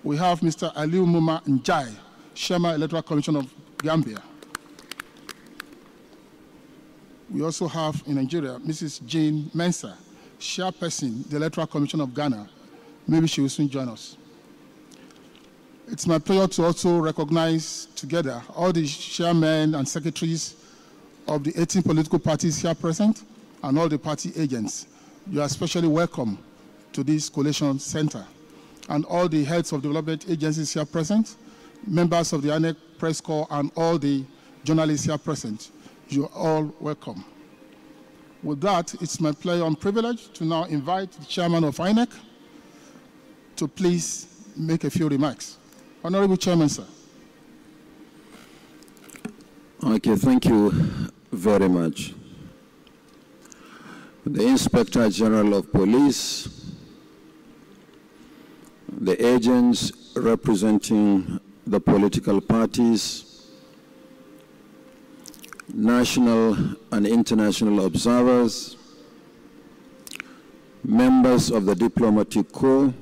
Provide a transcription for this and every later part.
we have Mr. Aliu Muma Njai, Chairman, Electoral Commission of Gambia. We also have in Nigeria, Mrs. Jane Mensah, Chairperson, the Electoral Commission of Ghana. Maybe she will soon join us. It's my pleasure to also recognize together all the chairmen and secretaries of the 18 political parties here present and all the party agents. You are especially welcome to this Coalition Center. And all the heads of development agencies here present, members of the INEC Press Corps, and all the journalists here present, you are all welcome. With that, it's my pleasure and privilege to now invite the chairman of INEC to please make a few remarks. Honorable Chairman, sir. Okay, thank you very much. The Inspector General of Police, the agents representing the political parties, national and international observers, members of the diplomatic corps,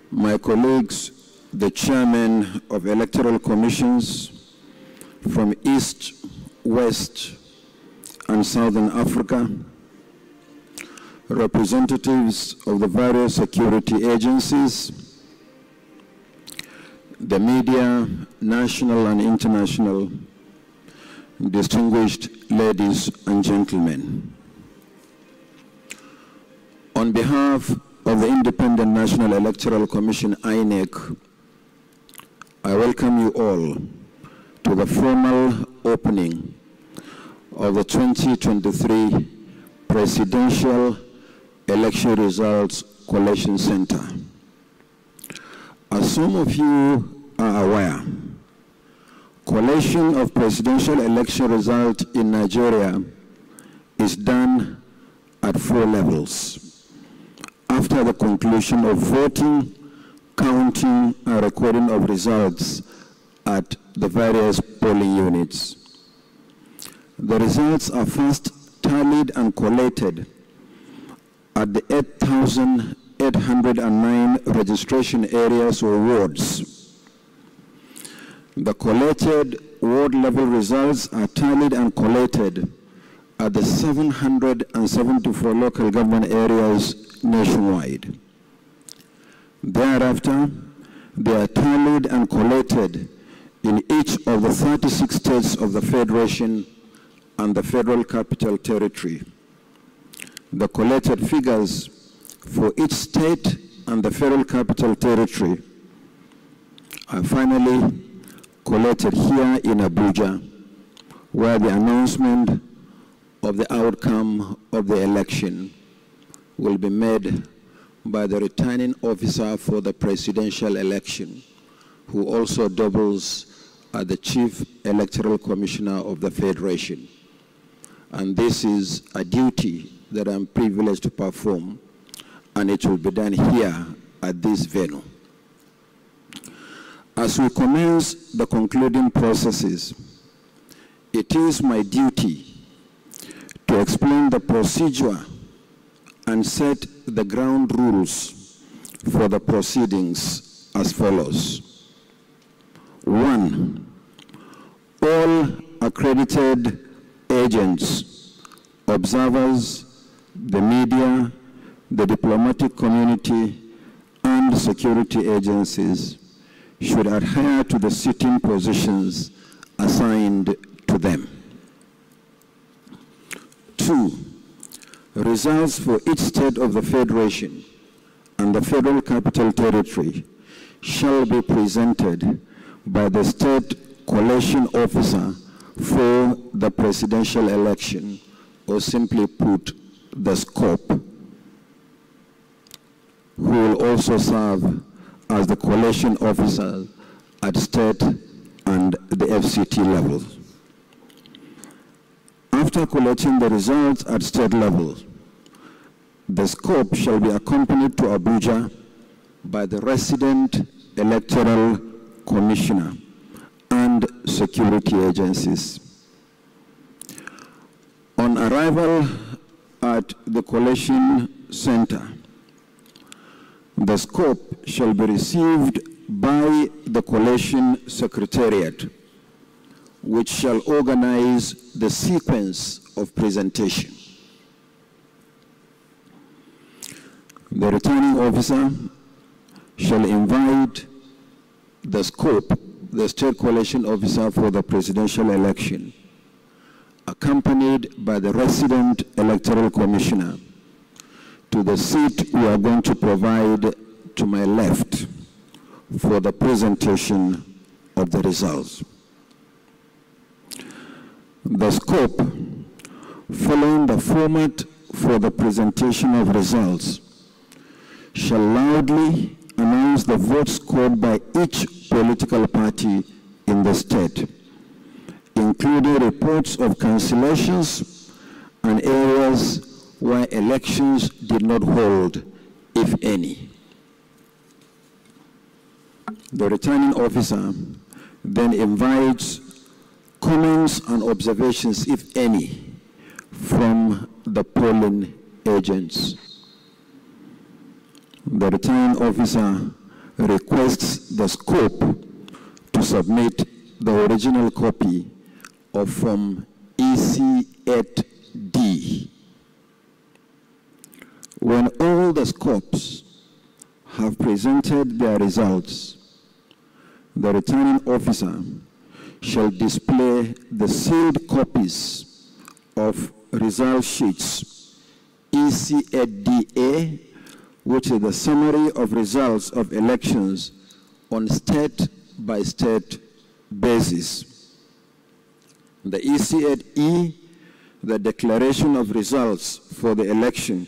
my colleagues, the chairmen of electoral commissions from East, West, and Southern Africa, representatives of the various security agencies, the media, national and international, distinguished ladies and gentlemen. On behalf of the Independent National Electoral Commission, INEC, I welcome you all to the formal opening of the 2023 Presidential Election Results Coalition Center. As some of you are aware, collation of presidential election results in Nigeria is done at 4 levels. After the conclusion of voting, counting, and recording of results at the various polling units. The results are first tallied and collated at the 8,809 registration areas or wards. The collated ward-level results are tallied and collated at the 774 local government areas nationwide. Thereafter, they are tallied and collated in each of the 36 states of the Federation and the Federal Capital Territory. The collated figures for each state and the Federal Capital Territory are finally collated here in Abuja, where the announcement of the outcome of the election will be made by the returning officer for the presidential election, who also doubles as the Chief Electoral Commissioner of the Federation. And this is a duty that I'm privileged to perform, and it will be done here at this venue. As we commence the concluding processes, it is my duty to explain the procedure and set the ground rules for the proceedings as follows. 1, all accredited agents, observers, the media, the diplomatic community, and security agencies should adhere to the sitting positions assigned to them. 2, results for each state of the Federation and the Federal Capital Territory shall be presented by the state collation officer for the presidential election, or simply put, the SCOP, who will also serve as the collation officer at state and the FCT levels. After collecting the results at state level, the SCOP shall be accompanied to Abuja by the resident electoral commissioner and security agencies. On arrival at the collation center, The scope shall be received by the Collation Secretariat, which shall organize the sequence of presentation. The returning officer shall invite the scope, the State Collation Officer for the presidential election, accompanied by the resident electoral commissioner, to the seat we are going to provide to my left for the presentation of the results. The scope, following the format for the presentation of results, shall loudly announce the votes scored by each political party in the state, including reports of cancellations and areas where elections did not hold, if any. The returning officer then invites comments and observations, if any, from the polling agents. The returning officer requests the scope to submit the original copy of Form EC-8D. When all the scopes have presented their results, the returning officer shall display the sealed copies of result sheets EC-8DA, which is the summary of results of elections on state-by-state basis. The EC-8E, the declaration of results for the election,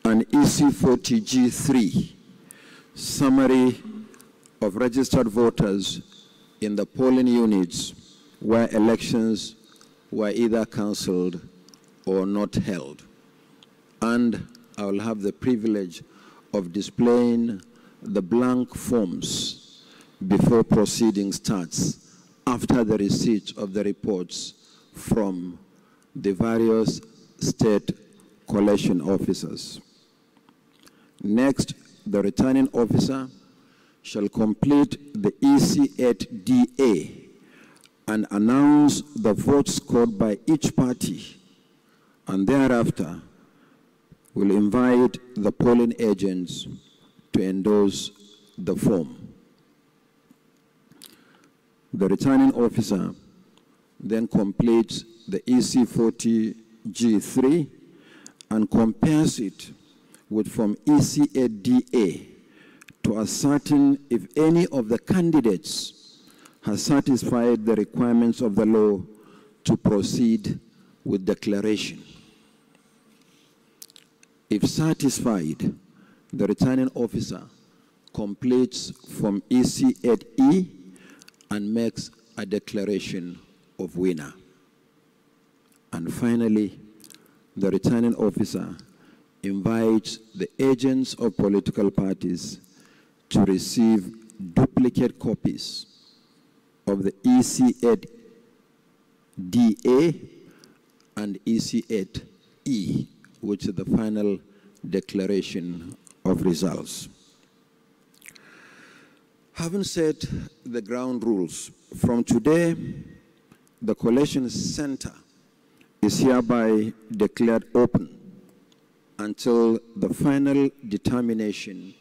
and EC-40G3, summary of registered voters in the polling units where elections were either cancelled or not held. And I will have the privilege of displaying the blank forms before proceeding starts, after the receipt of the reports from the various state collation officers. Next, the returning officer shall complete the EC-8DA and announce the votes scored by each party, and thereafter will invite the polling agents to endorse the form. The returning officer then completes the EC-40G3 and compares it with Form EC-8DA to ascertain if any of the candidates has satisfied the requirements of the law to proceed with declaration. If satisfied, the returning officer completes Form EC-8E and makes a declaration of winner. And finally, the returning officer invites the agents of political parties to receive duplicate copies of the EC-8DA and EC-8E, which is the final declaration of results. Having set the ground rules, from today, the Collation Center is hereby declared open until the final determination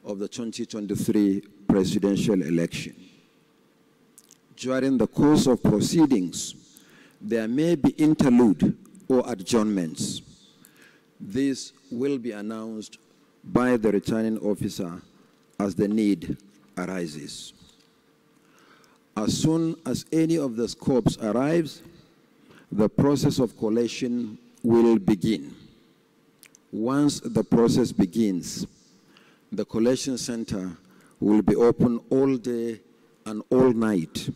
of the 2023 presidential election. During the course of proceedings, there may be interlude or adjournments. This will be announced by the returning officer as the need arises. As soon as any of the scopes arrives, the process of collation will begin. Once the process begins, the Collation Center will be open all day and all night,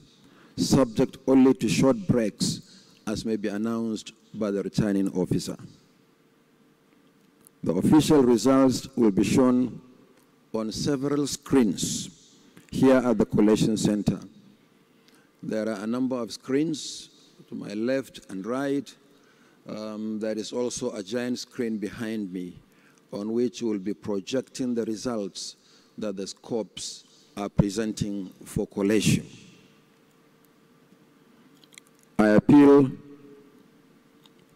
subject only to short breaks as may be announced by the returning officer. The official results will be shown on several screens here at the Collation Center. There are a number of screens to my left and right. There is also a giant screen behind me on which we'll be projecting the results that the scopes are presenting for collation. I appeal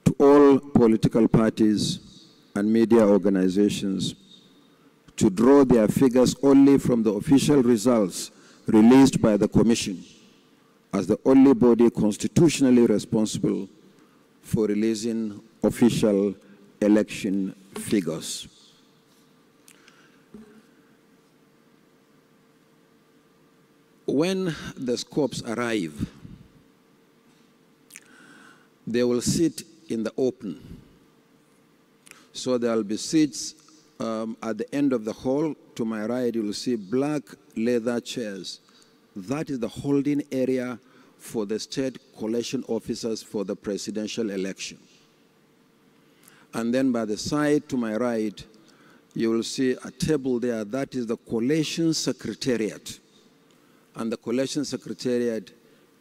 to all political parties and media organizations to draw their figures only from the official results released by the Commission as the only body constitutionally responsible for releasing official election figures. When the scopes arrive, they will sit in the open. So there will be seats at the end of the hall. To my right, you will see black leather chairs. That is the holding area for the state collation officers for the presidential election. And then by the side to my right, you will see a table there. That is the collation secretariat. And the collation secretariat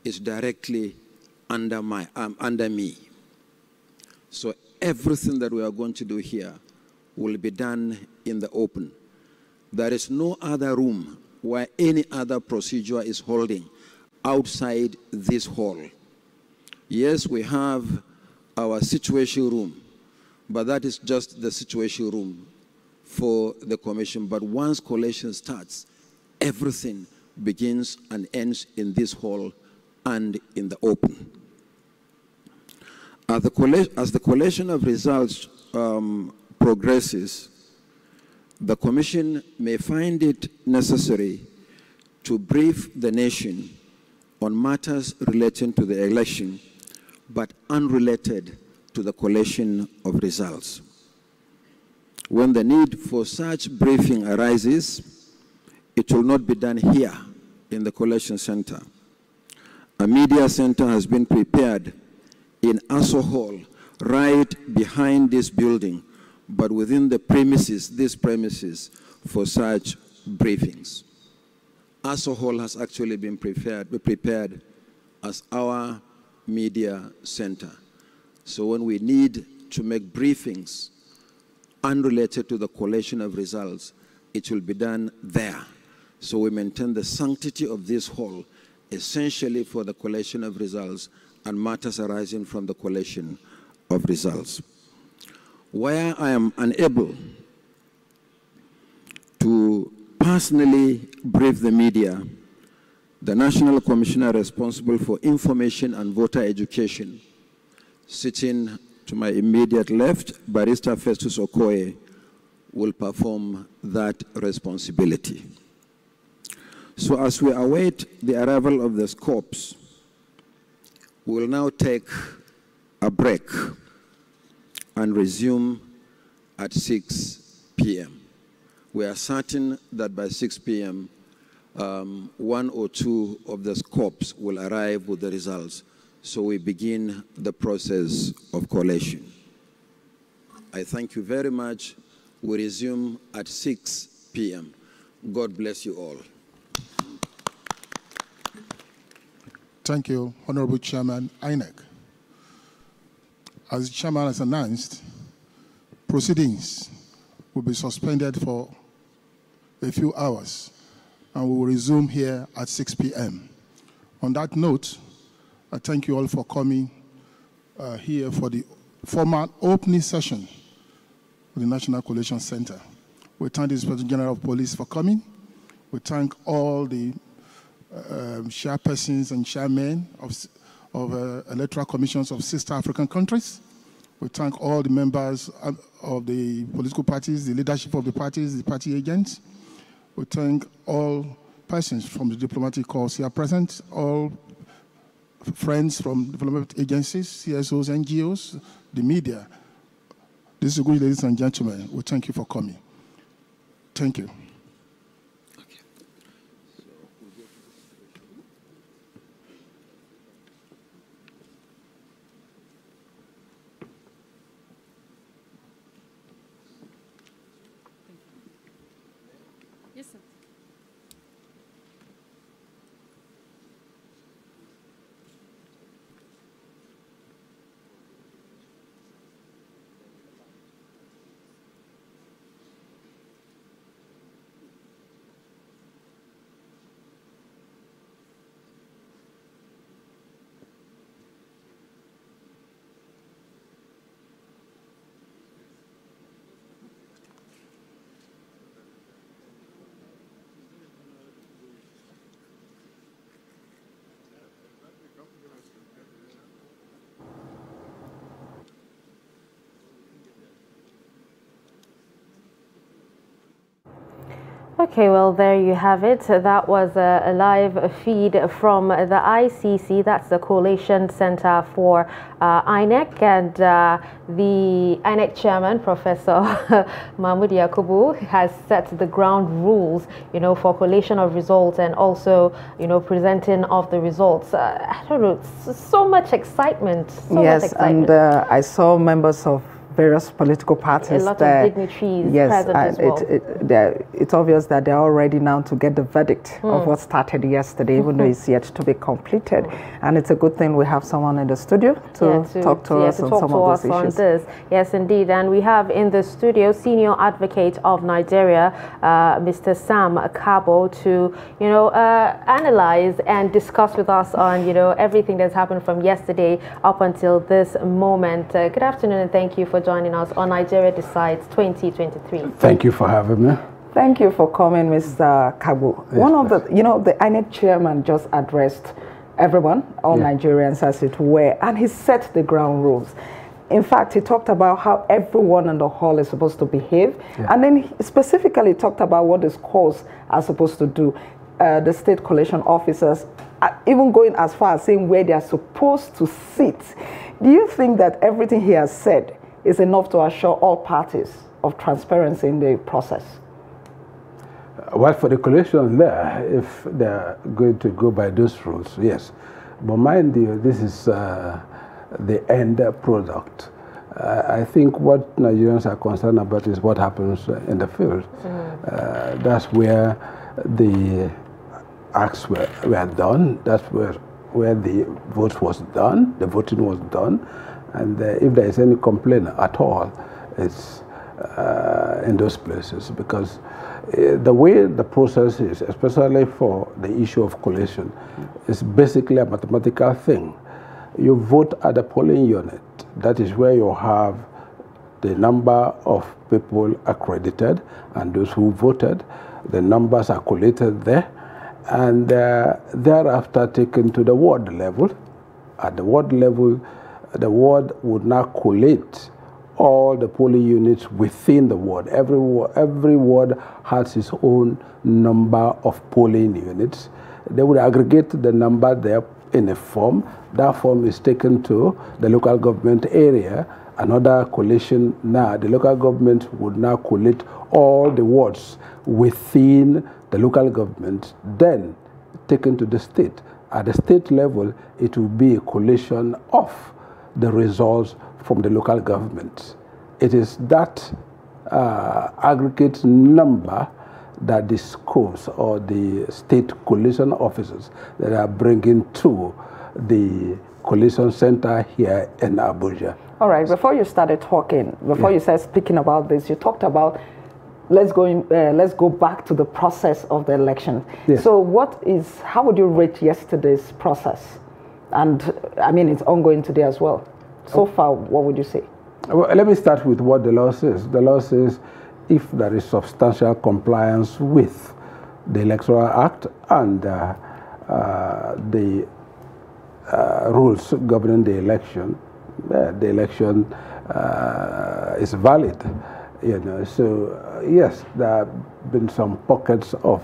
is directly under me. So everything that we are going to do here will be done in the open. There is no other room where any other procedure is holding outside this hall. Yes, we have our situation room, but that is just the situation room for the commission. But once collation starts, everything begins and ends in this hall and in the open. As the collation of results progresses, the Commission may find it necessary to brief the nation on matters relating to the election, but unrelated to the collation of results. When the need for such briefing arises, it will not be done here in the collation center. A media center has been prepared in Aso Hall, right behind this building, but within the premises, these premises, for such briefings. Aso Hall has actually been prepared as our media center. So when we need to make briefings unrelated to the collation of results, it will be done there. So we maintain the sanctity of this hall, essentially for the collation of results and matters arising from the collation of results. Where I am unable to personally brief the media, the National Commissioner responsible for information and voter education, sitting to my immediate left, Barrister Festus Okoye, will perform that responsibility. So as we await the arrival of the scopes, we will now take a break and resume at 6 p.m. We are certain that by 6 p.m., one or two of the scopes will arrive with the results. So we begin the process of collation. I thank you very much. We resume at 6 p.m. God bless you all. Thank you, Honorable Chairman INEC. As the Chairman has announced, proceedings will be suspended for a few hours, and we will resume here at 6 p.m. On that note, I thank you all for coming here for the formal opening session of the National Collation Center. We thank the Inspector General of Police for coming. We thank all the chairpersons and chairmen of electoral commissions of sister African countries. We thank all the members of the political parties, the leadership of the parties, the party agents. We thank all persons from the diplomatic corps here present, all friends from development agencies, CSOs, NGOs, the media. This is good, ladies and gentlemen. We thank you for coming. Thank you. Yes, sir. Okay, well, there you have it. That was a live feed from the ICC, that's the Coalition Center for INEC, and the INEC chairman, Professor Mahmood Yakubu, has set the ground rules, for collation of results and also, presenting of the results. I don't know, so much excitement. Yes, and I saw members of various political parties. A lot of dignitaries present as well. It's obvious that they're all ready now to get the verdict of what started yesterday, even though it's yet to be completed. And it's a good thing we have someone in the studio to talk to us on some of those issues. On this. Yes, indeed. And we have in the studio Senior Advocate of Nigeria, Mr. Sam Kabo, to analyze and discuss with us on everything that's happened from yesterday up until this moment. Good afternoon, and thank you for joining us on Nigeria Decides 2023. Thank you for having me. Thank you for coming, Mr. Kabo. Yes, one of the, the INEC chairman just addressed everyone, all Nigerians as it were, and he set the ground rules. In fact, he talked about how everyone in the hall is supposed to behave, and then he specifically talked about what the schools are supposed to do. The state collation officers even going as far as saying where they are supposed to sit. Do you think that everything he has said is enough to assure all parties of transparency in the process? Well, for the collation there, if they're going to go by those rules, yes. But mind you, this is the end product. I think what Nigerians are concerned about is what happens in the field. That's where the acts were done. That's where the vote was done, the voting was done. And if there is any complaint at all, it's in those places, because the way the process is, especially for the issue of collation, is basically a mathematical thing. You vote at the polling unit. That is where you have the number of people accredited and those who voted. The numbers are collated there, and thereafter taken to the ward level. At the ward level, the ward would now collate all the polling units within the ward. Every ward has its own number of polling units. They would aggregate the number there in a form. That form is taken to the local government area. Another collation now, the local government would now collate all the wards within the local government, then taken to the state. At the state level, it will be a collation of the results from the local government. It is that aggregate number that the schools or the state collation officers that are bringing to the collation center here in Abuja. All right, before you started talking, before you started speaking about this, you talked about let's go back to the process of the election. Yes. So how would you rate yesterday's process? And I mean, it's ongoing today as well. So far, what would you say? Well, let me start with what the law says. The law says if there is substantial compliance with the Electoral Act and the rules governing the election is valid. So yes, there have been some pockets of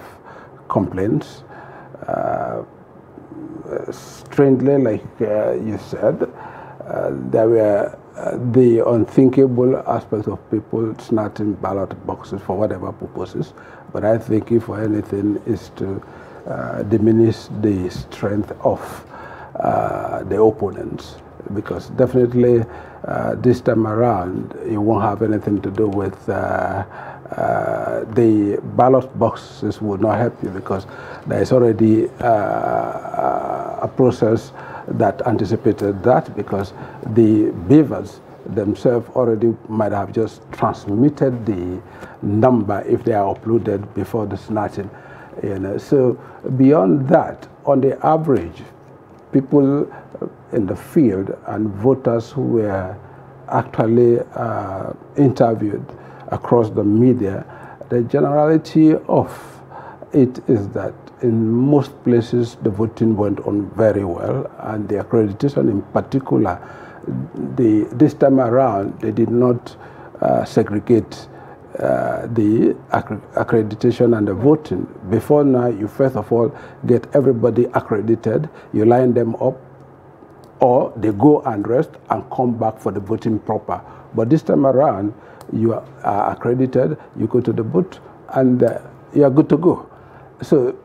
complaints. Strangely, like you said, there were the unthinkable aspect of people snatching ballot boxes for whatever purposes. But I think if for anything is to diminish the strength of the opponents, because definitely this time around it won't have anything to do with the ballot boxes would not help you, because there is already a process that anticipated that, because the beavers themselves already might have just transmitted the number if they are uploaded before the snatching. So beyond that, on the average, people in the field and voters who were actually interviewed across the media, the generality of it is that in most places the voting went on very well, and the accreditation in particular, this time around they did not segregate the accreditation and the voting. Before now, you first of all get everybody accredited, you line them up, or they go and rest and come back for the voting proper. But this time around, you are accredited, you go to the booth, and you are good to go. So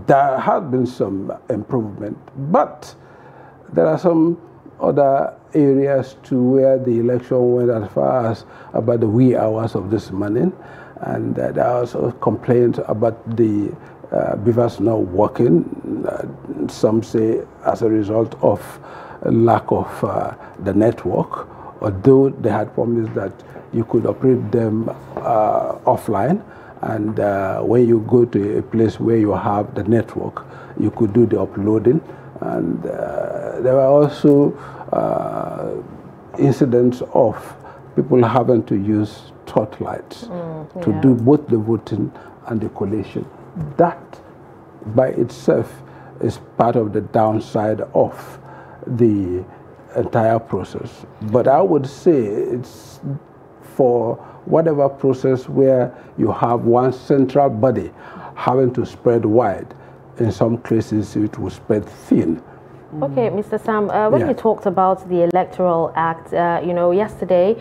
there has been some improvement, but there are some other areas to where the election went as far as about the wee hours of this morning, and there are also complaints about the beavers not working. Some say as a result of lack of the network, although they had promised that you could operate them offline, and when you go to a place where you have the network, you could do the uploading. And there were also incidents of people having to use torch lights to do both the voting and the collation. That by itself is part of the downside of the entire process. But I would say it's for whatever process where you have one central body having to spread wide. In some cases, it will spread thin. Okay, Mr. Sam, when you talked about the Electoral Act, you know, yesterday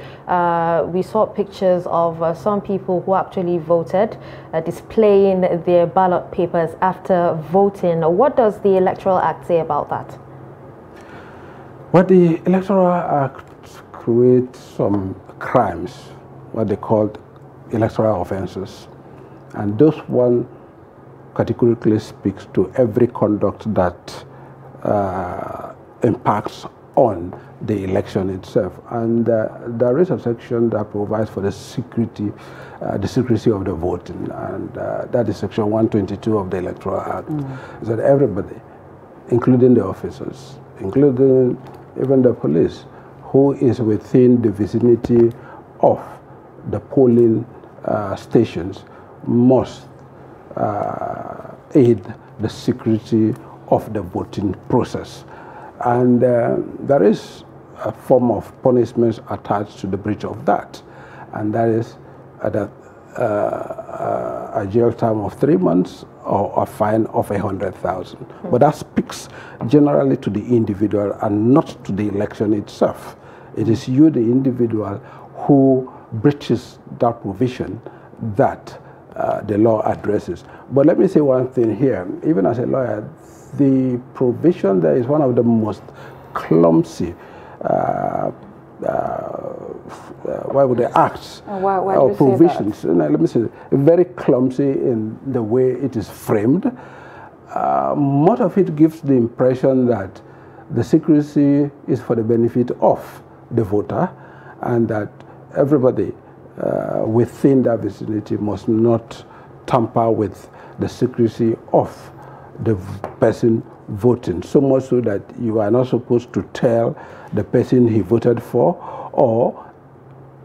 we saw pictures of some people who actually voted, displaying their ballot papers after voting. What does the Electoral Act say about that? Well, the Electoral Act creates some crimes, what they called electoral offenses. And those one categorically speaks to every conduct that impacts on the election itself. And there is a section that provides for the secrecy of the voting, and that is section 122 of the Electoral Act. Is that everybody, including the officers, including even the police, who is within the vicinity of the polling stations, must aid the security of the voting process. And there is a form of punishment attached to the breach of that, and that is a jail term of 3 months or a fine of 100,000. But that speaks generally to the individual and not to the election itself. It is you, the individual, who breaches that provision that the law addresses. But let me say one thing here. Even as a lawyer, the provision there is one of the most clumsy acts or provisions. Let me say, very clumsy in the way it is framed. Much of it gives the impression that the secrecy is for the benefit of the voter, and that everybody within that vicinity must not tamper with the secrecy of the person voting, so much so that you are not supposed to tell the person he voted for, or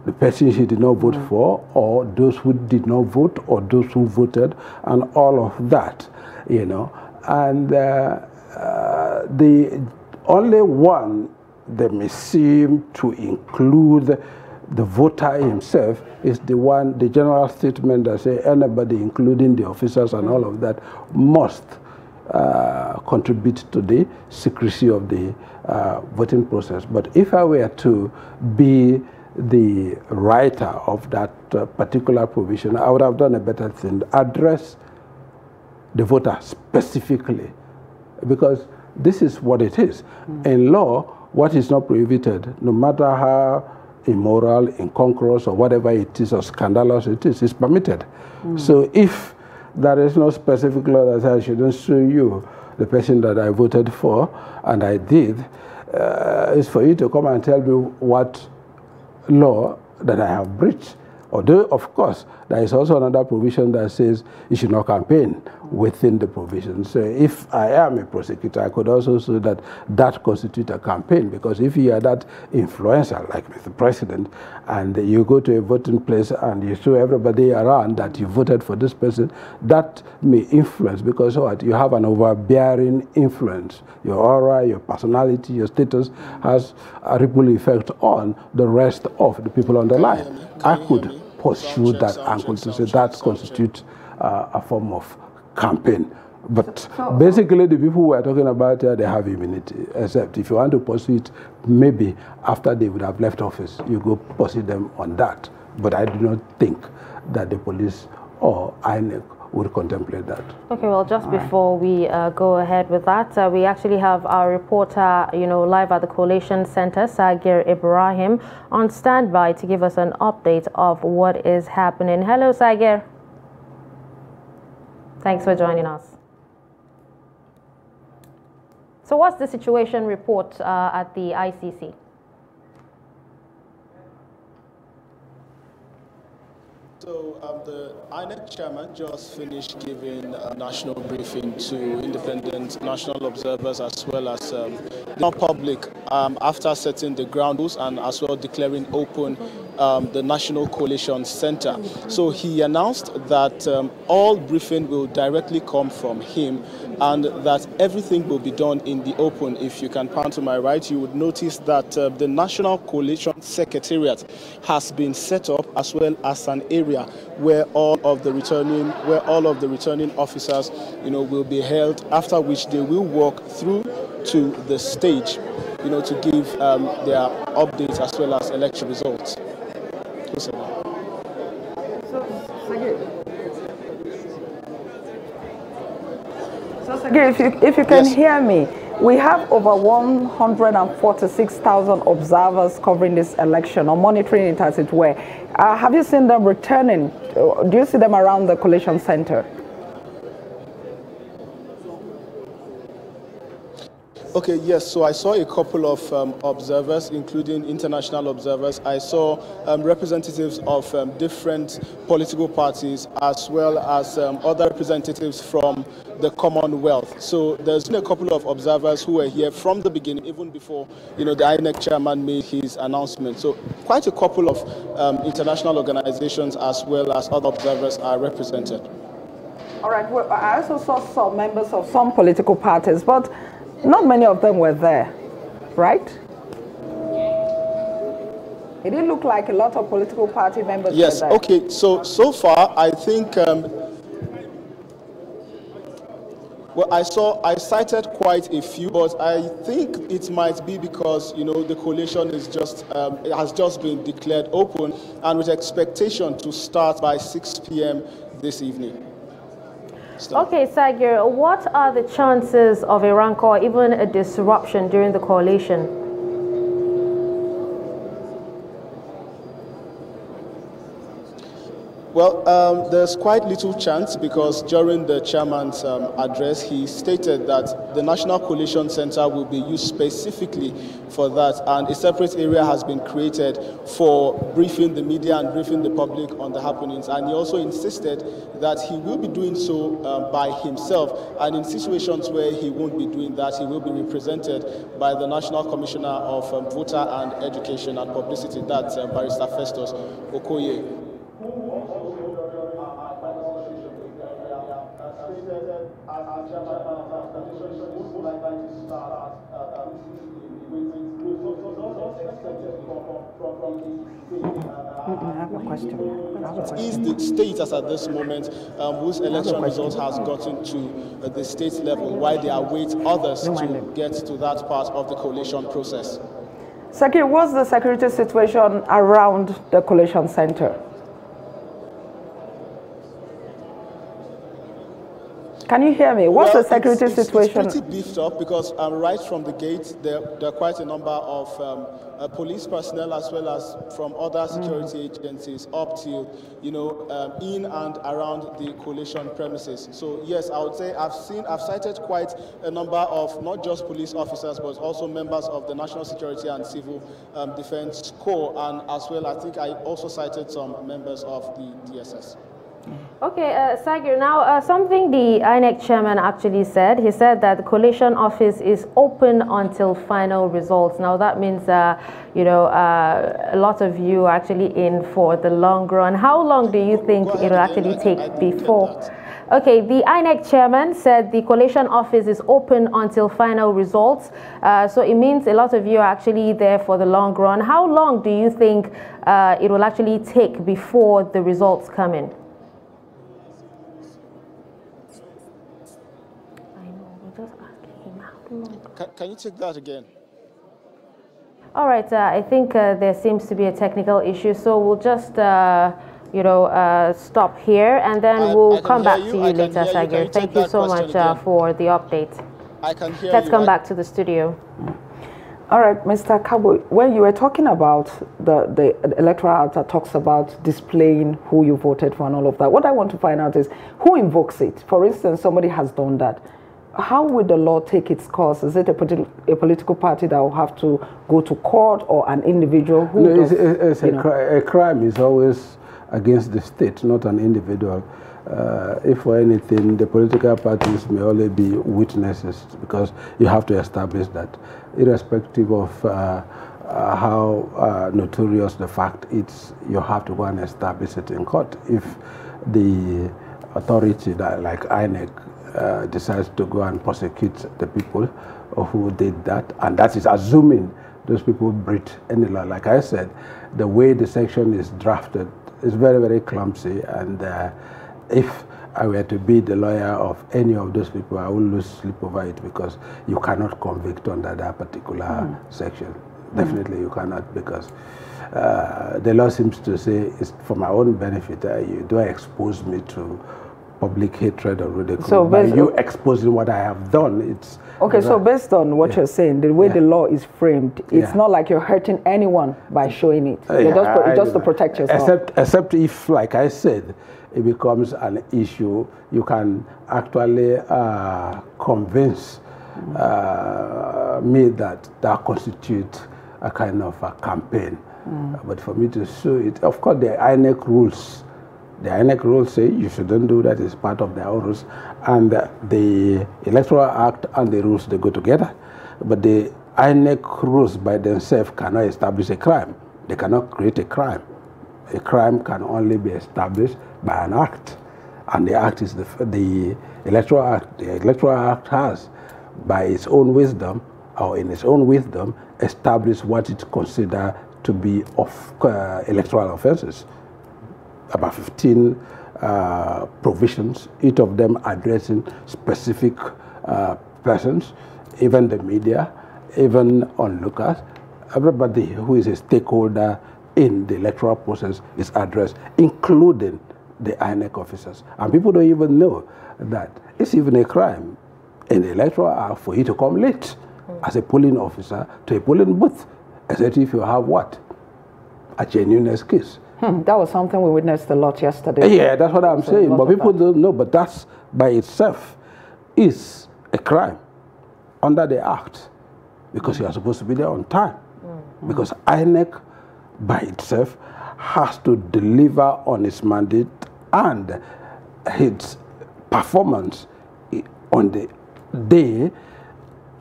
the person he did not vote for, or those who did not vote, or those who voted, and all of that, you know. And the only one that may seem to include the voter himself is the general statement that says anybody, including the officers and all of that, must contribute to the secrecy of the voting process. But if I were to be the writer of that particular provision, I would have done a better thing, address the voter specifically, because this is what it is. In law, what is not prohibited, no matter how immoral, incongruous, or whatever it is, or scandalous it is permitted. So if there is no specific law that says I shouldn't sue you, the person that I voted for, and I did, it's for you to come and tell me what law that I have breached. Although, of course, there is also another provision that says you should not campaign within the provision. So if I am a prosecutor, I could also say that that constitutes a campaign, because if you are that influencer, like Mr. President, and you go to a voting place and you show everybody around that you voted for this person, that may influence, because what, you have an overbearing influence. Your aura, your personality, your status has a ripple effect on the rest of the people on the line. I could pursue that angle to say that constitutes a form of campaign. But basically, the people we are talking about here, they have immunity, except if you want to pursue it, maybe after they would have left office, you go pursue them on that. But I do not think that the police or INEC would contemplate that. Okay, well, just before we go ahead with that, we actually have our reporter, live at the Collation Center, Sagir Ibrahim, on standby to give us an update of what is happening. Hello, Sagir. Thanks for joining us. So what's the situation report at the ICC? So the INEC chairman just finished giving a national briefing to independent national observers as well as the public after setting the ground rules and as well declaring open the National Collation Center. So he announced that all briefing will directly come from him and that everything will be done in the open. If you can pan to my right, you would notice that the National Collation Secretariat has been set up as well as an area where all of the returning officers, will be held. After which they will walk through to the stage, to give their updates as well as election results. If you can hear me, we have over 146,000 observers covering this election or monitoring it as it were. Have you seen them returning? Do you see them around the Collation Center? Okay, yes, so I saw a couple of observers, including international observers. I saw representatives of different political parties as well as other representatives from the Commonwealth. So there's been a couple of observers who were here from the beginning, even before, the INEC chairman made his announcement. So quite a couple of international organizations as well as other observers are represented. All right, well, I also saw some members of some political parties, but not many of them were there, right? It didn't look like a lot of political party members were there. Yes, okay, so far I think, well, I cited quite a few, but I think it might be because, the coalition is has just been declared open and with expectation to start by 6 p.m. this evening. Okay, Sagir, what are the chances of a rancor or even a disruption during the coalition? Well, there's quite little chance because during the chairman's address, he stated that the National Collation Center will be used specifically for that, and a separate area has been created for briefing the media and briefing the public on the happenings. And he also insisted that he will be doing so by himself, and in situations where he won't be doing that, he will be represented by the National Commissioner of Voter and Education and Publicity, that's Barrister Festus Okoye. I have a question. Is the status at this moment whose election results has gotten to the state level, while they await others to get to that part of the coalition process? Sakir, what's the security situation around the Collation Center? Can you hear me? What's the security situation? It's pretty beefed up because right from the gate, there are quite a number of police personnel as well as from other security agencies up till, in and around the coalition premises. So yes, I would say I've cited quite a number of not just police officers, but also members of the National Security and Civil Defense Corps, and as well, I think I also cited some members of the DSS. Okay, Sagir, now something the INEC chairman actually said. He said that the coalition office is open until final results. Now that means, a lot of you are actually in for the long run. How long do you think it will actually take before? Okay, the INEC chairman said the collation office is open until final results. So it means a lot of you are actually there for the long run. How long do you think it will actually take before the results come in? Can you take that again? All right, I think there seems to be a technical issue, so we'll just, stop here, and then we'll come back to you later, Sagir. Thank you so much for the update. I can hear you. Let's come back to the studio. All right, Mr. Kabo, when you were talking about the electoral act that talks about displaying who you voted for and all of that, what I want to find out is who invokes it? For instance, somebody has done that. How would the law take its course? Is it a political party that will have to go to court, or an individual who does, a crime is always against the state, not an individual. If for anything, the political parties may only be witnesses, because you have to establish that, irrespective of how notorious the fact is, you have to go and establish it in court. If the authority, like INEC, decides to go and prosecute the people who did that, and that is assuming those people breached any law. Like I said, the way the section is drafted is very, very clumsy, and if I were to be the lawyer of any of those people, I will lose sleep over it, because you cannot convict under that particular section. Definitely you cannot, because the law seems to say it's for my own benefit. You don't expose me to public hatred or ridicule. So by you exposing what I have done, it's... Okay, so based on what you're saying, the way the law is framed, it's not like you're hurting anyone by showing it. Just to protect yourself. Except if, like I said, it becomes an issue, you can actually convince me that constitutes a kind of a campaign. But for me to sue it, of course, the INEC rules. The INEC rules say you shouldn't do that. It's part of their own rules. And the Electoral Act and the rules, they go together. But the INEC rules by themselves cannot establish a crime. They cannot create a crime. A crime can only be established by an act. And the act is the Electoral Act. The Electoral Act has, by its own wisdom, or in its own wisdom, established what it considers to be electoral offenses. About 15 provisions, each of them addressing specific persons, even the media, even onlookers. Everybody who is a stakeholder in the electoral process is addressed, including the INEC officers. And people don't even know that it's even a crime in the Electoral Act for you to come late as a polling officer to a polling booth, except if you have what? A genuine excuse. That was something we witnessed a lot yesterday. Yeah, that's what I'm saying. But people don't know. But that's by itself is a crime under the Act, because you are supposed to be there on time. Because INEC by itself has to deliver on its mandate, and its performance on the day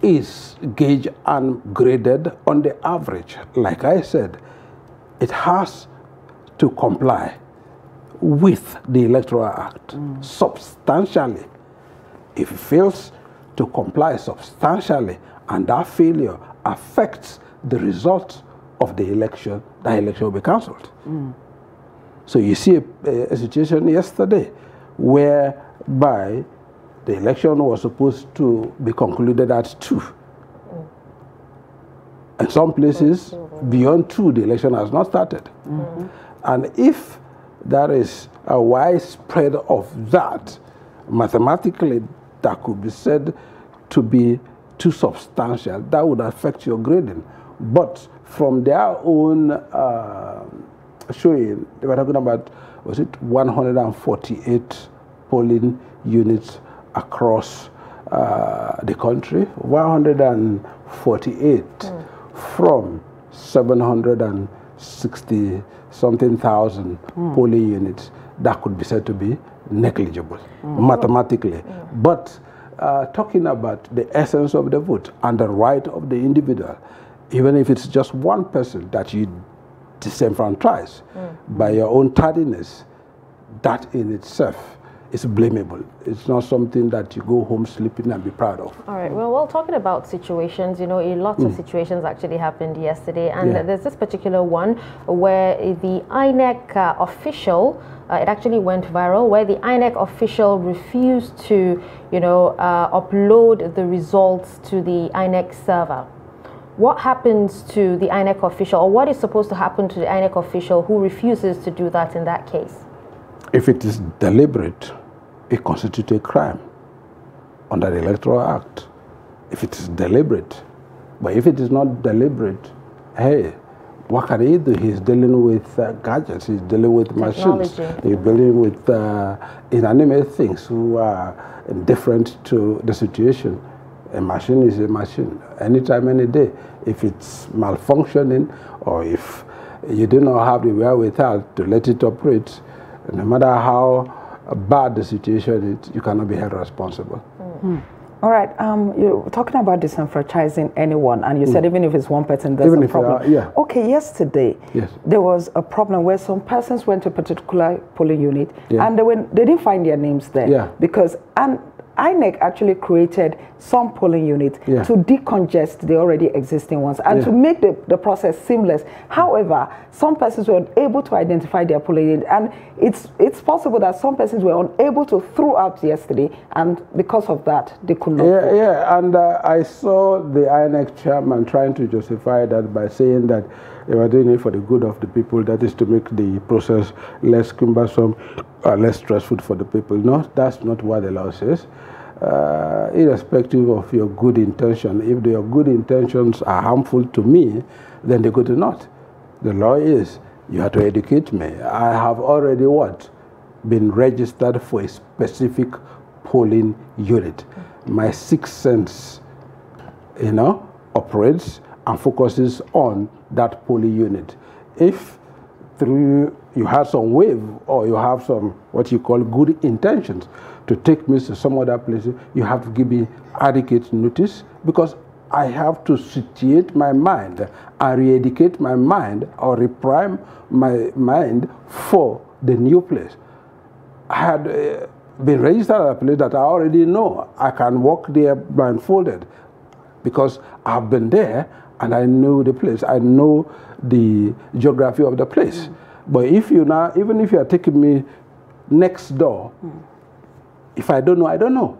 is gauged and graded on the average. Like I said, it has to comply with the Electoral Act substantially. If it fails to comply substantially, and that failure affects the result of the election, that election will be cancelled. So you see a situation yesterday whereby the election was supposed to be concluded at 2. In some places, beyond 2, the election has not started. And if there is a widespread of that, mathematically, that could be said to be too substantial. That would affect your grading. But from their own showing, they were talking about, was it 148 polling units across the country? 148 from 760-something thousand polling units. That could be said to be negligible, mathematically. But talking about the essence of the vote and the right of the individual, even if it's just one person that you disenfranchise by your own tardiness, that in itself it's blamable. It's not something that you go home sleeping and be proud of. All right. Well, talking about situations, you know, lots of situations actually happened yesterday, and there's this particular one where the INEC official, it actually went viral, where the INEC official refused to, you know, upload the results to the INEC server. What happens to the INEC official, or what is supposed to happen to the INEC official who refuses to do that in that case? If it is deliberate, it constitutes a crime under the Electoral Act. If it is deliberate. But if it is not deliberate, hey, what can he do? He's dealing with gadgets, he's dealing with machines, he's dealing with inanimate things who are indifferent to the situation. A machine is a machine, anytime, any day. If it's malfunctioning, or if you do not have the wherewithal to let it operate, no matter how bad the situation is, you cannot be held responsible. All right, you're talking about disenfranchising anyone, and you said even if it's one person, there's a problem. Okay, yesterday, there was a problem where some persons went to a particular polling unit, and they didn't find their names there. Because, INEC actually created some polling units to decongest the already existing ones and to make the process seamless. However, some persons were unable to identify their polling unit, and it's possible that some persons were unable to throughout yesterday, and because of that, they could not vote. And I saw the INEC chairman trying to justify that by saying that they were doing it for the good of the people, that is to make the process less cumbersome, less stressful for the people. No, that's not what the law says. Irrespective of your good intention, if your good intentions are harmful to me, then they go to naught. The law is, you have to educate me. I have already been registered for a specific polling unit. My sixth sense, you know, operates and focuses on that polling unit. If through you have some wave, or you have some what you call good intentions to take me to some other place, you have to give me adequate notice, because I have to situate my mind and re-educate my mind, or reprime my mind for the new place. I had been registered at a place that I already know. I can walk there blindfolded because I've been there and I know the place. I know the geography of the place. But if you now, even if you are taking me next door, if I don't know, I don't know.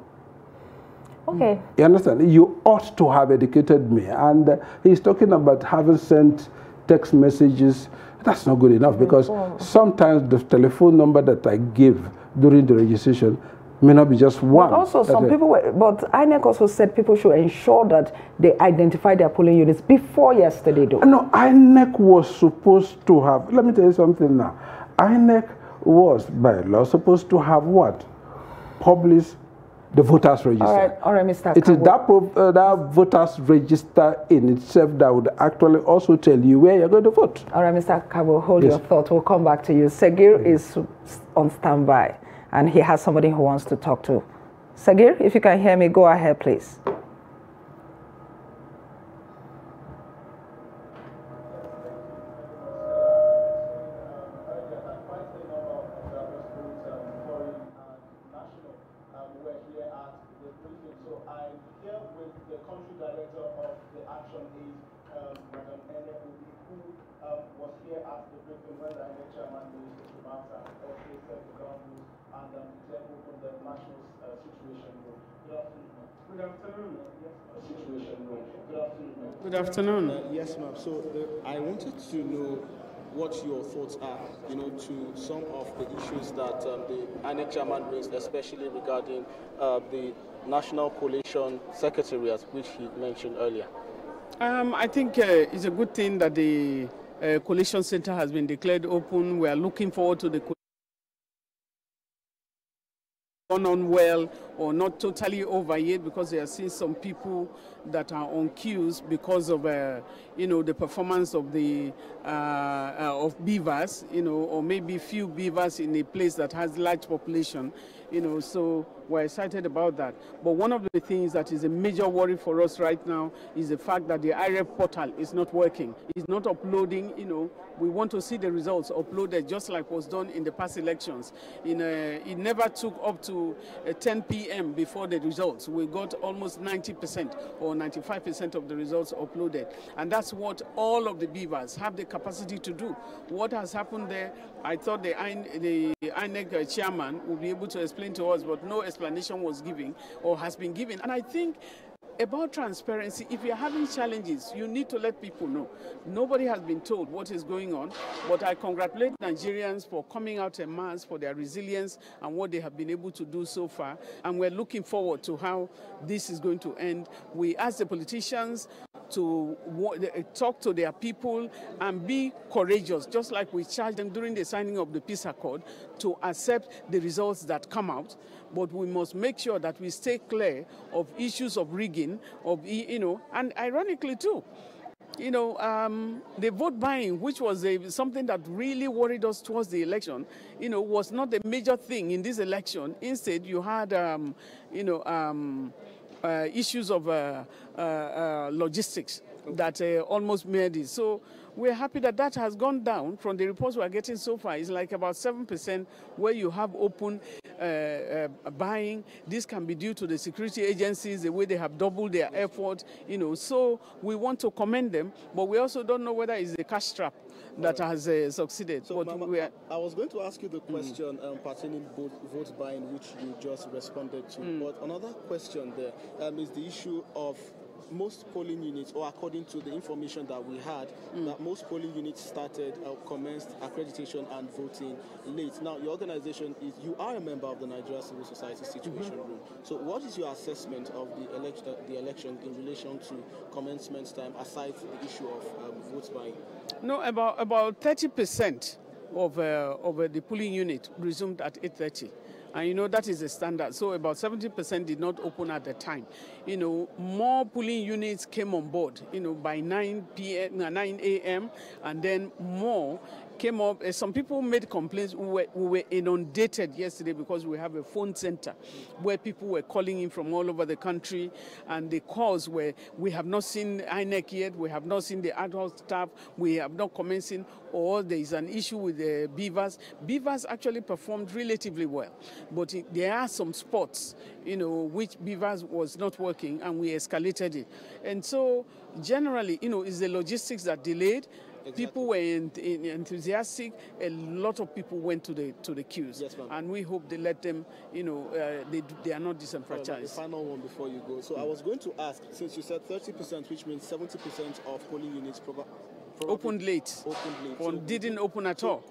Okay. You understand? You ought to have educated me. And he's talking about having sent text messages. That's not good enough, because sometimes the telephone number that I give during the registration may not be just one. But also, some people were, but INEC also said people should ensure that they identify their polling units before yesterday, though. No, INEC was supposed to have, let me tell you something now. INEC was, by law, supposed to have what? Publish the voters register. All right, Mr. It is that voters register in itself that would actually also tell you where you're going to vote. All right, Mr. Kabo, hold your thought. We'll come back to you. Segir is on standby, and he has somebody who wants to talk to. Segir, if you can hear me, go ahead, please. Good afternoon. Yes, ma'am. So I wanted to know what your thoughts are, to some of the issues that the INEC chairman raised, especially regarding the National Coalition Secretariat, which he mentioned earlier. I think it's a good thing that the Coalition Center has been declared open. We are looking forward to the gone on well. or not totally over yet, because they are seeing some people that are on queues because of the performance of the of beavers, or maybe few beavers in a place that has large population, so we're excited about that. But one of the things that is a major worry for us right now is the fact that the IREV portal is not working. It's not uploading. We want to see the results uploaded just like was done in the past elections. It never took up to 10 p.m. before the results. We got almost 90% or 95% of the results uploaded. And that's what all of the beavers have the capacity to do. What has happened there, I thought the INEC chairman would be able to explain to us, but no explanation was given or has been given. And I think about transparency, if you're having challenges, you need to let people know. Nobody has been told what is going on, but I congratulate Nigerians for coming out en masse, for their resilience and what they have been able to do so far. And we're looking forward to how this is going to end. We ask the politicians to talk to their people and be courageous, just like we charged them during the signing of the peace accord, to accept the results that come out. But we must make sure that we stay clear of issues of rigging, and ironically too, the vote buying, which was something that really worried us towards the election, was not a major thing in this election. Instead, you had, issues of logistics that almost made it. So we're happy that that has gone down. From the reports we're getting so far, it's like about 7% where you have open buying. This can be due to the security agencies, the way they have doubled their effort, So we want to commend them, but we also don't know whether it's a cash trap that has succeeded. So, I was going to ask you the question pertaining vote buying, which you just responded to. But another question there is the issue of most polling units, or according to the information that we had, that most polling units commenced accreditation and voting late. Now, your organization you are a member of the Nigeria Civil Society Situation Room. So what is your assessment of the election in relation to commencement time, aside the issue of vote buying? No, about 30% of the polling unit resumed at 8:30. And that is the standard. So about 70% did not open at the time. More polling units came on board, by 9 a.m. and then more came up. Some people made complaints. We were inundated yesterday because we have a phone center where people were calling in from all over the country, and the calls were, we have not seen INEC yet, we have not seen the ad hoc staff, we have not commencing, or there is an issue with the beavers. Beavers actually performed relatively well, but there are some spots, which beavers was not working, and we escalated it. And so generally, it's the logistics that delayed. Exactly. People were enthusiastic. A lot of people went to the queues. Yes, and we hope they let them, they are not disenfranchised. The final one before you go. So I was going to ask, since you said 30%, which means 70% of polling units opened late. Or didn't open at all.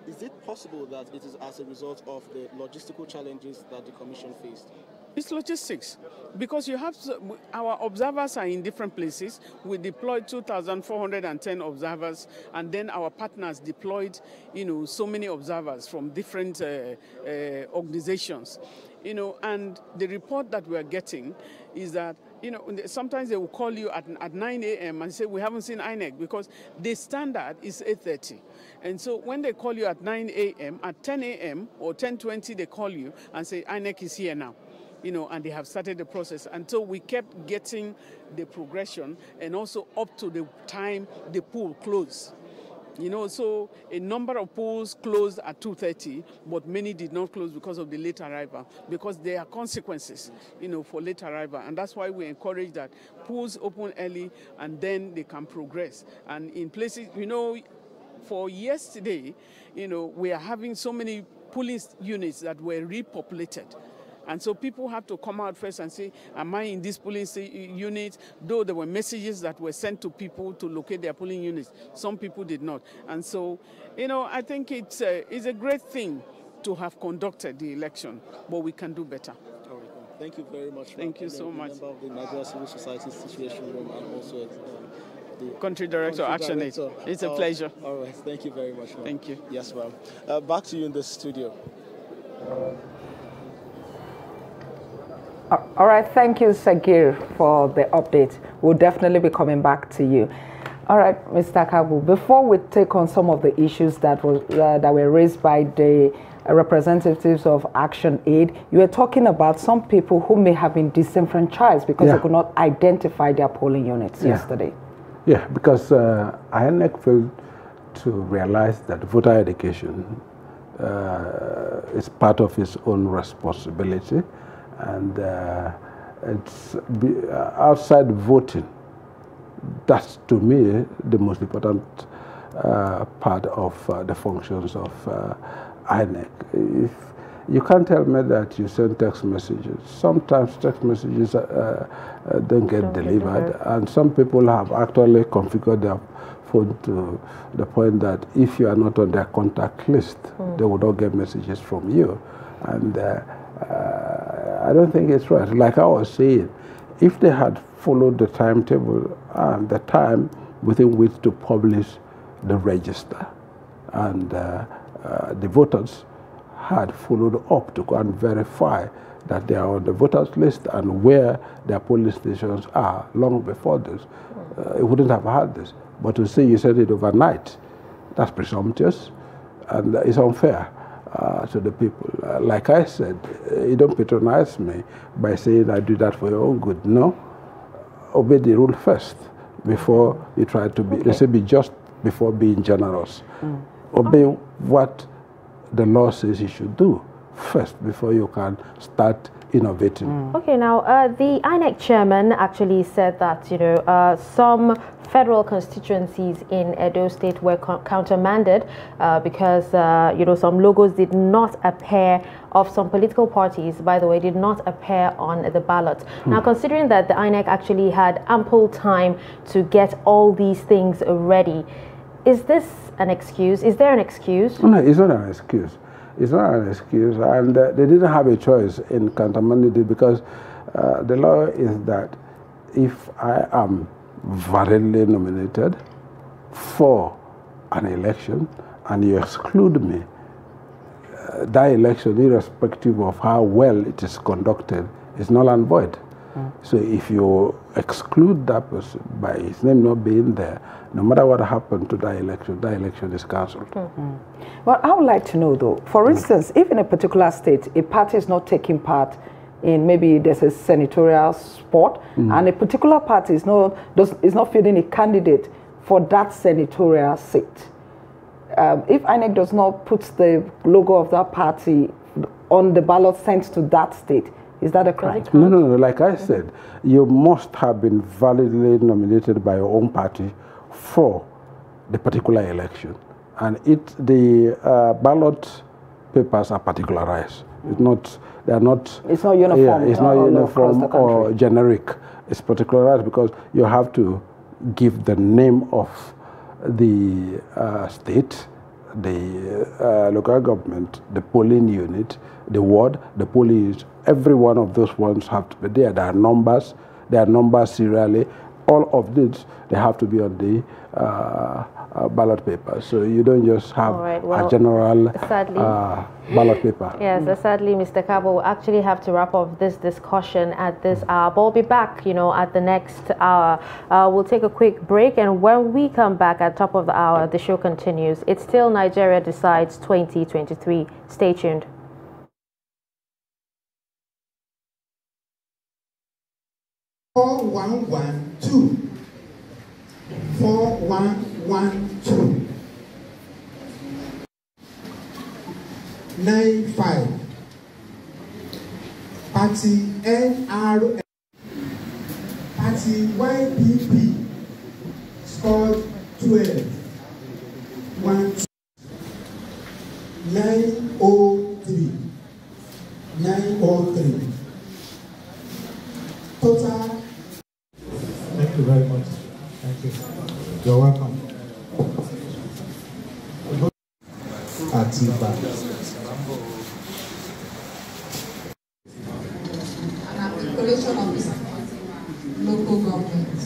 Is it possible that it is as a result of the logistical challenges that the Commission faced? It's logistics, because you have our observers are in different places. We deployed 2,410 observers, and then our partners deployed, so many observers from different organizations, and the report that we are getting is that, sometimes they will call you at 9 a.m. and say, we haven't seen INEC, because the standard is 8:30. And so when they call you at 9 a.m., at 10 a.m. or 10:20, they call you and say, INEC is here now. And they have started the process. And so we kept getting the progression, and also up to the time the pool closed. So a number of pools closed at 2:30, but many did not close because of the late arrival, because there are consequences, for late arrival. And that's why we encourage that pools open early, and then they can progress. And in places, for yesterday, we are having so many police units that were repopulated. And so people have to come out first and say, am I in this polling unit? Though there were messages that were sent to people to locate their polling units. Some people did not. And so, I think it's a great thing to have conducted the election, but we can do better. Thank you very much. Thank you so much. Member of the Nigeria Civil Society Situation Room, and also the Country Director, Action Aid. It's a pleasure. All right. Thank you very much, ma'am. Thank you. Yes, ma'am. Back to you in the studio. All right, thank you, Sagir, for the update. We'll definitely be coming back to you. All right, Mr. Kabu, before we take on some of the issues that were raised by the representatives of Action Aid, you were talking about some people who may have been disenfranchised because they could not identify their polling units yesterday. Yeah, because INEC failed to realize that voter education is part of its own responsibility, and it's outside voting. That's, to me, the most important part of the functions of INEC. If you can't tell me that you send text messages. Sometimes text messages don't get delivered, and some people have actually configured their phone to the point that if you are not on their contact list, they will not get messages from you. And I don't think it's right. Like I was saying, if they had followed the timetable and the time within which to publish the register, and the voters had followed up to go and verify that they are on the voters list and where their polling stations are long before this, it wouldn't have had this. But to say you said it overnight, that's presumptuous and it's unfair to the people. Like I said, you don't patronize me by saying I do that for your own good. No, obey the rule first before you try to be, they say be just before being generous. Obey what the law says you should do first before you can start innovating. Okay, now the INEC chairman actually said that, you know, some federal constituencies in Edo State were countermanded because, you know, some logos did not appear of some political parties, by the way, did not appear on the ballot. Now, considering that the INEC actually had ample time to get all these things ready, is this an excuse? Is there an excuse? No, it's not an excuse. It's not an excuse, and they didn't have a choice in countermanding it because the law is that if I am validly nominated for an election and you exclude me, that election, irrespective of how well it is conducted, is null and void. So if you exclude that person by his name not being there, no matter what happened to that election is cancelled. Well, I would like to know though, for instance, if in a particular state a party is not taking part in, maybe there's a senatorial spot and a particular party is not fielding a candidate for that senatorial seat, if INEC does not put the logo of that party on the ballot sent to that state, is that a crime? No. Like I said, you must have been validly nominated by your own party for the particular election, and the ballot papers are particularized. It's not. They are not. It's not uniform. Yeah, it's not uniform or generic. It's particularized because you have to give the name of the state, the local government, the polling unit, the ward, the polling unit. Every one of those ones have to be there. There are numbers serially. All of these, they have to be on the ballot paper. So you don't just have a general ballot paper. Yes, sadly, Mr. Kabo, we'll actually have to wrap up this discussion at this hour. But we'll be back, you know, at the next hour. We'll take a quick break, and when we come back at top of the hour, the show continues. It's still Nigeria Decides 2023. Stay tuned. 4112. 4112. 95. Party NRM. Party YPP scored 12. 903. 903. Total. Thank you very much. Thank you. You're welcome. Atiba. An articulation of this local government.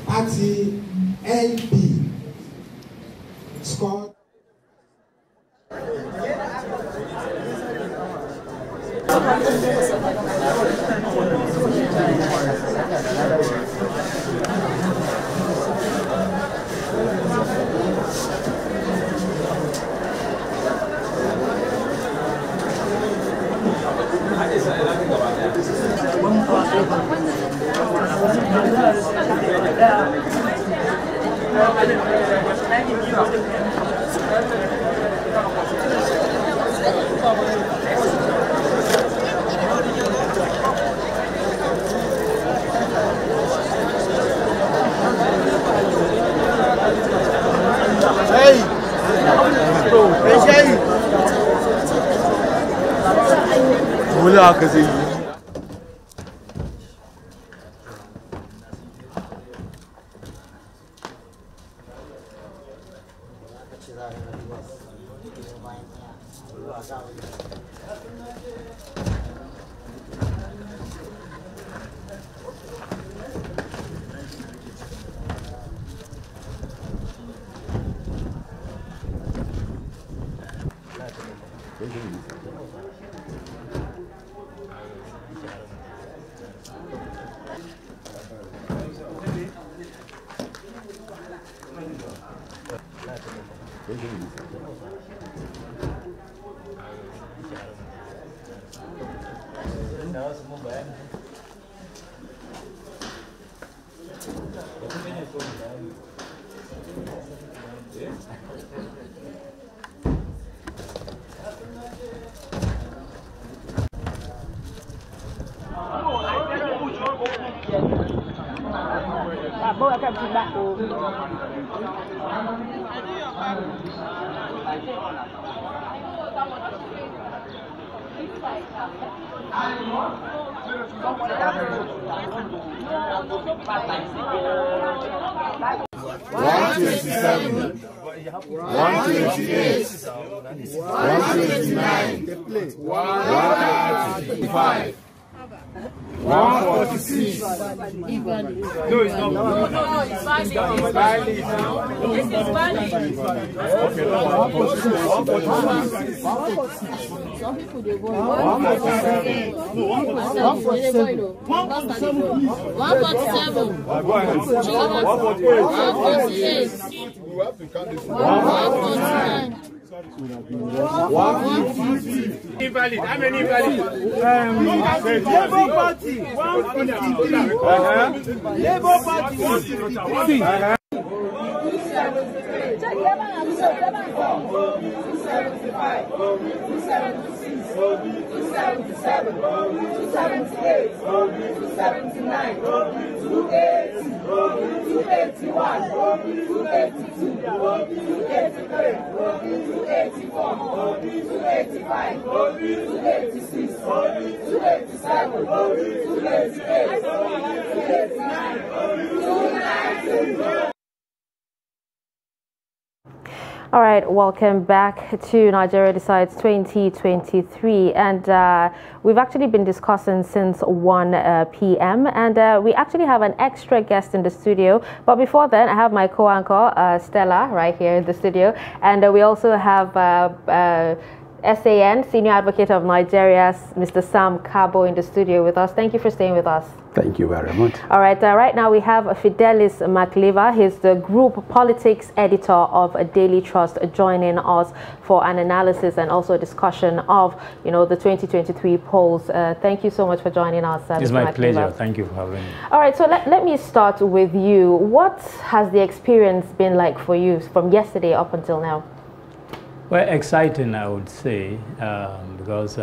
Party LP scored Some people they vote 147. 147. 148. 149. Invalid. How many invalid? Labour Party 153. Labour Party 153. All right, welcome back to Nigeria Decides 2023, and we've actually been discussing since 1 p.m. and we actually have an extra guest in the studio. But before then, I have my co-anchor Stella right here in the studio, and we also have SAN, Senior Advocate of Nigeria, Mr. Sam Cabo in the studio with us. Thank you for staying with us. Thank you very much. All right, right now we have Fidelis McLever. He's the Group Politics Editor of Daily Trust, joining us for an analysis and also a discussion of, the 2023 polls. Thank you so much for joining us. It's my pleasure. Thank you for having me. All right, so let me start with you. What has the experience been like for you from yesterday up until now? Well, exciting, I would say, because,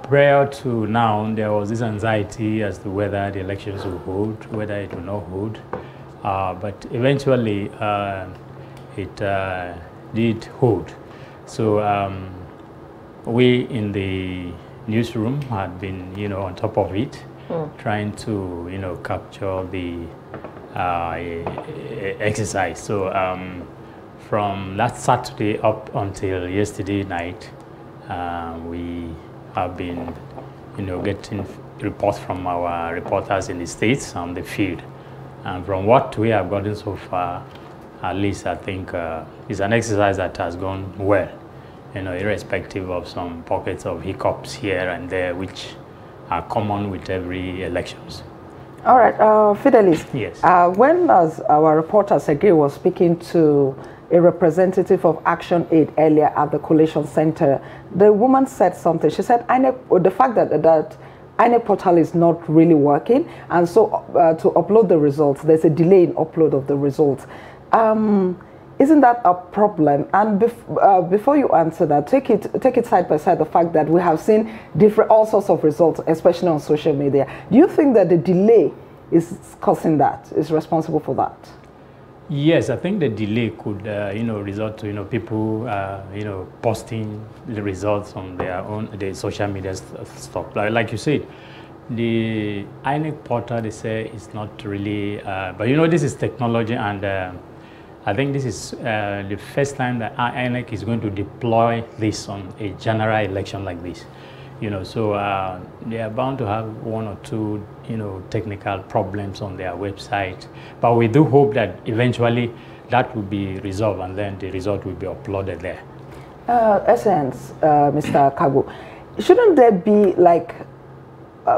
prior to now, there was this anxiety as to whether the elections will hold, whether it will not hold. But eventually, it did hold. So we in the newsroom had been, on top of it, trying to, capture the exercise. So from last Saturday up until yesterday night, we have been, getting reports from our reporters in the States on the field. And from what we have gotten so far, at least I think it's an exercise that has gone well. you know, irrespective of some pockets of hiccups here and there, which are common with every elections. All right, Fidelis. Yes. When our reporter Sergei was speaking to a representative of Action Aid earlier at the Collation Center, the woman said something. She said the fact that INEC portal is not really working, and so to upload the results, there's a delay in upload of the results. Isn't that a problem? And before you answer that, take it side by side, the fact that we have seen all sorts of results, especially on social media. Do you think that the delay is causing that, is responsible for that? Yes, I think the delay could, you know, result to, you know, people, you know, posting the results on their own, the social media stuff. Like you said, the INEC portal, they say, is not really, but you know, this is technology, and I think this is the first time that INEC is going to deploy this on a general election like this. You know, so they are bound to have one or two, you know, technical problems on their website. But we do hope that eventually that will be resolved, and then the result will be uploaded there. Essence, Mr. Kago, shouldn't there be like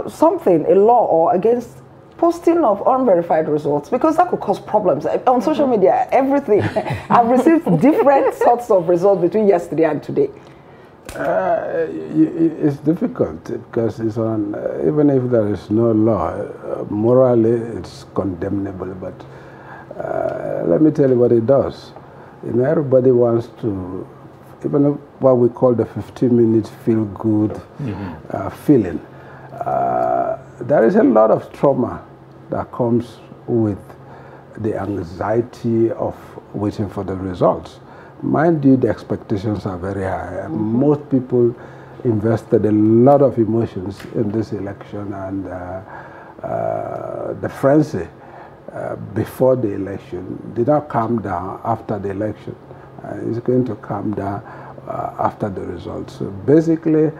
something, a law or against posting of unverified results, because that could cause problems on social media? Everything. I've received different sorts of results between yesterday and today. It's difficult because it's on, even if there is no law, morally it's condemnable. But let me tell you what it does. You know, everybody wants to, even what we call the 15-minute feel-good feeling. There is a lot of trauma that comes with the anxiety of waiting for the results. Mind you, the expectations are very high. Most people invested a lot of emotions in this election, and the frenzy before the election did not calm down after the election. It's going to calm down after the results. So basically,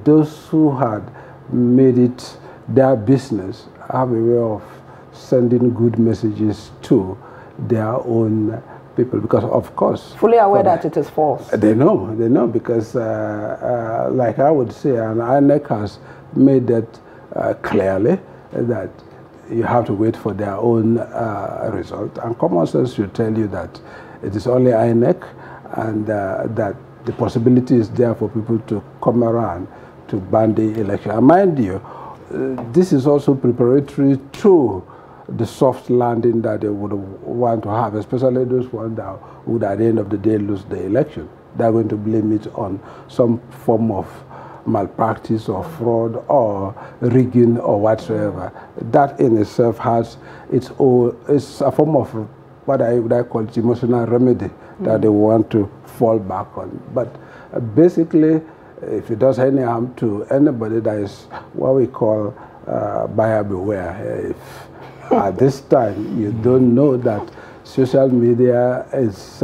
those who had made it their business have a way of sending good messages to their own people, because of course, fully aware that it is false. They know because like I would say, and INEC has made that clearly, that you have to wait for their own result, and common sense should tell you that it is only INEC, and that the possibility is there for people to come around to ban the election. And mind you, this is also preparatory to the soft landing that they would want to have, especially those ones that would at the end of the day lose the election. They're going to blame it on some form of malpractice or fraud or rigging or whatsoever. That in itself has its own, it's a form of what I would call it emotional remedy that they want to fall back on. But basically, if it does any harm to anybody, that is what we call buyer beware. If at this time you don't know that social media is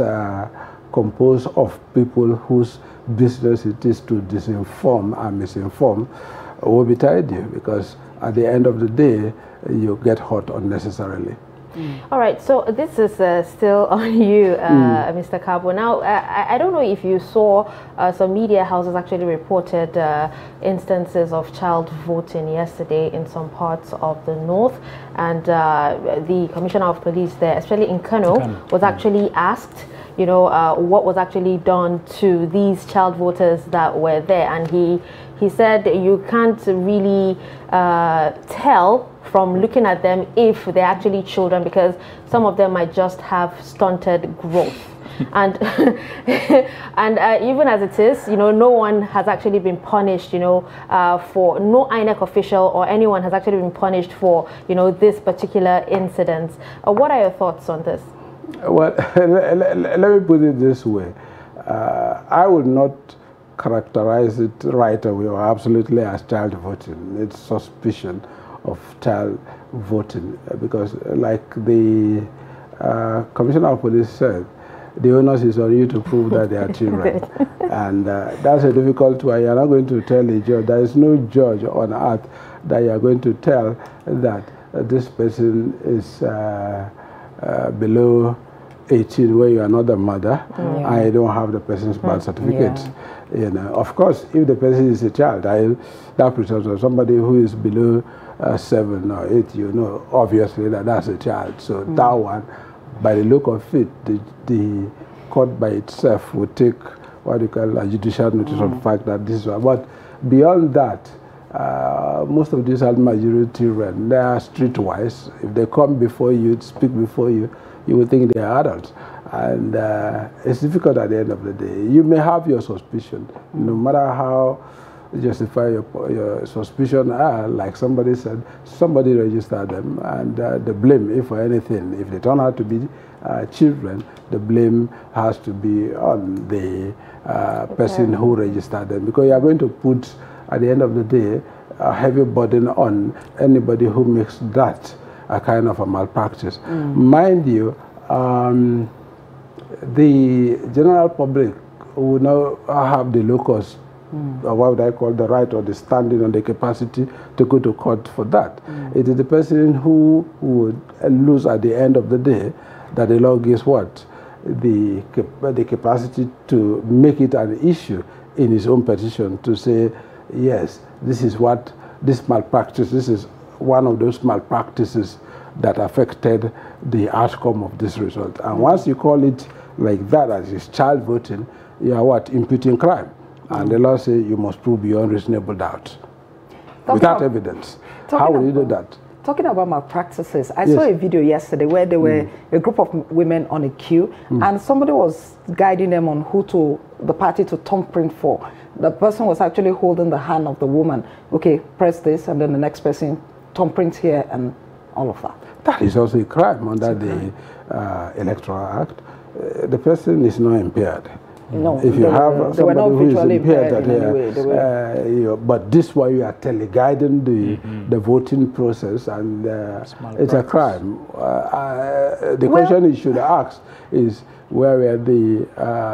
composed of people whose business it is to disinform and misinform, will be tied you, because at the end of the day you get hurt unnecessarily. All right, so this is still on you, Mr. Kabo. Now, I don't know if you saw some media houses actually reported instances of child voting yesterday in some parts of the north, and the Commissioner of Police there, especially in Kano, was actually asked, you know, what was actually done to these child voters that were there, and he said you can't really tell from looking at them if they're actually children, because some of them might just have stunted growth. And and even as it is, you know, no one has actually been punished, you know, for, no INEC official or anyone has actually been punished for, you know, this particular incident. What are your thoughts on this? Well, let me put it this way. I would not characterize it right away or absolutely as child voting. It's suspicion of child voting, because like the Commissioner of Police said, the onus is on you to prove that they are children. And that's a difficult one. You're not going to tell a judge. There is no judge on earth that you're going to tell that this person is below 18 where you are not the mother, I don't have the person's birth certificate. You know, of course, if the person is a child, that presumes of somebody who is below 7 or 8, you know, obviously that's a child. So that one, by the look of it, the court by itself would take what you call a judicial notice of the fact that this is one. But beyond that, most of these majority children, they are streetwise. If they come before you, speak before you, you will think they are adults. And it's difficult at the end of the day. You may have your suspicion, no matter how justify your suspicion are, like somebody said, somebody registered them, and the blame, if for anything, if they turn out to be children, the blame has to be on the person who registered them, because you are going to put, at the end of the day, a heavy burden on anybody who makes that a kind of a malpractice. Mind you, the general public will now have the locus, or what would I call the right or the standing or the capacity to go to court for that. It is the person who would lose at the end of the day that the law gives what? The capacity to make it an issue in his own petition to say, yes, this is what, this malpractice, this is one of those malpractices that affected the outcome of this result. And once you call it like that, as is child voting, you are what? Imputing crime. And the law says you must prove beyond reasonable doubt. Without evidence. How will you do that? Talking about malpractices, I saw a video yesterday where there were a group of women on a queue, and somebody was guiding them on the party to thumbprint for. The person was actually holding the hand of the woman. Okay, press this, and then the next person thumbprint here, and all of that. That is also a crime under the Electoral Act. The person is not impaired. No, if you have somebody who is impaired, but this way you are teleguiding the voting process, and it's a crime. The question you should ask is, where were the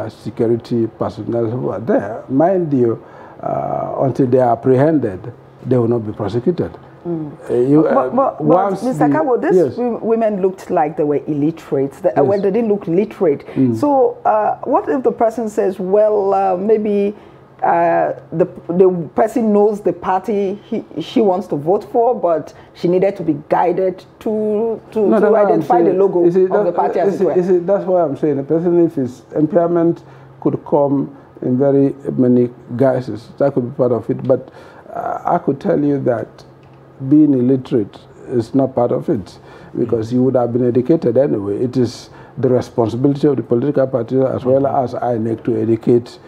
security personnel who are there? Mind you, until they are apprehended, they will not be prosecuted. Mr. Kabo, these women looked like they were illiterate. They didn't look literate. So what if the person says, well, maybe the person knows the party she wants to vote for, but she needed to be guided to identify the logo of the party as it were? That's why I'm saying the person, if his impairment could come in very many guises, that could be part of it. But I could tell you that being illiterate is not part of it, because you would have been educated anyway. It is the responsibility of the political parties as well as INEC to educate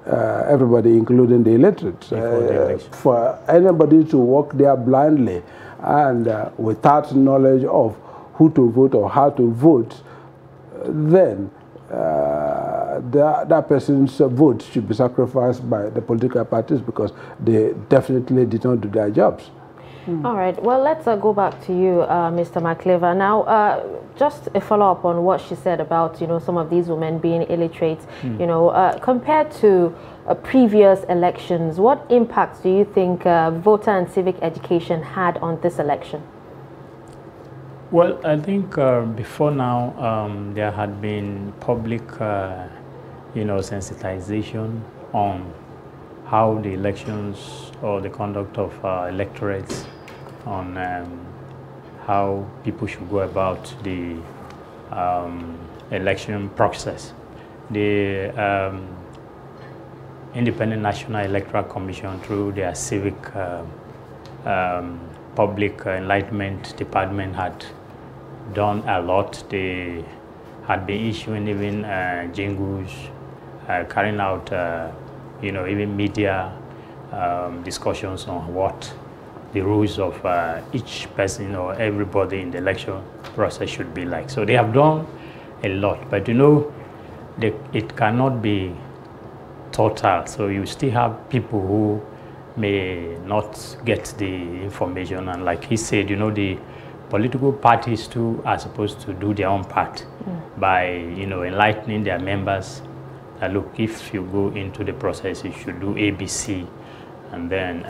everybody, including the illiterate. For anybody to walk there blindly and without knowledge of who to vote or how to vote, then that person's vote should be sacrificed by the political parties, because they definitely did not do their jobs. All right. Well, let's go back to you, Mr. McLever. Now, just a follow-up on what she said about, some of these women being illiterate. Compared to previous elections, what impacts do you think voter and civic education had on this election? Well, I think before now, there had been public, sensitization on how the elections or the conduct of electorates, on how people should go about the election process. The Independent National Electoral Commission, through their civic public enlightenment department, had done a lot. They had been issuing even jingles, carrying out even media discussions on what the rules of each person or everybody in the election process should be like. So they have done a lot, but it cannot be total. So you still have people who may not get the information, and like he said, the political parties too are supposed to do their own part by enlightening their members. Look, if you go into the process, you should do ABC, and then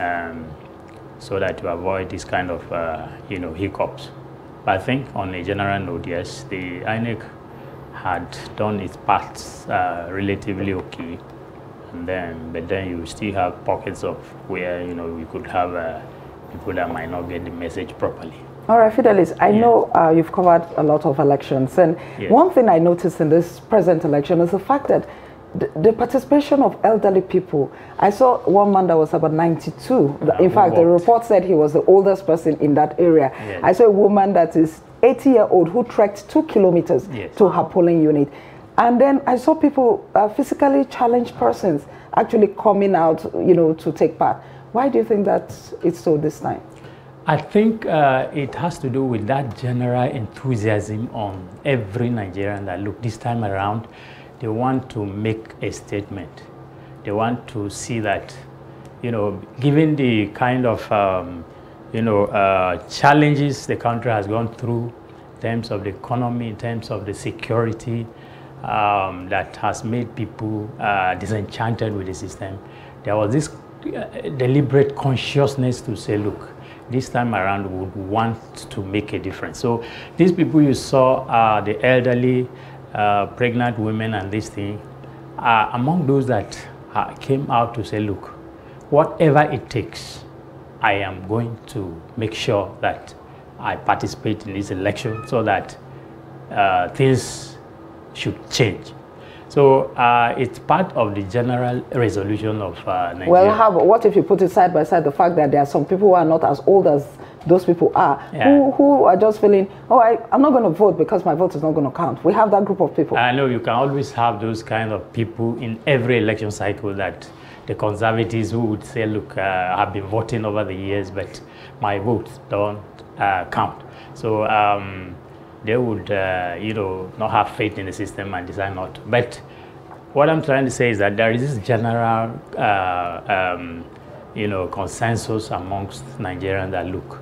so that you avoid this kind of hiccups. But I think on a general note, yes, the INEC had done its parts relatively okay, and but then you still have pockets of where you could have people that might not get the message properly. All right, Fidelis, I know you've covered a lot of elections, and one thing I noticed in this present election is the fact that the participation of elderly people. I saw one man that was about 92. In fact, the report said he was the oldest person in that area. Yes. I saw a woman that is 80-year-old who trekked 2 kilometers to her polling unit. And then I saw people, physically challenged persons, actually coming out, to take part. Why do you think that it's so this time? I think it has to do with that general enthusiasm on every Nigerian that, look, this time around, they want to make a statement. They want to see that, given the kind of, challenges the country has gone through in terms of the economy, in terms of the security, that has made people disenchanted with the system. There was this deliberate consciousness to say, look, this time around we would want to make a difference. So these people you saw, the elderly, pregnant women and this thing, are among those that came out to say, look, whatever it takes, I am going to make sure that I participate in this election so that things should change. So it's part of the general resolution of Nigeria. Well, what if you put it side by side, the fact that there are some people who are not as old as those people are, who are just feeling, oh, I'm not going to vote because my vote is not going to count. We have that group of people. I know you can always have those kind of people in every election cycle, that the conservatives who would say, look, I've been voting over the years, but my votes don't count. So they would, not have faith in the system and decide not to. But what I'm trying to say is that there is this general, consensus amongst Nigerians that, look,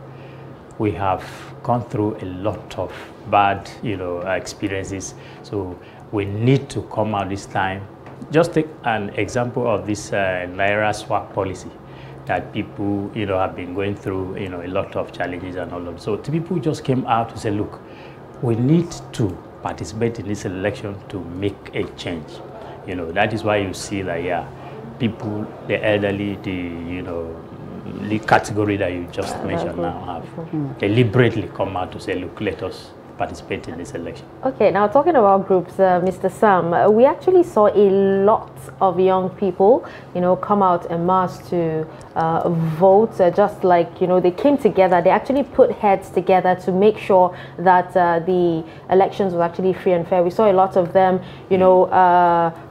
we have gone through a lot of bad, experiences. So we need to come out this time. Just take an example of this Naira swap policy that people, have been going through, a lot of challenges and all of that. So the people just came out to say, look, we need to participate in this election to make a change. That is why you see that, people, the elderly, the category that you just mentioned now have deliberately come out to say, look, let us participate in this election. Okay, now talking about groups, Mr. Sam, we actually saw a lot of young people, come out en masse to vote, just like, they came together. They actually put heads together to make sure that the elections were actually free and fair. We saw a lot of them,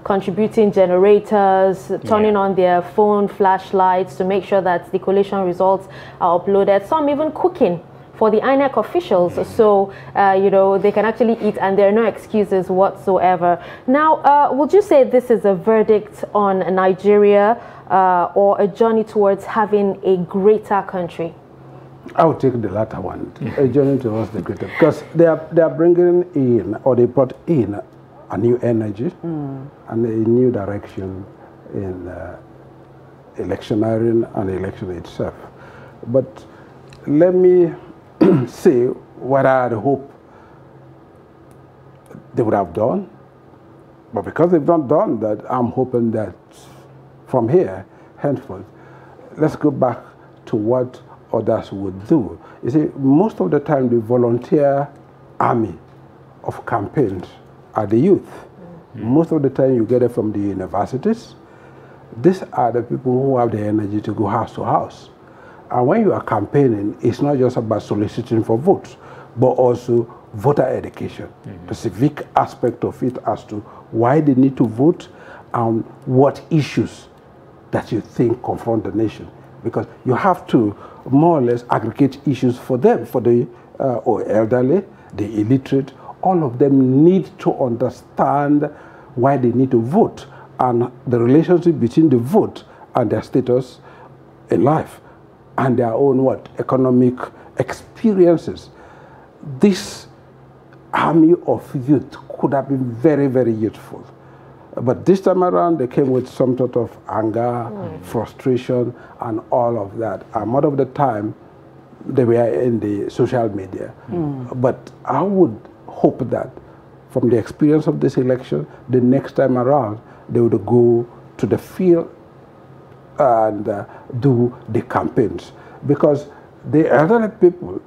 contributing generators, turning on their phone flashlights to make sure that the collation results are uploaded. Some even cooking for the INEC officials, so they can actually eat, and there are no excuses whatsoever. Now, would you say this is a verdict on Nigeria or a journey towards having a greater country? I would take the latter one, a journey towards the greater, because they are bringing in, or they brought in, a new energy and a new direction in electioneering and election itself. But let me say what I had hoped they would have done, but because they've not done that, I'm hoping that from here, henceforth, let's go back to what others would do. You see, most of the time the volunteer army of campaigns are the youth. Most of the time you get it from the universities. These are the people who have the energy to go house to house. And when you are campaigning, it's not just about soliciting for votes, but also voter education, the civic aspect of it as to why they need to vote and what issues that you think confront the nation. Because you have to more or less aggregate issues for them, for the elderly, the illiterate. All of them need to understand why they need to vote and the relationship between the vote and their status in life and their own economic experiences. This army of youth could have been very, very useful. But this time around, they came with some sort of anger, frustration, and all of that. And most of the time, they were in the social media. But I would hope that from the experience of this election, the next time around, they would go to the field and do the campaigns. Because the elderly people,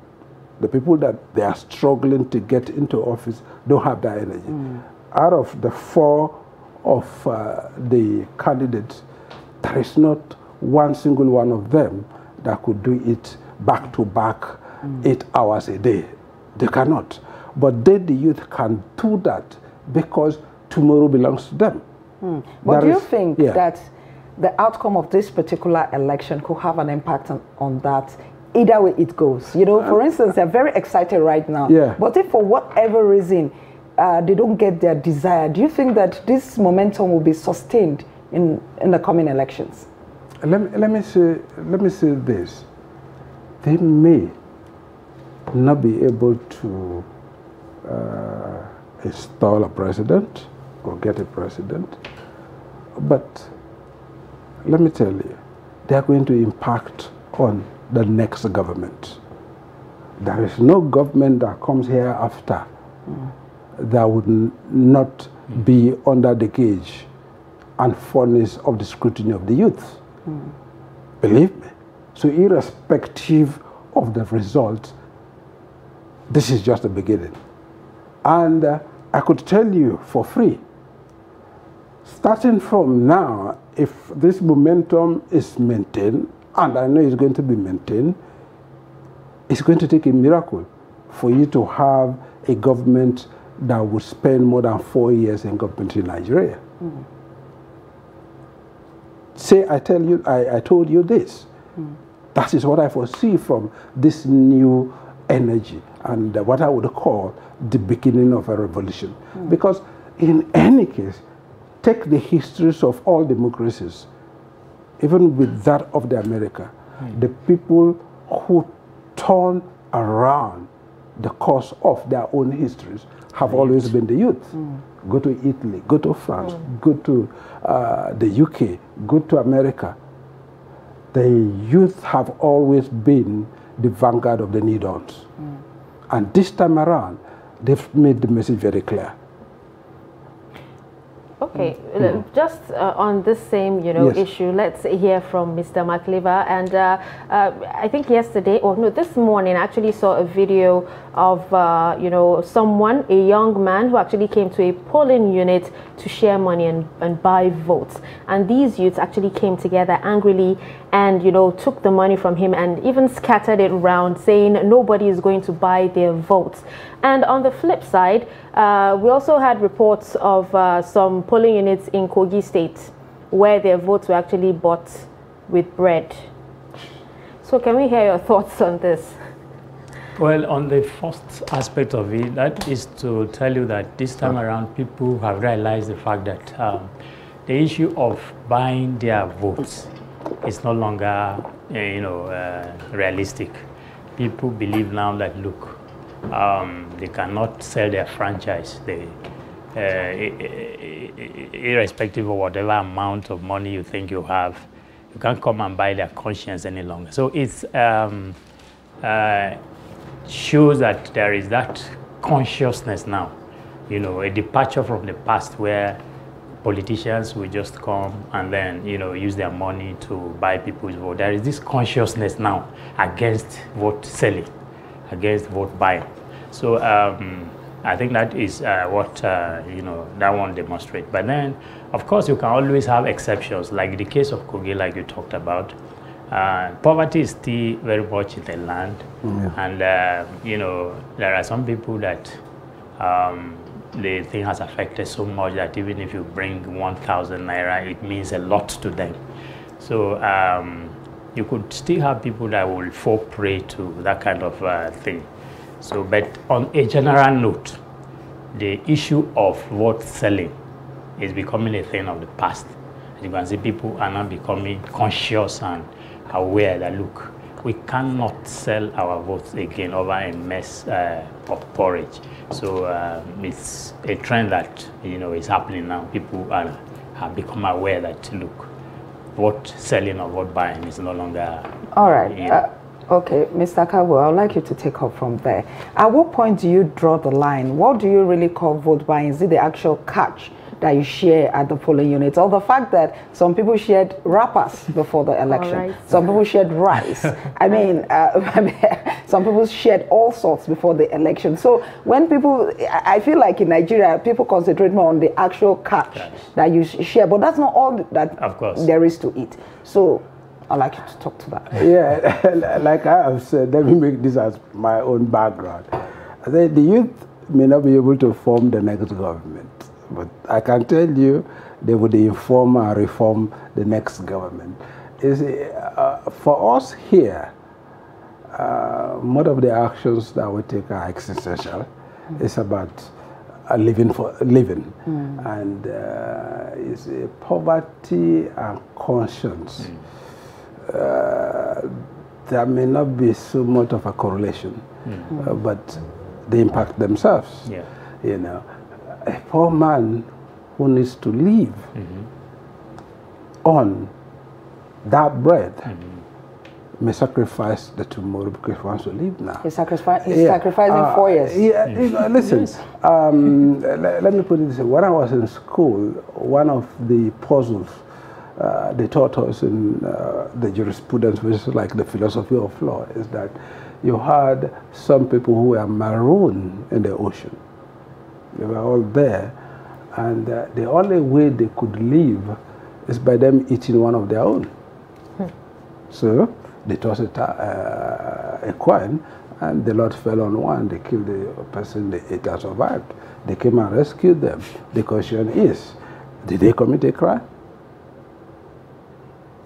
the people that they are struggling to get into office, don't have that energy. Out of the 4 of the candidates, there is not one single one of them that could do it back to back 8 hours a day. They cannot. But they, the youth, can do that because tomorrow belongs to them. But do you think that the outcome of this particular election could have an impact on that? Either way it goes. You know, for instance, they're very excited right now. But if for whatever reason they don't get their desire, do you think that this momentum will be sustained in the coming elections? Let me say this. They may not be able to install a president or get a president, but let me tell you, they are going to impact on the next government. There is no government that comes here after that would not be under the gauge and furnace of the scrutiny of the youth. Believe me. So irrespective of the result, this is just the beginning. And I could tell you for free, starting from now, if this momentum is maintained, and I know it's going to be maintained, it's going to take a miracle for you to have a government that would spend more than 4 years in government in Nigeria. Say, I told you this. That is what I foresee from this new energy and what I would call the beginning of a revolution. Because in any case, take the histories of all democracies, even with that of the America, the people who turn around the course of their own histories have always been the youth. Go to Italy, go to France, go to the UK, go to America. The youth have always been the vanguard of the need-ons. And this time around, they've made the message very clear. Okay, just on this same, issue, let's hear from Mr. McLever. And I think yesterday, or no, this morning, I actually saw a video of, someone, a young man who actually came to a polling unit to share money and buy votes. And these youths actually came together angrily and, took the money from him and even scattered it around, saying nobody is going to buy their votes. And on the flip side, we also had reports of some polling units in Kogi State where their votes were actually bought with bread. So can we hear your thoughts on this? Well, on the first aspect of it, that is to tell you that this time around people have realized the fact that the issue of buying their votes is no longer, realistic. People believe now that, look, they cannot sell their franchise. Irrespective of whatever amount of money you think you have, you can't come and buy their conscience any longer. So it's shows that there is that consciousness now, a departure from the past where politicians will just come and then, use their money to buy people's vote. There is this consciousness now against vote selling, against vote buying. So I think that is what, that one demonstrates. But then, of course, you can always have exceptions, like the case of Kogi, like you talked about. Poverty is still very much in the land. And, there are some people that the thing has affected so much that even if you bring 1,000 naira, it means a lot to them. So you could still have people that will fall prey to that kind of thing. So, but on a general note, the issue of vote selling is becoming a thing of the past. As you can see, people are now becoming conscious and aware that, look, we cannot sell our votes again over a mess of porridge. So it's a trend that, is happening now. People have become aware that, look, vote selling or vote buying is no longer... All right. Okay, Mr. Kawu, I would like you to take up from there. At what point do you draw the line? What do you really call vote buying? Is it the actual cash that you share at the polling units, or the fact that some people shared wrappers before the election, right. Some people shared rice, I mean, some people shared all sorts before the election. So when people, I feel like in Nigeria, people concentrate more on the actual cash that you share, but that's not all that of course there is to it. So I'd like you to talk to that. Yeah, like I have said, let me make this as my own background. I think the youth may not be able to form the next government, but I can tell you they would inform and reform the next government. For us here, most of the actions that we take are existential. It's about living, and it's poverty and conscience. There may not be so much of a correlation, but they impact themselves. Yeah. You know, a poor man who needs to live on that bread may sacrifice the tomorrow because he wants to live now. He's sacrificing 4 years. Yeah, you know, listen, let me put it this way. When I was in school, one of the puzzles they taught us in the jurisprudence, which is like the philosophy of law, is that you had some people who were marooned in the ocean. They were all there, and the only way they could live is by them eating one of their own. So they tossed a coin, and the lot fell on one. They killed the person, they ate and survived. They came and rescued them. The question is, did they commit a crime?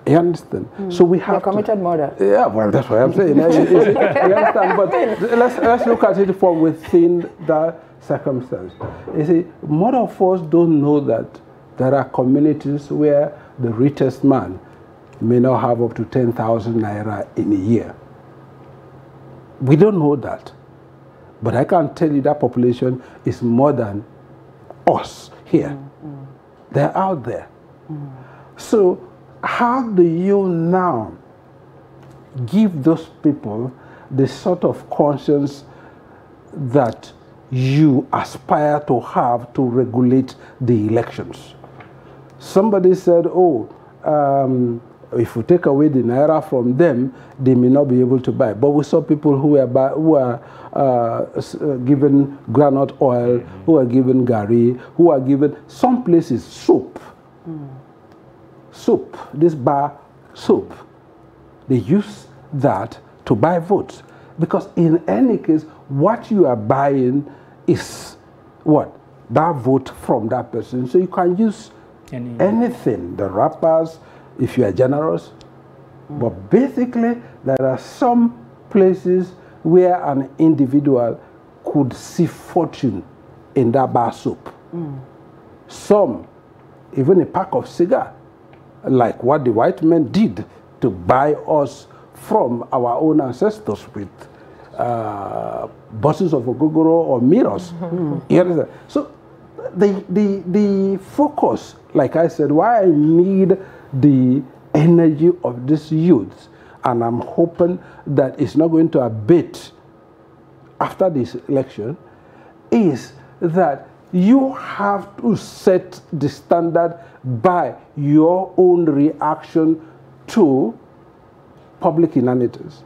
You understand? So we have committed murder. Yeah, well, that's what I'm saying. You understand? But let's look at it from within the circumstance. You see, most of us don't know that there are communities where the richest man may not have up to 10,000 naira in a year. We don't know that. But I can tell you that population is more than us here. They're out there. So how do you now give those people the sort of conscience that you aspire to have to regulate the elections? Somebody said, oh, if we take away the naira from them, they may not be able to buy. But we saw people who are given groundnut oil, who are given gari, who are given, some places, soup. Soup, this bar soup. They use that to buy votes. Because in any case, what you are buying is what? That vote from that person. So you can use anything, the wrappers, if you are generous. But basically, there are some places where an individual could see fortune in that bar soup. Some, even a pack of cigar, like what the white men did to buy us from our own ancestors with bottles of ogogoro or mirrors. You understand? So the focus, like I said, why I need the energy of these youths, and I'm hoping that it's not going to abate after this election, is that you have to set the standard by your own reaction to public inanities.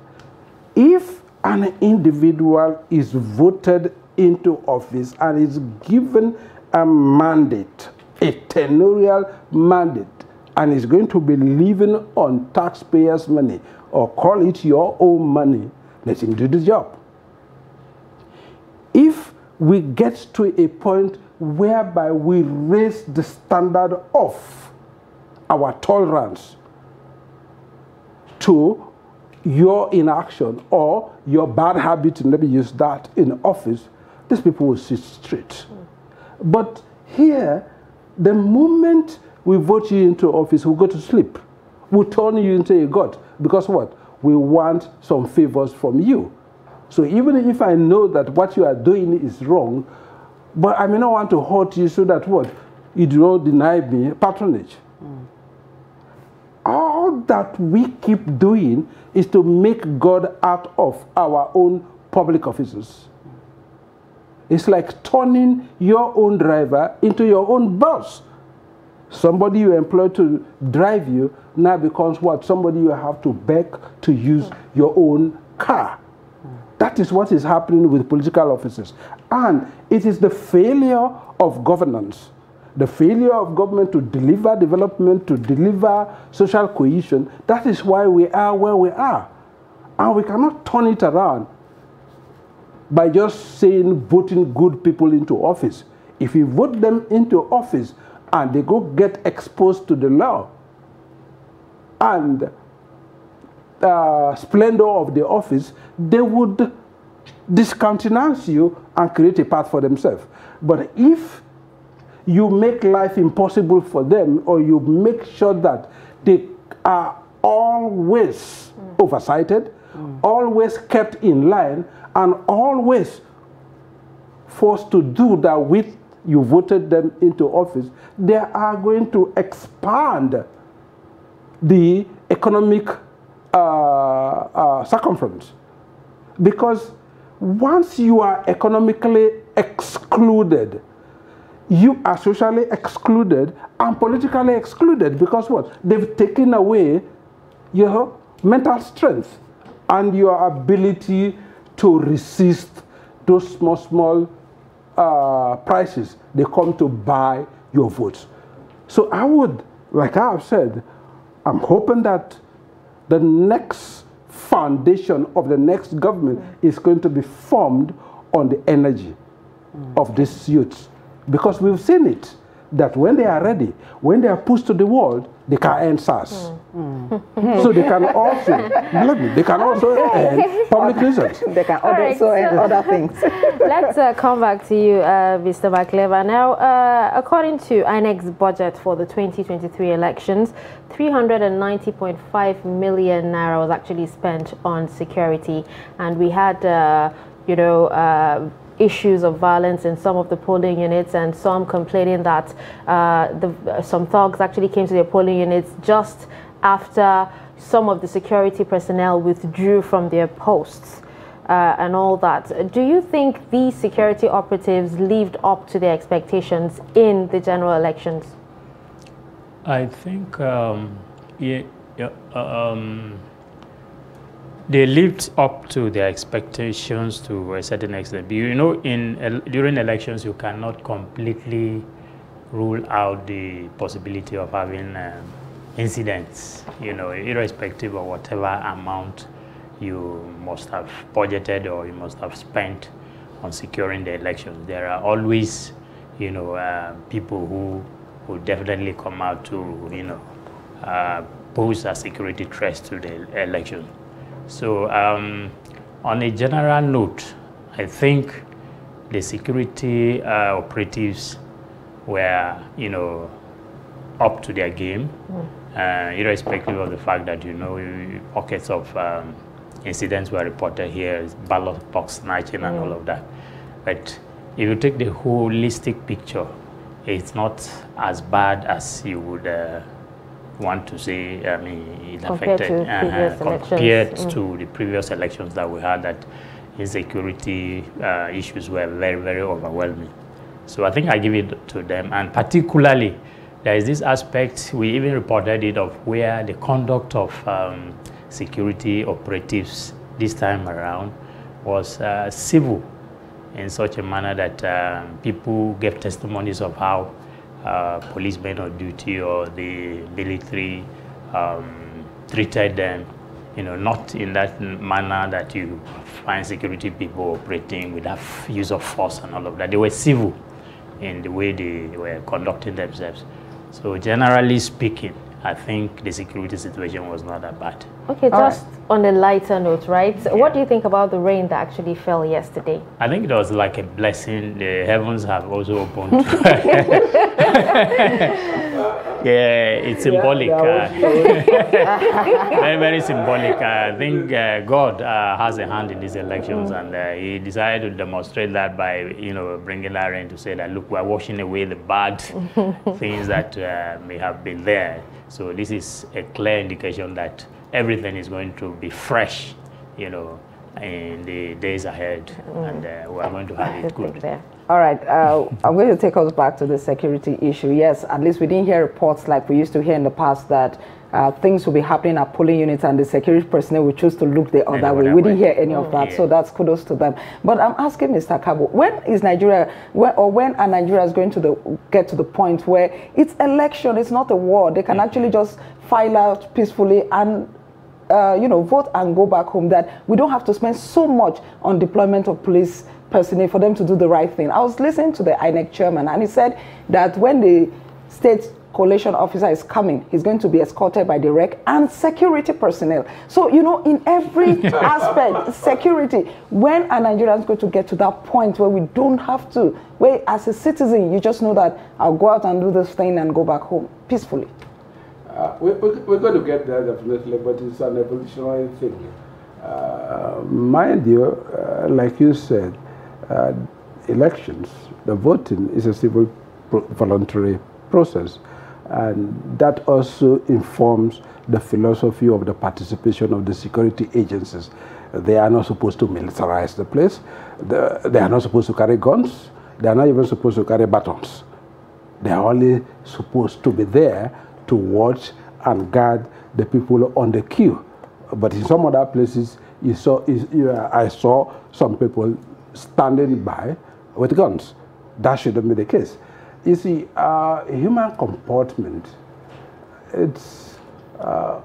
If an individual is voted into office and is given a mandate, a tenurial mandate, and is going to be living on taxpayers' money, or call it your own money, let him do the job. If we get to a point whereby we raise the standard of our tolerance to your inaction or your bad habit, and let me use that, in office, these people will sit straight. But here, the moment we vote you into office, we go to sleep. We turn you into a god. Because what? We want some favors from you. So even if I know that what you are doing is wrong, but I may not want to hurt you so that what? You do not deny me patronage. All all that we keep doing is to make God out of our own public officers. It's like turning your own driver into your own boss. Somebody you employ to drive you now becomes what? Somebody you have to beg to use your own car. That is what is happening with political officers. And it is the failure of governance, the failure of government to deliver development, to deliver social cohesion. That is why we are where we are. And we cannot turn it around by just saying voting good people into office. If you vote them into office and they go get exposed to the law and splendor of the office, they would discountenance you and create a path for themselves. But if you make life impossible for them, or you make sure that they are always oversighted, always kept in line, and always forced to do that with you voted them into office, they are going to expand the economic circumference. Because once you are economically excluded, you are socially excluded and politically excluded, because what? They've taken away your mental strength and your ability to resist those small prices they come to buy your votes. So I would, like I have said, I'm hoping that the next foundation of the next government is going to be formed on the energy of these youths. Because we've seen it, that when they are ready, when they are pushed to the wall, they can earn SARS. So they can also, they can also earn public research. They can also earn other things. Let's come back to you, Mr. Macleva. Now, according to INEC's budget for the 2023 elections, 390.5 million naira was actually spent on security. And we had, issues of violence in some of the polling units, and some complaining that some thugs actually came to their polling units just after some of the security personnel withdrew from their posts and all that. Do you think these security operatives lived up to their expectations in the general elections? I think they lived up to their expectations to a certain extent. You know, during elections, you cannot completely rule out the possibility of having incidents, irrespective of whatever amount you must have budgeted or you must have spent on securing the elections. There are always, people who will definitely come out to, pose a security threat to the election. So on a general note, I think the security operatives were, up to their game, irrespective of the fact that, pockets of incidents were reported here, ballot box snatching and all of that. But if you take the holistic picture, it's not as bad as you would want to say. I mean, it affected compared to the previous elections that we had, that insecurity issues were very, very overwhelming. So I think I give it to them, and particularly there is this aspect, we even reported it, of where the conduct of security operatives this time around was civil, in such a manner that people gave testimonies of how policemen on duty or the military treated them, not in that manner that you find security people operating with that use of force and all of that. They were civil in the way they were conducting themselves. So generally speaking, I think the security situation was not that bad. Okay, just on a lighter note, right? Yeah. What do you think about the rain that actually fell yesterday? I think it was like a blessing. The heavens have also opened. Yeah, it's symbolic. Very, very symbolic. I think God has a hand in these elections, and He decided to demonstrate that by, bringing that rain to say that, look, we're washing away the bad things that may have been there. So this is a clear indication that everything is going to be fresh, in the days ahead, and we're going to have it good. All right, I'm going to take us back to the security issue. Yes, at least we didn't hear reports like we used to hear in the past that things will be happening at polling units and the security personnel will choose to look the other way. We didn't hear any of that, so that's kudos to them. But I'm asking Mr. Kabo, when is Nigeria, when are Nigerians going to get to the point where it's election, it's not a war, they can actually just file out peacefully and vote and go back home, that we don't have to spend so much on deployment of police personnel for them to do the right thing? I was listening to the INEC chairman, and he said that when the state collation officer is coming, he's going to be escorted by the REC and security personnel. So, in every aspect, security, when are Nigerians going to get to that point where we don't have to, where as a citizen, you just know that I'll go out and do this thing and go back home peacefully? We're going to get there definitely, but it's an evolutionary thing. Mind you, like you said, elections, the voting is a civil voluntary process, and that also informs the philosophy of the participation of the security agencies. They are not supposed to militarize the place. They are not supposed to carry guns. They are not even supposed to carry batons. They are only supposed to be there to watch and guard the people on the queue. But in some other places, I saw some people standing by with guns. That shouldn't be the case. You see, human comportment, it's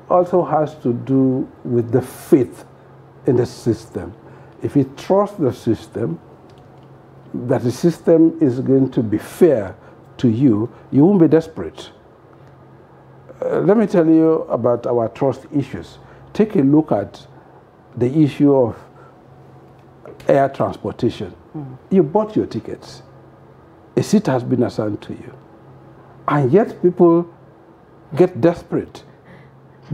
also has to do with the faith in the system. If you trust the system, that the system is going to be fair to you, you won't be desperate. Let me tell you about our trust issues. Take a look at the issue of air transportation. You bought your tickets. A seat has been assigned to you. And yet people get desperate.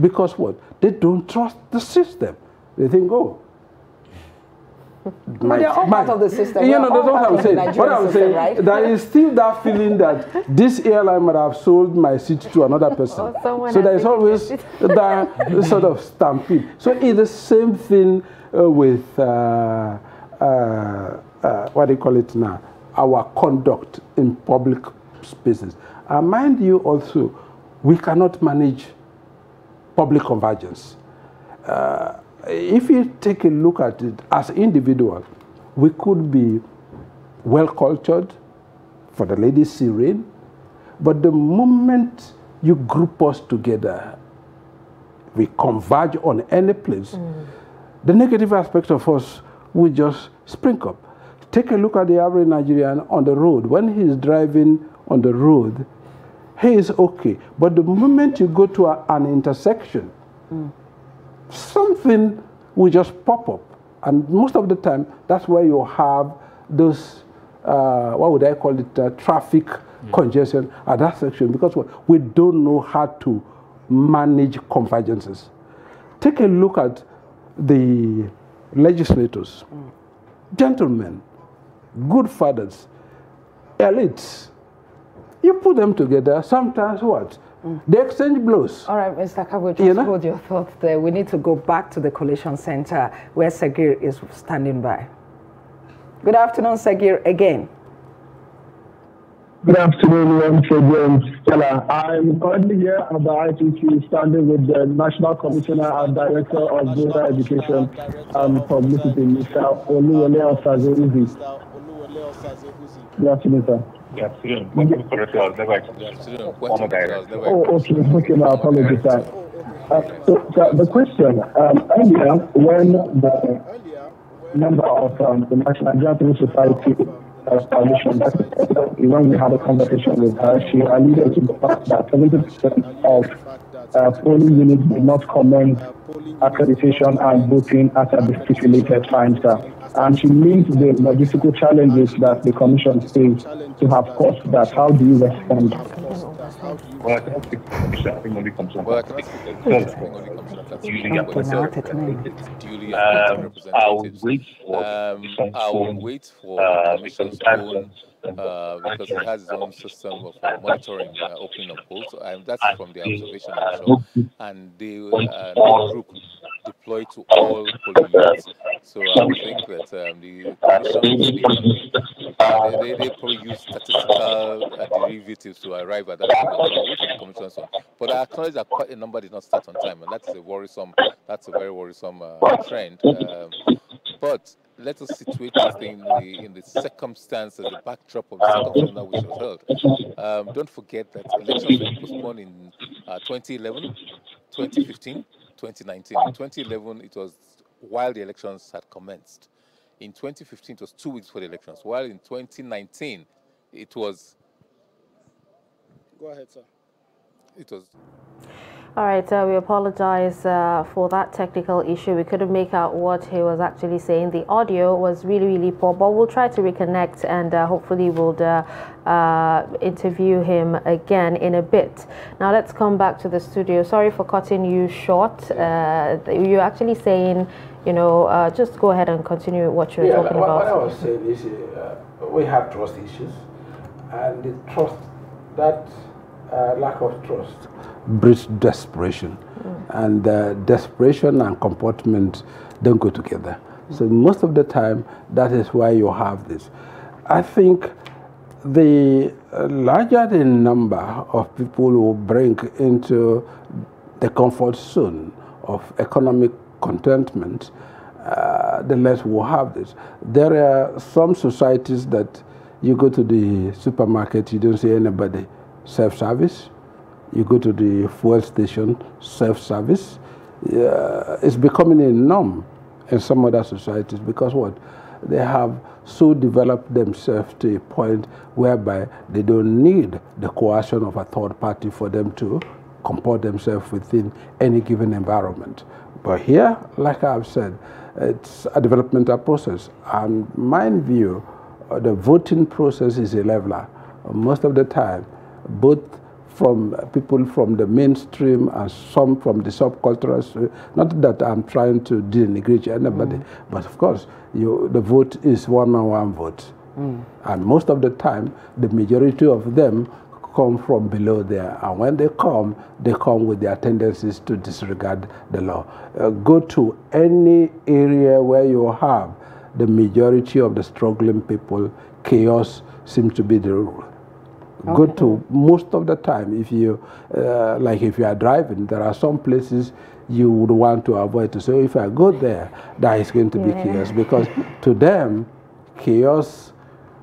Because what? They don't trust the system. They think, oh, but they're all part of the system. That's what I'm saying. What I'm saying, right? There is still that feeling that this airline might have sold my seat to another person. So there is always that sort of stampede. So it's the same thing with, what do you call it now? Our conduct in public spaces. And mind you also, we cannot manage public convergence. If you take a look at it as individuals, we could be well cultured, for the ladies serene, but the moment you group us together, we converge on any place, the negative aspect of us will just spring up. Take a look at the average Nigerian on the road. When he is driving on the road, he is okay. But the moment you go to an intersection, something will just pop up. And most of the time, that's where you have those, what would I call it, traffic congestion at that section. Because we don't know how to manage convergences. Take a look at the legislators. Gentlemen, good fathers, elites. You put them together, sometimes what? They exchange blows. All right, Mr. Kabo, just hold your thoughts there. We need to go back to the collation center where Sagir is standing by. Good afternoon, Sagir, again. Good afternoon, once again, Stella. I'm currently here at the ICC standing with the National Commissioner and Director of Rural Education from Mississippi, Mr. Oluwole Osaze-Uzi. Good afternoon, sir. Good afternoon. Oh, okay, my apologies, sir. So the question, earlier, when the member of the National Nigerian Society Coalition, when we had a conversation with her, she alluded to the fact that 70% of polling units did not commence accreditation and voting as at the stipulated time, sir. And she linked the logistical challenges that the Commission faced to have caused that. How do you respond? Well, I cannot speak for the Commission. I think only Commission. Well, I cannot speak for the Commission. I'll wait for the Commission's own, because it has its own system of monitoring opening of polls. That's from the observation also. And they group deployed to all polling units. So I would think that the Commission, they probably use statistical derivatives to arrive at that figure. But I acknowledge that quite a number did not start on time, and that's a very worrisome trend. But let us situate this thing in the circumstances, the backdrop of the circumstances which was held. Don't forget that elections were postponed in 2011, 2015, 2019. In 2011, it was while the elections had commenced. In 2015, it was 2 weeks for the elections, while in 2019, it was... Go ahead, sir. It was... All right, we apologize for that technical issue. We couldn't make out what he was actually saying. The audio was really, really poor, but we'll try to reconnect and hopefully we'll interview him again in a bit. Now let's come back to the studio. Sorry for cutting you short. You're actually saying, you know, just go ahead and continue what you're talking about. What I was saying is we have trust issues, and the trust, that lack of trust breeds desperation, and desperation and comportment don't go together. So most of the time, that is why you have this. I think the larger the number of people who bring into the comfort zone of economic contentment, the less we'll have this. There are some societies that you go to the supermarket, you don't see anybody. Self-service. You go to the fuel station, self-service. It's becoming a norm in some other societies because what? They have so developed themselves to a point whereby they don't need the coercion of a third party for them to comport themselves within any given environment. But here, like I've said, it's a developmental process. And my view, the voting process is a leveler. Most of the time, both from people from the mainstream and some from the subcultures. Not that I'm trying to denigrate anybody, but of course, the vote is one-on-one vote. And most of the time, the majority of them come from below there. And when they come with their tendencies to disregard the law. Go to any area where you have the majority of the struggling people, chaos seems to be the rule. Okay. Go to most of the time, if you, like if you are driving, there are some places you would want to avoid. So if I go there, that is going to be chaos, because to them, chaos,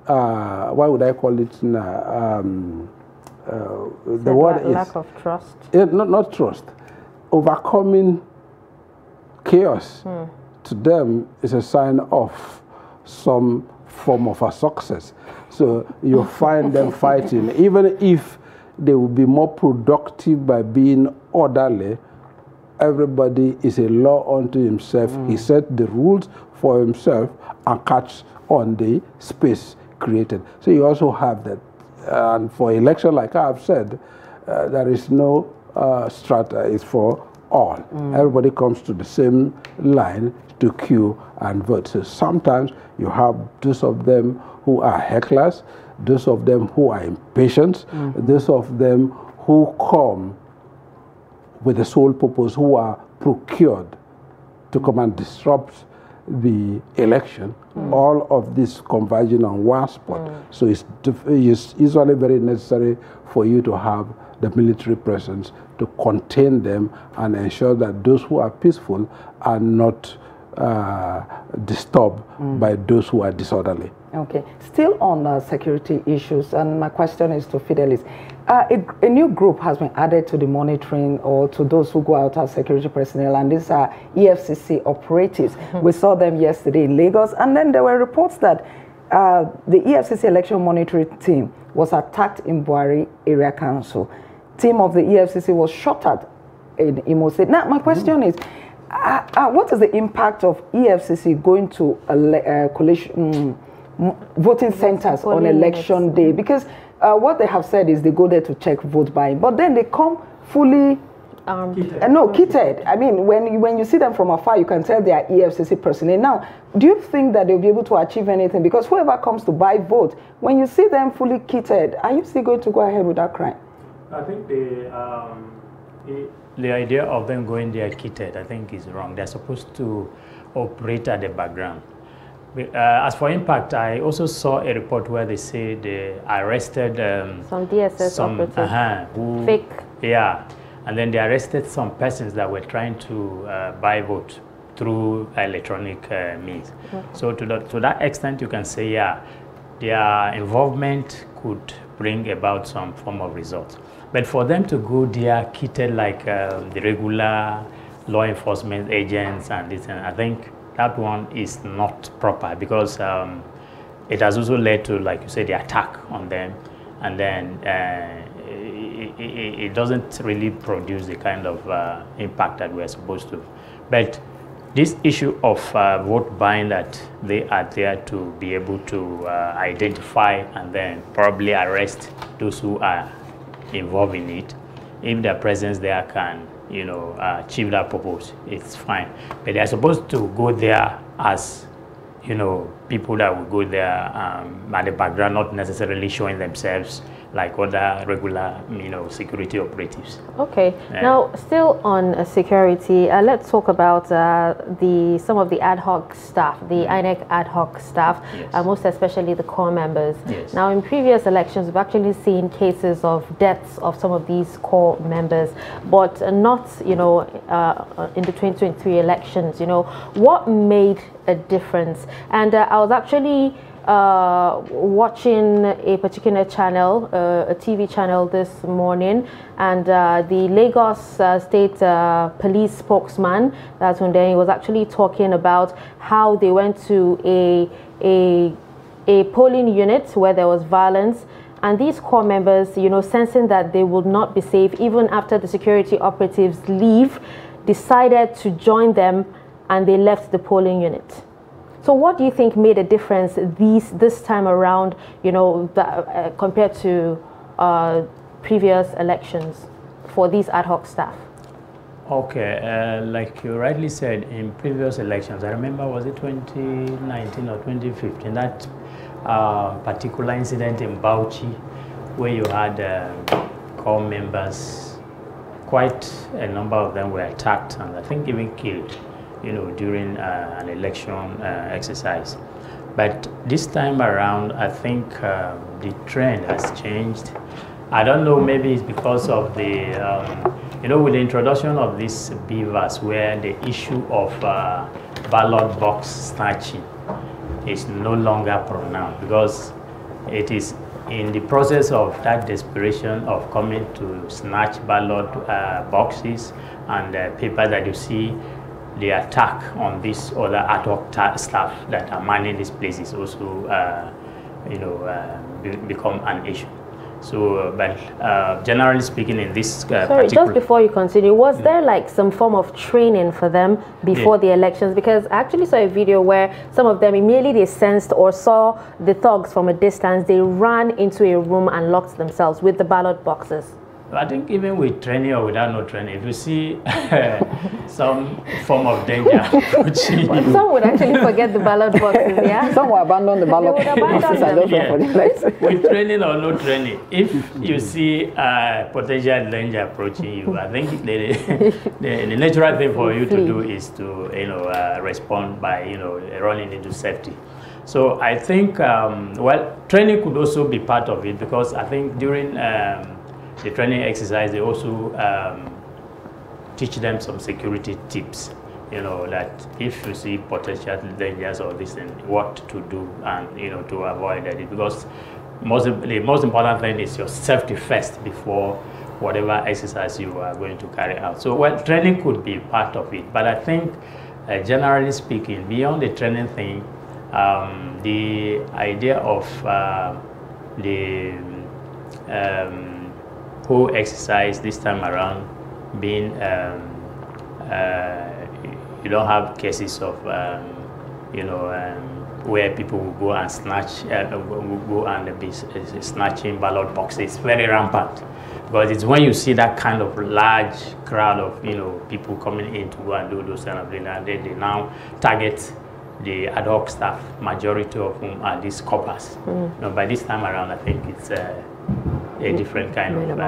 why would I call it now? The word is lack of trust. Not trust. Overcoming chaos to them is a sign of some form of a success. So you find them fighting, even if they will be more productive by being orderly. Everybody is a law unto himself. He set the rules for himself and catch on the space created. So you also have that. And for election, like I've said, there is no strata. It's for all. Everybody comes to the same line to queue and vote. So sometimes you have those of them who are hecklers, those of them who are impatient, those of them who come with the sole purpose, who are procured to come and disrupt the election. All of this converging on one spot. So it's usually very necessary for you to have the military presence to contain them and ensure that those who are peaceful are not disturbed by those who are disorderly. Okay. Still on security issues, and my question is to Fidelis. A new group has been added to the monitoring, or to those who go out as security personnel, and these are EFCC operatives. We saw them yesterday in Lagos, and then there were reports that the EFCC election monitoring team was attacked in Buhari Area Council. Team of the EFCC was shot at in Imo State. Now, my question is, what is the impact of EFCC going to voting centers on election day? Because what they have said is they go there to check vote buying, but then they come fully kitted. I mean, when you see them from afar, you can tell they are EFCC personnel. Now, do you think that they'll be able to achieve anything? Because whoever comes to buy vote, when you see them fully kitted, are you still going to go ahead with that crime? I think the idea of them going there kitted, I think, is wrong. They're supposed to operate at the background. As for impact, I also saw a report where they say they arrested some DSS operatives. Who, fake. Yeah, and then they arrested some persons that were trying to buy vote through electronic means. So to that extent, you can say, yeah, their involvement could bring about some form of result. But for them to go there kitted like the regular law enforcement agents and this, and I think that one is not proper, because it has also led to, like you said, the attack on them, and then it doesn't really produce the kind of impact that we're supposed to. But this issue of vote buying, that they are there to be able to identify and then probably arrest those who are involved in it, if their presence there can, you know, achieve that purpose, it's fine. But they're supposed to go there as, you know, people that will go there at the background, not necessarily showing themselves like other regular, you know, security operatives. Okay. Now, still on security, let's talk about some of the ad hoc staff, the INEC ad hoc staff, most especially the core members. Now, in previous elections, we've actually seen cases of deaths of some of these core members, but not, you know, in the 2023 elections. You know, what made a difference? And I was actually watching a particular channel, a TV channel this morning, and the Lagos State Police spokesman, that's when he was actually talking about how they went to a polling unit where there was violence, and these core members, you know, sensing that they would not be safe even after the security operatives leave, decided to join them, and they left the polling unit. So what do you think made a difference this time around, you know, compared to previous elections for these ad hoc staff? Okay, like you rightly said, in previous elections, I remember, was it 2019 or 2015, that particular incident in Bauchi, where you had core members, quite a number of them were attacked and I think even killed, you know, during an election exercise. But this time around, I think the trend has changed. I don't know, maybe it's because of the, you know, with the introduction of these beavers, where the issue of ballot box snatching is no longer pronounced, because it is in the process of that desperation of coming to snatch ballot boxes and paper that you see the attack on this other ad hoc staff that are manning these places also, you know, become an issue. So, but generally speaking, in this sorry, just before you continue, was there like some form of training for them before the elections? Because I actually saw a video where some of them immediately they sensed or saw the thugs from a distance, they ran into a room and locked themselves with the ballot boxes. I think even with training or without no training, if you see some form of danger approaching you. Some would actually forget the ballot boxes, yeah? Some will abandon the ballot boxes and don't for the election. With training or no training, if you see potential danger approaching you, I think the natural thing for you to do is to, you know, respond by, you know, running into safety. So I think, well, training could also be part of it, because I think during the training exercise, they also teach them some security tips, you know, that if you see potential dangers or this, and what to do and, you know, to avoid it. Because the most important thing is your safety first before whatever exercise you are going to carry out. So, well, training could be part of it, but I think generally speaking, beyond the training thing, the idea of the whole exercise this time around being you don't have cases of you know, where people will go and snatch, will go and be snatching ballot boxes. Very rampant. But it's when you see that kind of large crowd of, you know, people coming in to go and do those kind of things, and then they now target the ad hoc staff, majority of whom are these coppers. You know, by this time around, I think it's a different kind of.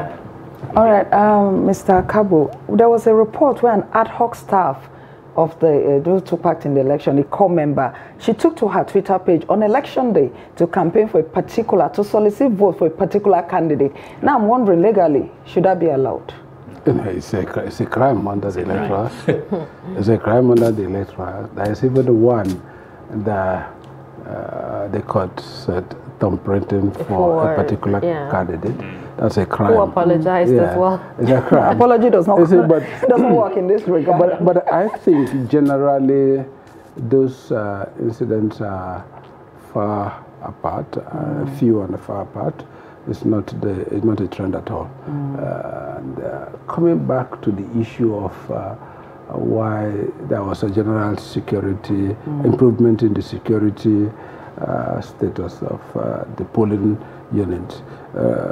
All right, Mr. Kabo, there was a report where an ad hoc staff of the those who took part in the election, a core member, she took to her Twitter page on election day to campaign for a particular, to solicit vote for a particular candidate. Now I'm wondering, legally, should that be allowed? It's a crime under the electoral. It's a crime under the electoral. There is even one that the court said thumbprinting for a particular candidate. That's a crime. Who apologized as well. It's a crime. Apology does not doesn't work in this regard. But I think generally those incidents are far apart, few and far apart. It's not a trend at all. And coming back to the issue of why there was a general security improvement in the security status of the polling units.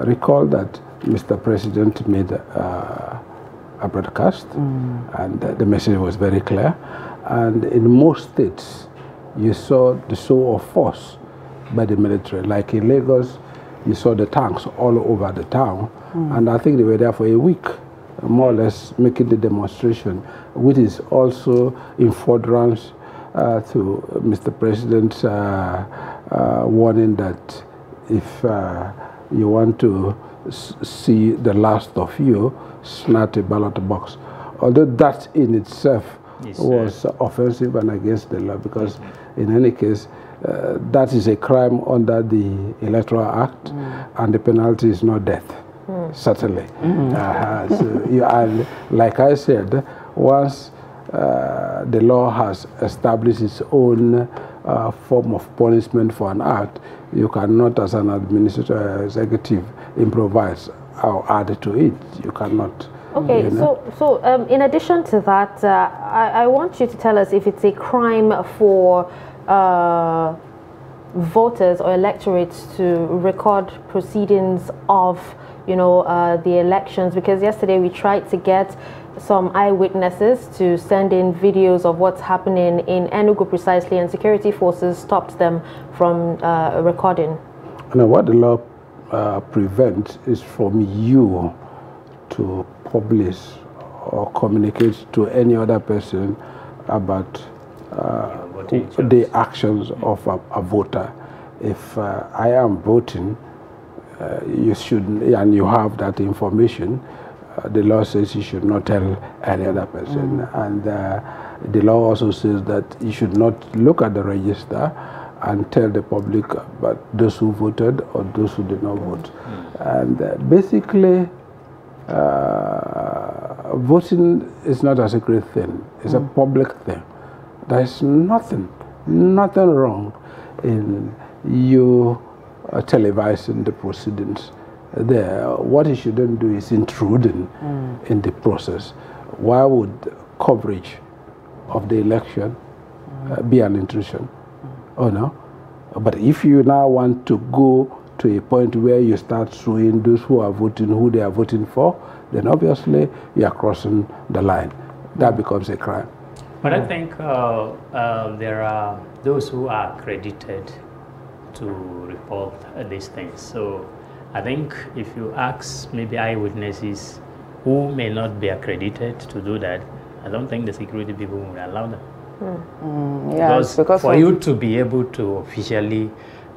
Recall that Mr. President made a broadcast, and the message was very clear. And in most states, you saw the show of force by the military. Like in Lagos, you saw the tanks all over the town, and I think they were there for a week, more or less making the demonstration, which is also in furtherance to Mr. President's warning that if you want to see the last of you, snatch a ballot box. Although that in itself was offensive and against the law, because in any case, that is a crime under the Electoral Act, and the penalty is not death, certainly. So and like I said, once the law has established its own form of punishment for an act, you cannot, as an administrative executive, improvise or add to it. You cannot. Okay, you know? so in addition to that, I want you to tell us if it's a crime for voters or electorates to record proceedings of, you know, the elections, because yesterday we tried to get some eyewitnesses to send in videos of what's happening in Enugu precisely, and security forces stopped them from recording. Now, what the law prevents is from you to publish or communicate to any other person about the actions of a voter. If I am voting, you should, and you have that information, the law says you should not tell any other person. And the law also says that you should not look at the register and tell the public about those who voted or those who did not vote. And basically, voting is not a secret thing. It's a public thing. There is nothing wrong in you televising the proceedings there. What you shouldn't do is intruding in the process. Why would coverage of the election be an intrusion? Oh no. But if you now want to go to a point where you start showing those who are voting who they are voting for, then obviously you are crossing the line. That becomes a crime. But I think there are those who are accredited to report these things. So I think if you ask maybe eyewitnesses who may not be accredited to do that, I don't think the security people will allow them. Because for you to be able to officially,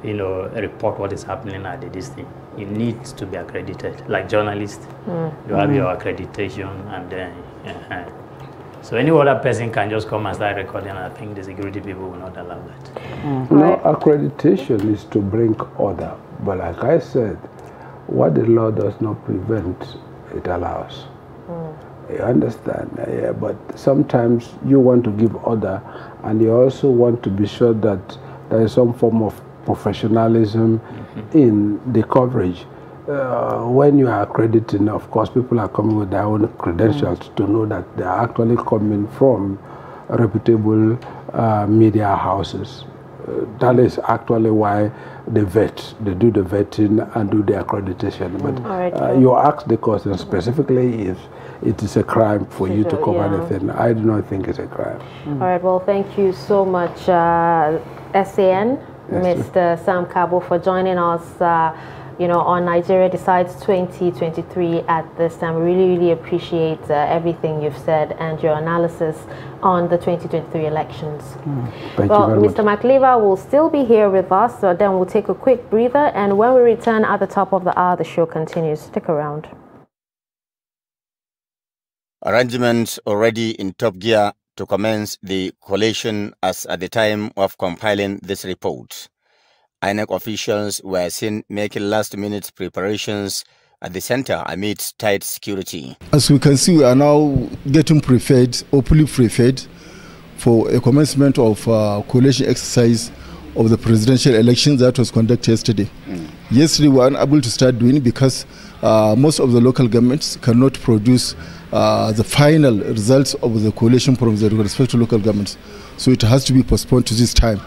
you know, report what is happening at this thing, you need to be accredited. Like journalists, you have your accreditation, and then so any other person can just come and start recording. I think the security people will not allow that. No, accreditation is to bring order. But like I said, what the law does not prevent, it allows. You understand? Yeah, but sometimes you want to give order, and you also want to be sure that there is some form of professionalism in the coverage. when you are accrediting, of course, people are coming with their own credentials to know that they are actually coming from reputable media houses. That is actually why they do the vetting and do the accreditation. But you asked the question specifically if it is a crime for you to cover anything. I do not think it's a crime. All right, well, thank you so much, SAN, Mr. Sam Kabo, for joining us on Nigeria Decides 2023 at this time. We really appreciate everything you've said and your analysis on the 2023 elections. Thank you very Mr. McLeaver will still be here with us, so then we'll take a quick breather, and when we return at the top of the hour, the show continues. Stick around. Arrangements already in top gear to commence the collation as at the time of compiling this report. INEC officials were seen making last-minute preparations at the center amid tight security. As we can see, we are now getting prepared, hopefully prepared, for a commencement of collation exercise of the presidential elections that was conducted yesterday. Yesterday, we were unable to start doing it because most of the local governments cannot produce the final results of the collation from the respective local governments. So it has to be postponed to this time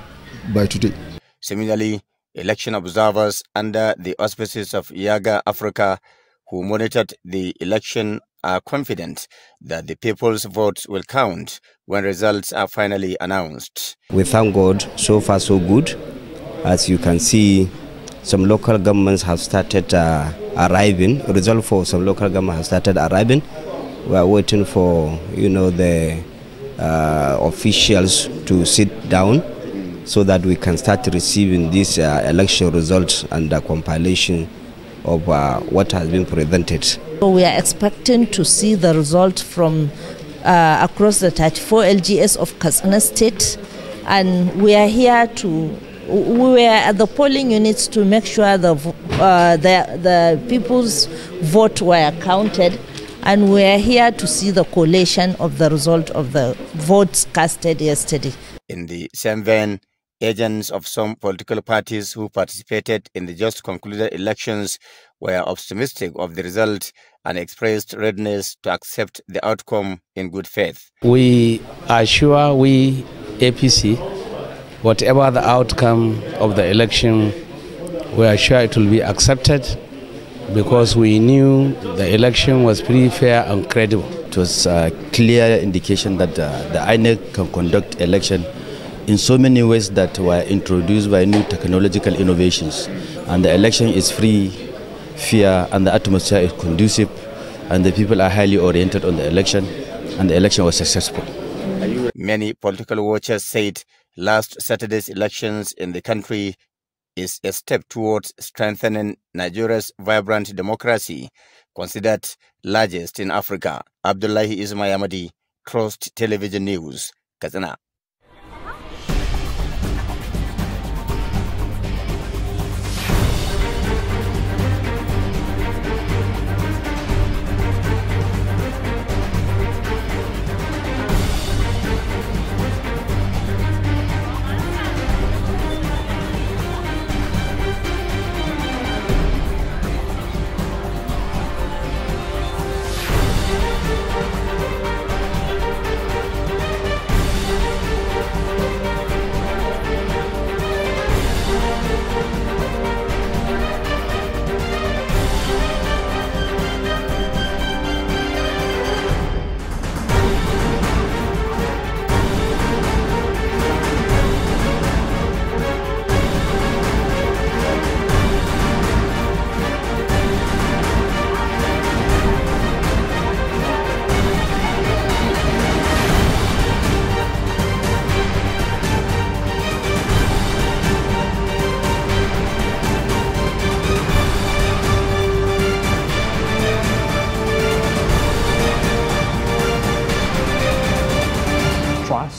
by today. Similarly, election observers under the auspices of Yaga Africa, who monitored the election, are confident that the people's votes will count when results are finally announced. We thank God, so far so good. As you can see, some local governments have started arriving. Result for some local governments have started arriving. We are waiting for, the officials to sit down so that we can start receiving these election results and the compilation of what has been presented. So we are expecting to see the result from across the 34 LGS of Katsina State, and we are here we are at the polling units to make sure the people's vote were counted, and we are here to see the collation of the result of the votes casted yesterday. In the same vein, agents of some political parties who participated in the just concluded elections were optimistic of the result and expressed readiness to accept the outcome in good faith. We are sure, we APC, whatever the outcome of the election, we are sure it will be accepted because we knew the election was pretty fair and credible. It was a clear indication that the INEC can conduct election in so many ways that were introduced by new technological innovations. And the election is free, fair, and the atmosphere is conducive, and the people are highly oriented on the election, and the election was successful. Many political watchers said last Saturday's elections in the country is a step towards strengthening Nigeria's vibrant democracy, considered largest in Africa. Abdullahi Ismail Ahmadi, Trust Television News, Katsina.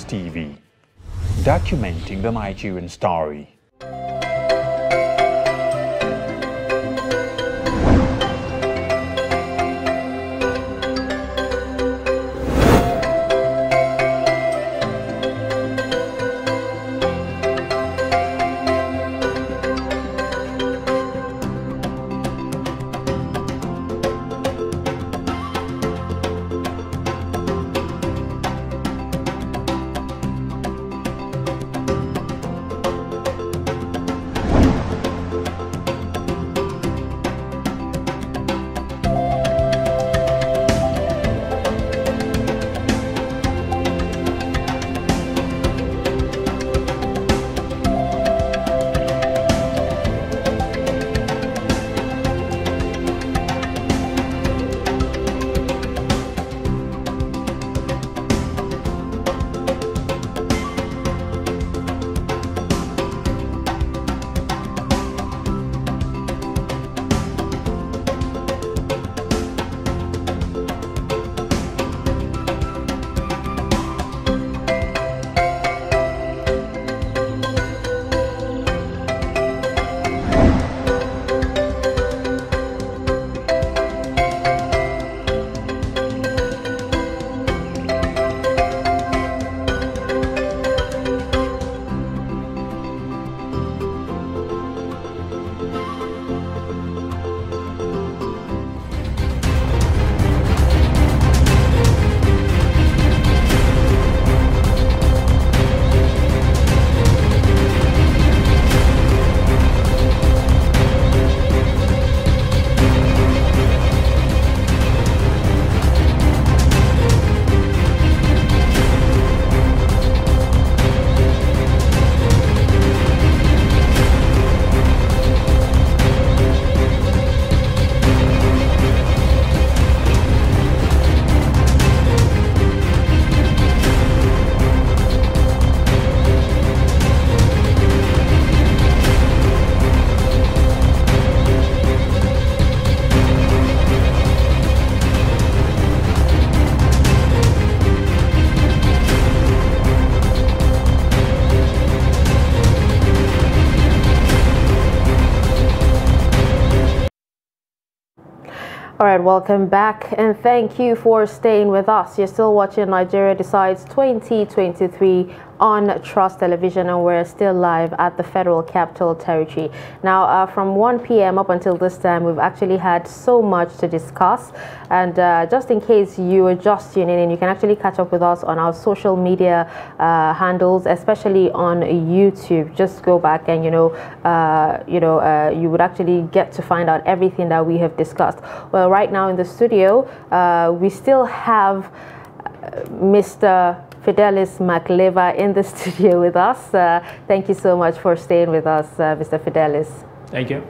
TV, documenting the Nigerian story. All right, welcome back, and thank you for staying with us. You're still watching Nigeria Decides 2023 on Trust Television, and we're still live at the Federal Capital Territory. Now, from 1 p.m. up until this time, we've actually had so much to discuss. And just in case you are just tuning in, you can actually catch up with us on our social media handles, especially on YouTube. Just go back and, you would actually get to find out everything that we have discussed. Well, right now in the studio, we still have Mr. Fidelis Makleva in the studio with us. Thank you so much for staying with us, Mr. Fidelis. Thank you.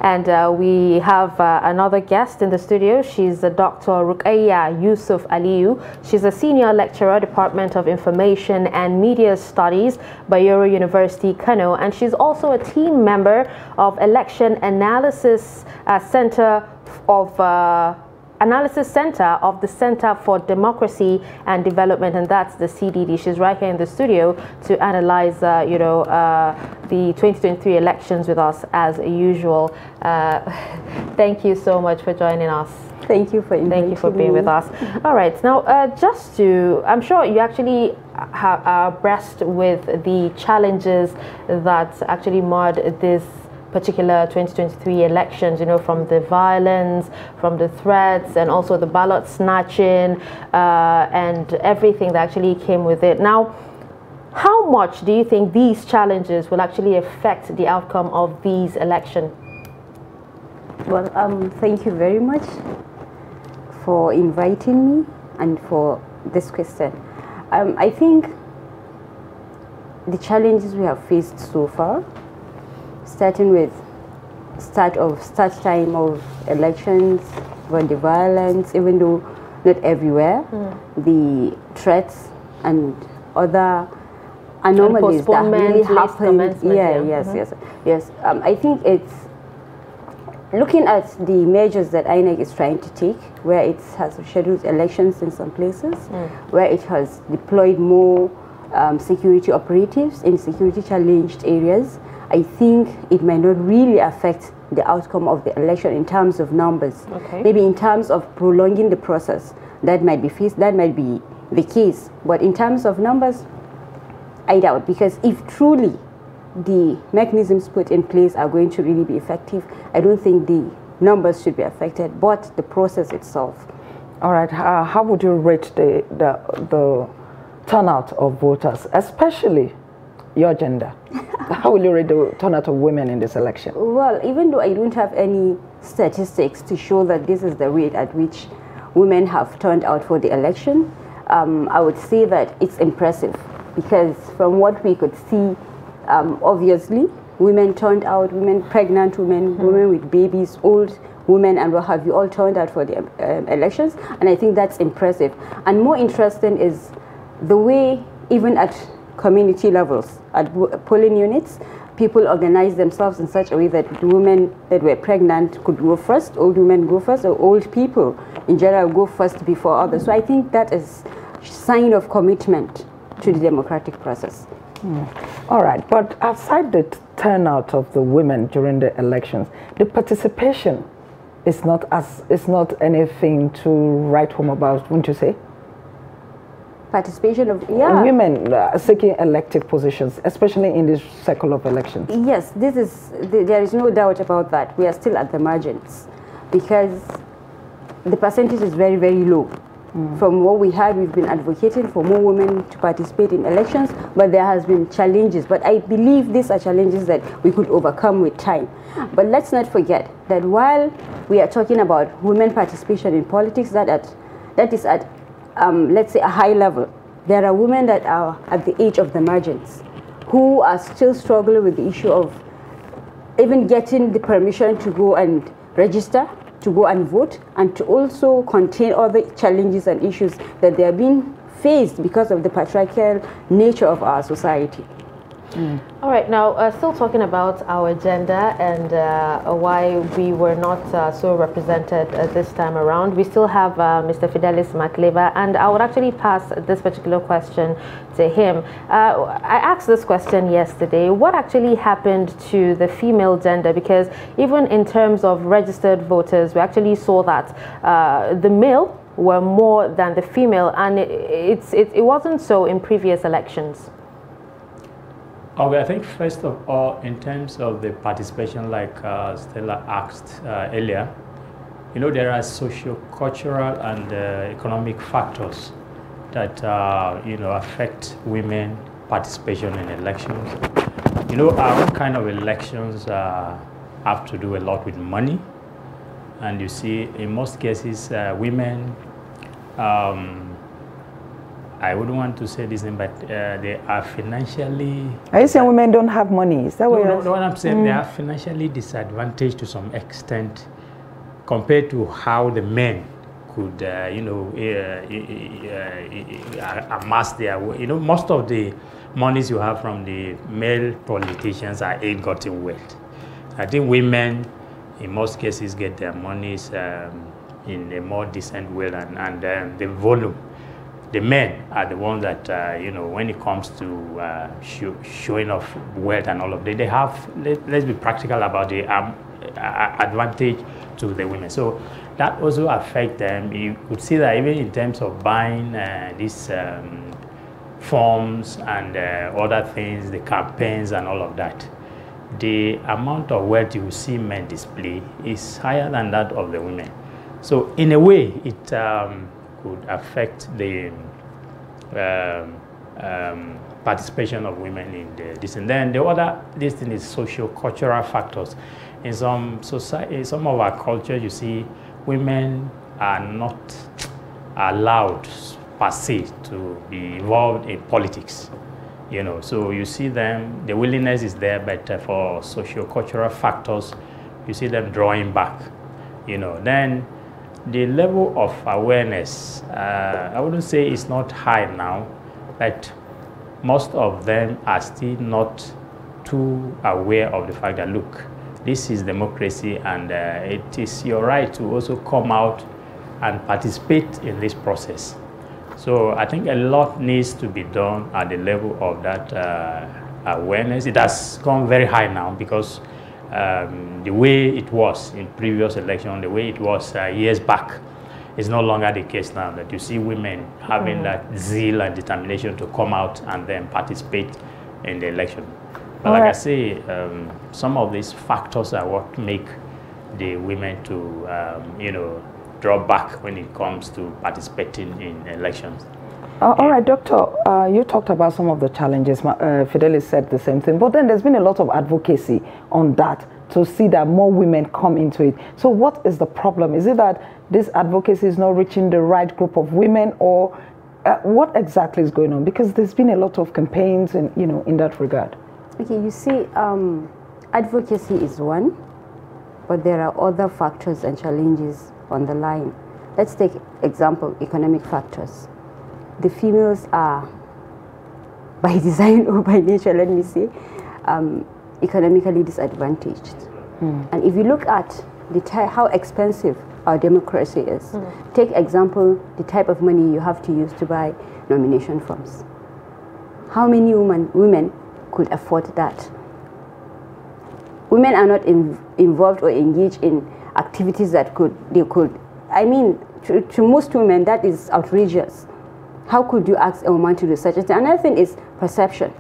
And we have another guest in the studio. She's Dr. Rukaiya Yusuf Aliyu. She's a senior lecturer, Department of Information and Media Studies, Bayero University, Kano. And she's also a team member of Election Analysis Center of the Center for Democracy and Development, and that's the CDD. She's right here in the studio to analyze, the 2023 elections with us as usual. Thank you so much for joining us. Thank you for inviting me. Thank you for being with us. All right, now I'm sure you actually are abreast with the challenges that actually marred this particular 2023 elections, from the violence, from the threats, and also the ballot snatching, and everything that actually came with it. Now, how much do you think these challenges will actually affect the outcome of these elections? Well, thank you very much for inviting me and for this question. I think the challenges we have faced so far, starting with start time of elections, when the violence, even though not everywhere, the threats and other anomalies that really happen. Yes. I think it's looking at the measures that INEC is trying to take, where it has scheduled elections in some places, where it has deployed more security operatives in security challenged areas. I think it might not really affect the outcome of the election in terms of numbers. Okay. Maybe in terms of prolonging the process, that might be the case. But in terms of numbers, I doubt, because if truly the mechanisms put in place are going to really be effective, I don't think the numbers should be affected, but the process itself. All right. How would you rate the turnout of voters, especially your gender? How will you rate the turnout of women in this election? Well, even though I don't have any statistics to show that this is the rate at which women have turned out for the election, I would say that it's impressive, because from what we could see, obviously, women turned out, pregnant women, women with babies, old women, and what have you, all turned out for the elections, and I think that's impressive. And more interesting is the way, even at community levels, at polling units, people organize themselves in such a way that the women that were pregnant could go first, old women go first, or old people in general go first before others. So I think that is a sign of commitment to the democratic process. All right, but outside the turnout of the women during the elections, the participation is not anything to write home about, wouldn't you say? Participation of women seeking elective positions, especially in this cycle of elections. Yes, there is no doubt about that. We are still at the margins because the percentage is very, very low. From what we had, we've been advocating for more women to participate in elections, but there has been challenges. But I believe these are challenges that we could overcome with time. But let's not forget that while we are talking about women participation in politics, that is at let's say a high level, there are women that are at the age of the margins who are still struggling with the issue of even getting the permission to go and register, to go and vote, and to also contain other challenges and issues that they are being faced because of the patriarchal nature of our society. All right, now still talking about our agenda and why we were not so represented this time around. We still have Mr. Fidelis Makleba, and I would actually pass this particular question to him. I asked this question yesterday. What actually happened to the female gender? Because even in terms of registered voters, we actually saw that the male were more than the female, and it wasn't so in previous elections. Okay, I think first of all, in terms of the participation, like Stella asked earlier, you know, there are socio-cultural and economic factors that, you know, affect women participation in elections. You know, our kind of elections have to do a lot with money. And you see, in most cases, women, I wouldn't want to say this name, but they are financially... Are you saying women don't have money? Is that what you're saying? No, what I'm saying, they are financially disadvantaged to some extent compared to how the men could, you know, amass their... You know, most of the monies you have from the male politicians are ill-gotten wealth. I think women, in most cases, get their monies in a more decent way, and the volume. The men are the ones that, you know, when it comes to showing off wealth and all of that, they have, let's be practical about the advantage to the women. So that also affects them. You could see that even in terms of buying these forms and other things, the campaigns and all of that, the amount of wealth you see men display is higher than that of the women. So in a way, it could affect the participation of women in this. And then the other this thing is socio-cultural factors. In some society, in some of our culture, you see women are not allowed per se to be involved in politics. You know, so you see them, the willingness is there, but for socio-cultural factors, you see them drawing back. You know, then the level of awareness, I wouldn't say it's not high now, but most of them are still not too aware of the fact that, look, this is democracy, and it is your right to also come out and participate in this process. So I think a lot needs to be done at the level of that awareness. It has gone very high now because the way it was in previous election, the way it was years back, is no longer the case now, that you see women having that zeal and determination to come out and then participate in the election. But like I say, some of these factors are what make the women to, you know, draw back when it comes to participating in elections. All right, Doctor, you talked about some of the challenges. Fidelis said the same thing, but then there's been a lot of advocacy on that to see that more women come into it. So what is the problem? Is it that this advocacy is not reaching the right group of women, or what exactly is going on? Because there's been a lot of campaigns and, you know, in that regard. Okay, you see, advocacy is one, but there are other factors and challenges on the line. Let's take example, economic factors. The females are, by design or by nature, let me say, economically disadvantaged. And if you look at how expensive our democracy is, take example, the type of money you have to use to buy nomination forms. How many women could afford that? Women are not involved or engaged in activities that they could. I mean, to most women, that is outrageous. How could you ask a woman to do such a thing? Another thing is perception.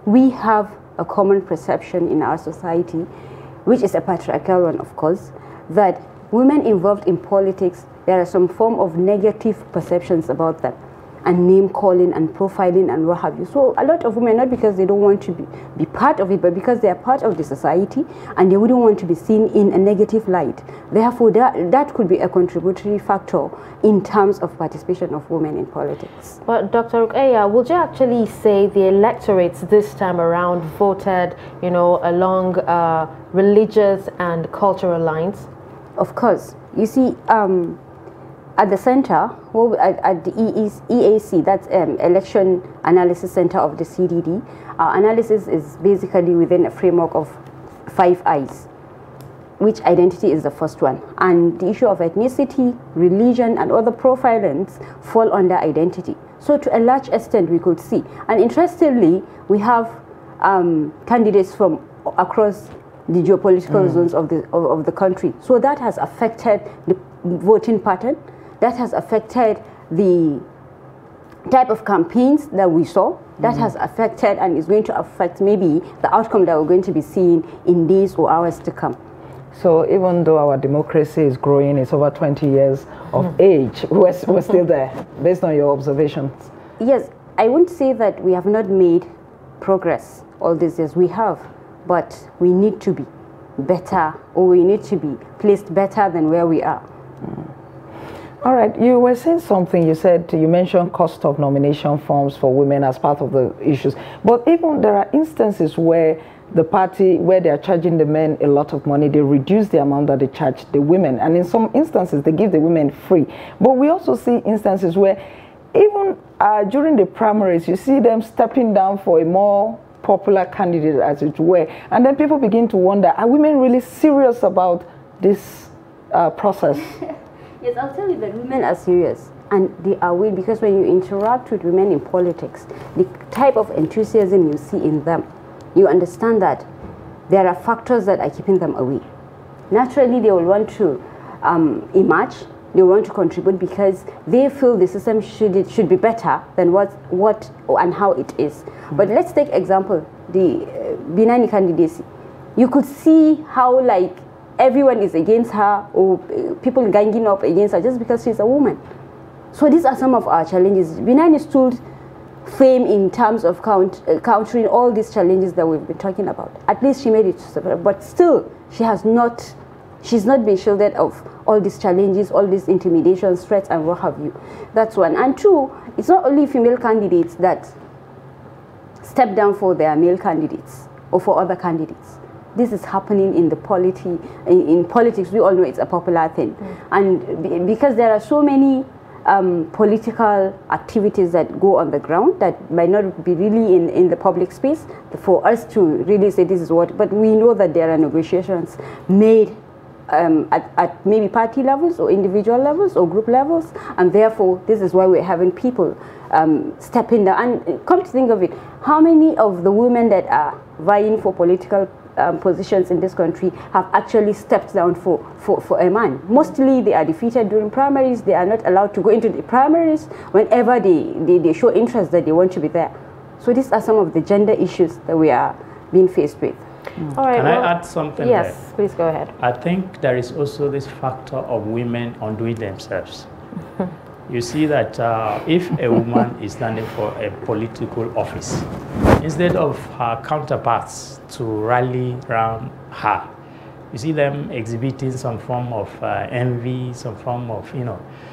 We have a common perception in our society, which is a patriarchal one, of course, that women involved in politics, there are some form of negative perceptions about them, and name calling and profiling and what have you. So a lot of women, not because they don't want to be part of it, but because they are part of the society and they wouldn't want to be seen in a negative light. Therefore, that could be a contributory factor in terms of participation of women in politics. But Dr. Ruqayyah, would you actually say the electorates this time around voted, you know, along religious and cultural lines? Of course. You see, at the center, at the EAC, that's Election Analysis Center of the CDD, our analysis is basically within a framework of 5 I's, which identity is the first one. And the issue of ethnicity, religion, and other profilings fall under identity. So to a large extent, we could see. And interestingly, we have candidates from across the geopolitical zones of the country. So that has affected the voting pattern. That has affected the type of campaigns that we saw. That has affected and is going to affect maybe the outcome that we're going to be seeing in days or hours to come. So even though our democracy is growing, it's over 20 years of age, we're still there, based on your observations? Yes, I wouldn't say that we have not made progress all these years. We have, but we need to be better, or we need to be placed better than where we are. All right, you were saying something, you mentioned cost of nomination forms for women as part of the issues. But even there are instances where the party, where they are charging the men a lot of money, they reduce the amount that they charge the women. And in some instances, they give the women free. But we also see instances where even during the primaries, you see them stepping down for a more popular candidate, as it were. And then people begin to wonder, are women really serious about this process? Yes, I'll tell you that women are serious, and they are willing, because when you interact with women in politics, the type of enthusiasm you see in them, you understand that there are factors that are keeping them away. Naturally, they will want to emerge, they will want to contribute because they feel the system should be better than what and how it is. But let's take example, the Binani candidacy. You could see how like everyone is against her, or people ganging up against her just because she's a woman. So these are some of our challenges. Binani stood firm in terms of countering all these challenges that we've been talking about. At least she made it, but still she's not been shielded of all these challenges, all these intimidations, threats, and what have you. That's one. And two, it's not only female candidates that step down for their male candidates or for other candidates. This is happening in the polity. In politics, we all know it's a popular thing. And because there are so many political activities that go on the ground that might not be really in the public space, for us to really say this is what, but we know that there are negotiations made at maybe party levels or individual levels or group levels, and therefore this is why we're having people stepping down. And come to think of it, how many of the women that are vying for political positions in this country have actually stepped down for a man? Mostly they are defeated during primaries. They are not allowed to go into the primaries whenever they show interest that they want to be there. So these are some of the gender issues that we are being faced with. All right, Can I add something yes, there? Yes, please go ahead. I think there is also this factor of women undoing themselves. You see that if a woman is standing for a political office, instead of her counterparts to rally around her, you see them exhibiting some form of envy, some form of,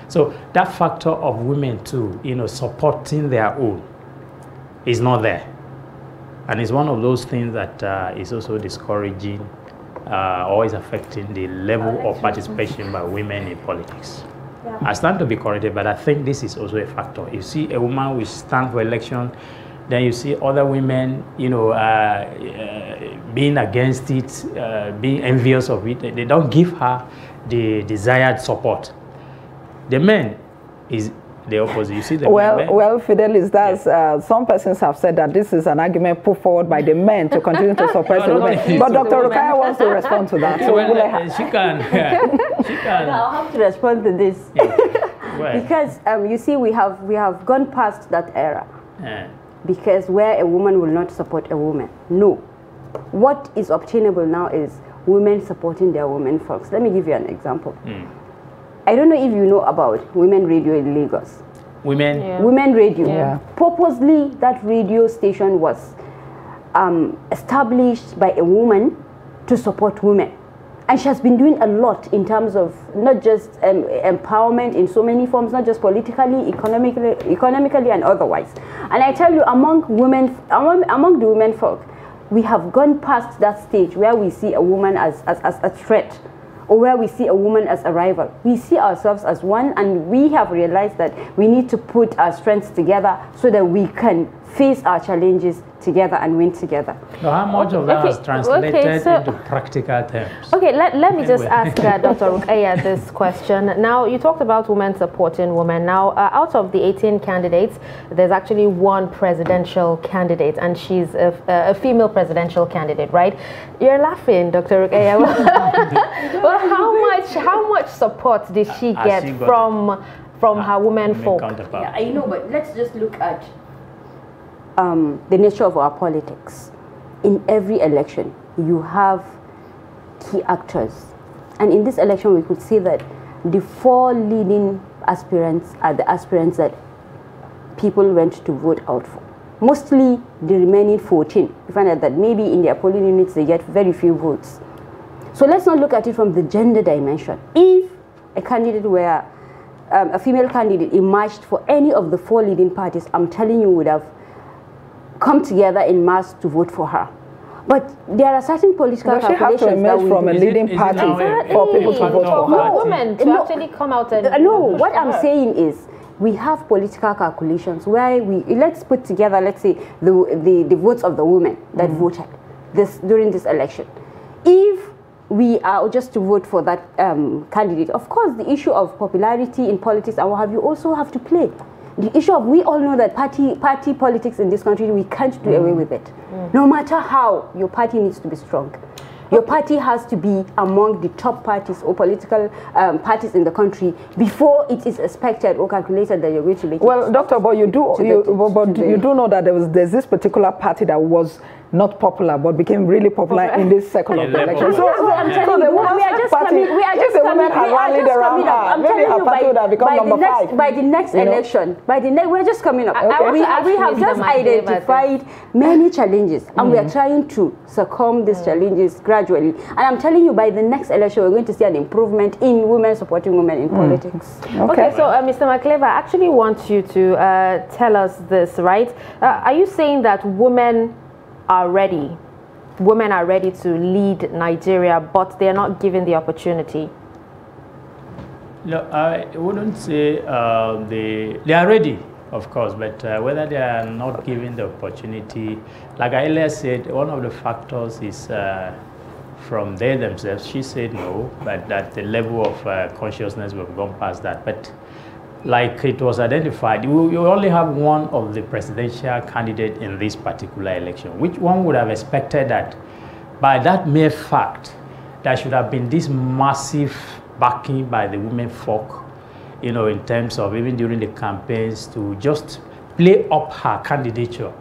So that factor of women too, supporting their own is not there. And it's one of those things that is also discouraging, always affecting the level of participation by women in politics. Yeah. I stand to be corrected, but I think this is also a factor. You see a woman will stand for election, then you see other women, being against it, being envious of it. They don't give her the desired support. The men is the opposite. You see the men. Well, Fidelis, that's some persons have said that this is an argument put forward by the men to continue to suppress the women. But Dr. Rukaya wants to respond to that. So she can. She can. I'll have to respond to this. Yeah. Because you see, we have gone past that era. Yeah. Because where a woman will not support a woman. No. What is obtainable now is women supporting their women folks. Let me give you an example. I don't know if you know about Women Radio in Lagos. Women Radio. Yeah. Purposely, that radio station was established by a woman to support women. And she has been doing a lot in terms of not just empowerment in so many forms, not just politically, economically and otherwise. And I tell you, among the women folk, we have gone past that stage where we see a woman as a threat or where we see a woman as a rival. We see ourselves as one, and we have realized that we need to put our strengths together so that we can face our challenges together and win together. So how much of that is translated into practical terms? Okay, let me just ask Dr. Rukaya this question. Now, you talked about women supporting women. Now, out of the 18 candidates, there's actually one presidential candidate, and she's a female presidential candidate, right? You're laughing, Dr. Rukaya. Well, how much support did she get from her women folk? Yeah, I know, but let's just look at the nature of our politics. In every election, you have key actors. And in this election, we could see that the 4 leading aspirants are the aspirants that people went to vote out for. Mostly the remaining 14, you find out that maybe in their polling units, they get very few votes. So let's not look at it from the gender dimension. If a candidate were, a female candidate emerged for any of the 4 leading parties, I'm telling you, would have come together in mass to vote for her. But there are certain political calculations have to emerge from a leading party for people to vote for her. For women to actually come out and... No, what I'm saying is we have political calculations where let's put together, let's say, the votes of the women that voted during this election. If we are just to vote for that candidate, of course, the issue of popularity in politics and what have you also have to play. The issue of, we all know that party politics in this country, we can't do away with it. No matter how, your party needs to be strong. Your party has to be among the top parties or political parties in the country before it is expected or calculated that you're going to make it. Well, Doctor, but you do know that there's this particular party that was not popular but became really popular in this cycle of the election. So I'm telling you, we are just coming. I'm telling you, by the next election, we're just coming up. We have just identified many challenges, and we are trying to succumb these challenges gradually. And I'm telling you, by the next election, we're going to see an improvement in women supporting women in politics. Okay, so Mr. McLever, I actually want you to tell us this, right? Are you saying that women are ready to lead Nigeria, but they're not given the opportunity? No, I wouldn't say they are ready, of course, but whether they are not given the opportunity, like I earlier said, one of the factors is from they themselves. She said no, but that the level of consciousness will have gone past that. But like it was identified, you only have one of the presidential candidate in this particular election, which one would have expected that by that mere fact, there should have been this massive backing by the women folk, you know, in terms of even during the campaigns to just play up her candidature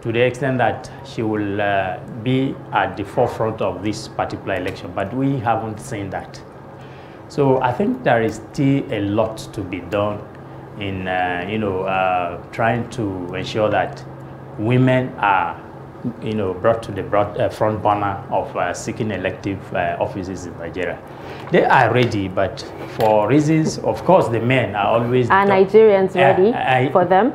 to the extent that she will be at the forefront of this particular election. But we haven't seen that. So I think there is still a lot to be done in, trying to ensure that women are, brought to the front burner of seeking elective offices in Nigeria. They are ready, but for reasons, of course, the men are always... Are Nigerians ready for them?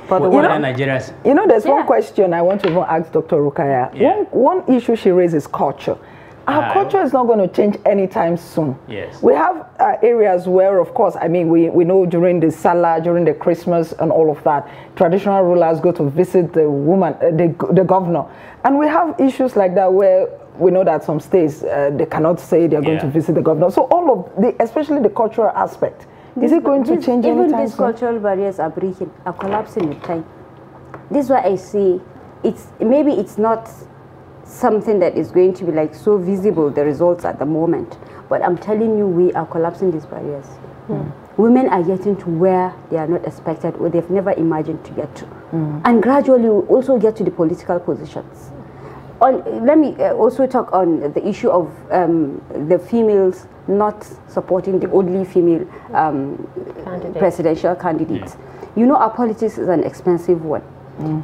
For the women? Nigerians? There's one question I want to even ask Dr. Rukaya. Yeah. One issue she raises is culture. Our culture is not going to change anytime soon. Yes. We have areas where, of course, I mean, we know during the Salah, during the Christmas and all of that, traditional rulers go to visit the woman, the governor. And we have issues like that where we know that some states, they cannot say they're going to visit the governor. So all of especially the cultural aspect, is it going to change anytime soon? Even these cultural barriers are breaking, are collapsing with time. This is why I say maybe it's not something that is going to be like so visible, the results at the moment. But I'm telling you, we are collapsing these barriers. Women are getting to where they are not expected or they've never imagined to get to. And gradually we'll also get to the political positions. Let me also talk on the issue of the females not supporting the only female presidential candidates. You know, our politics is an expensive one.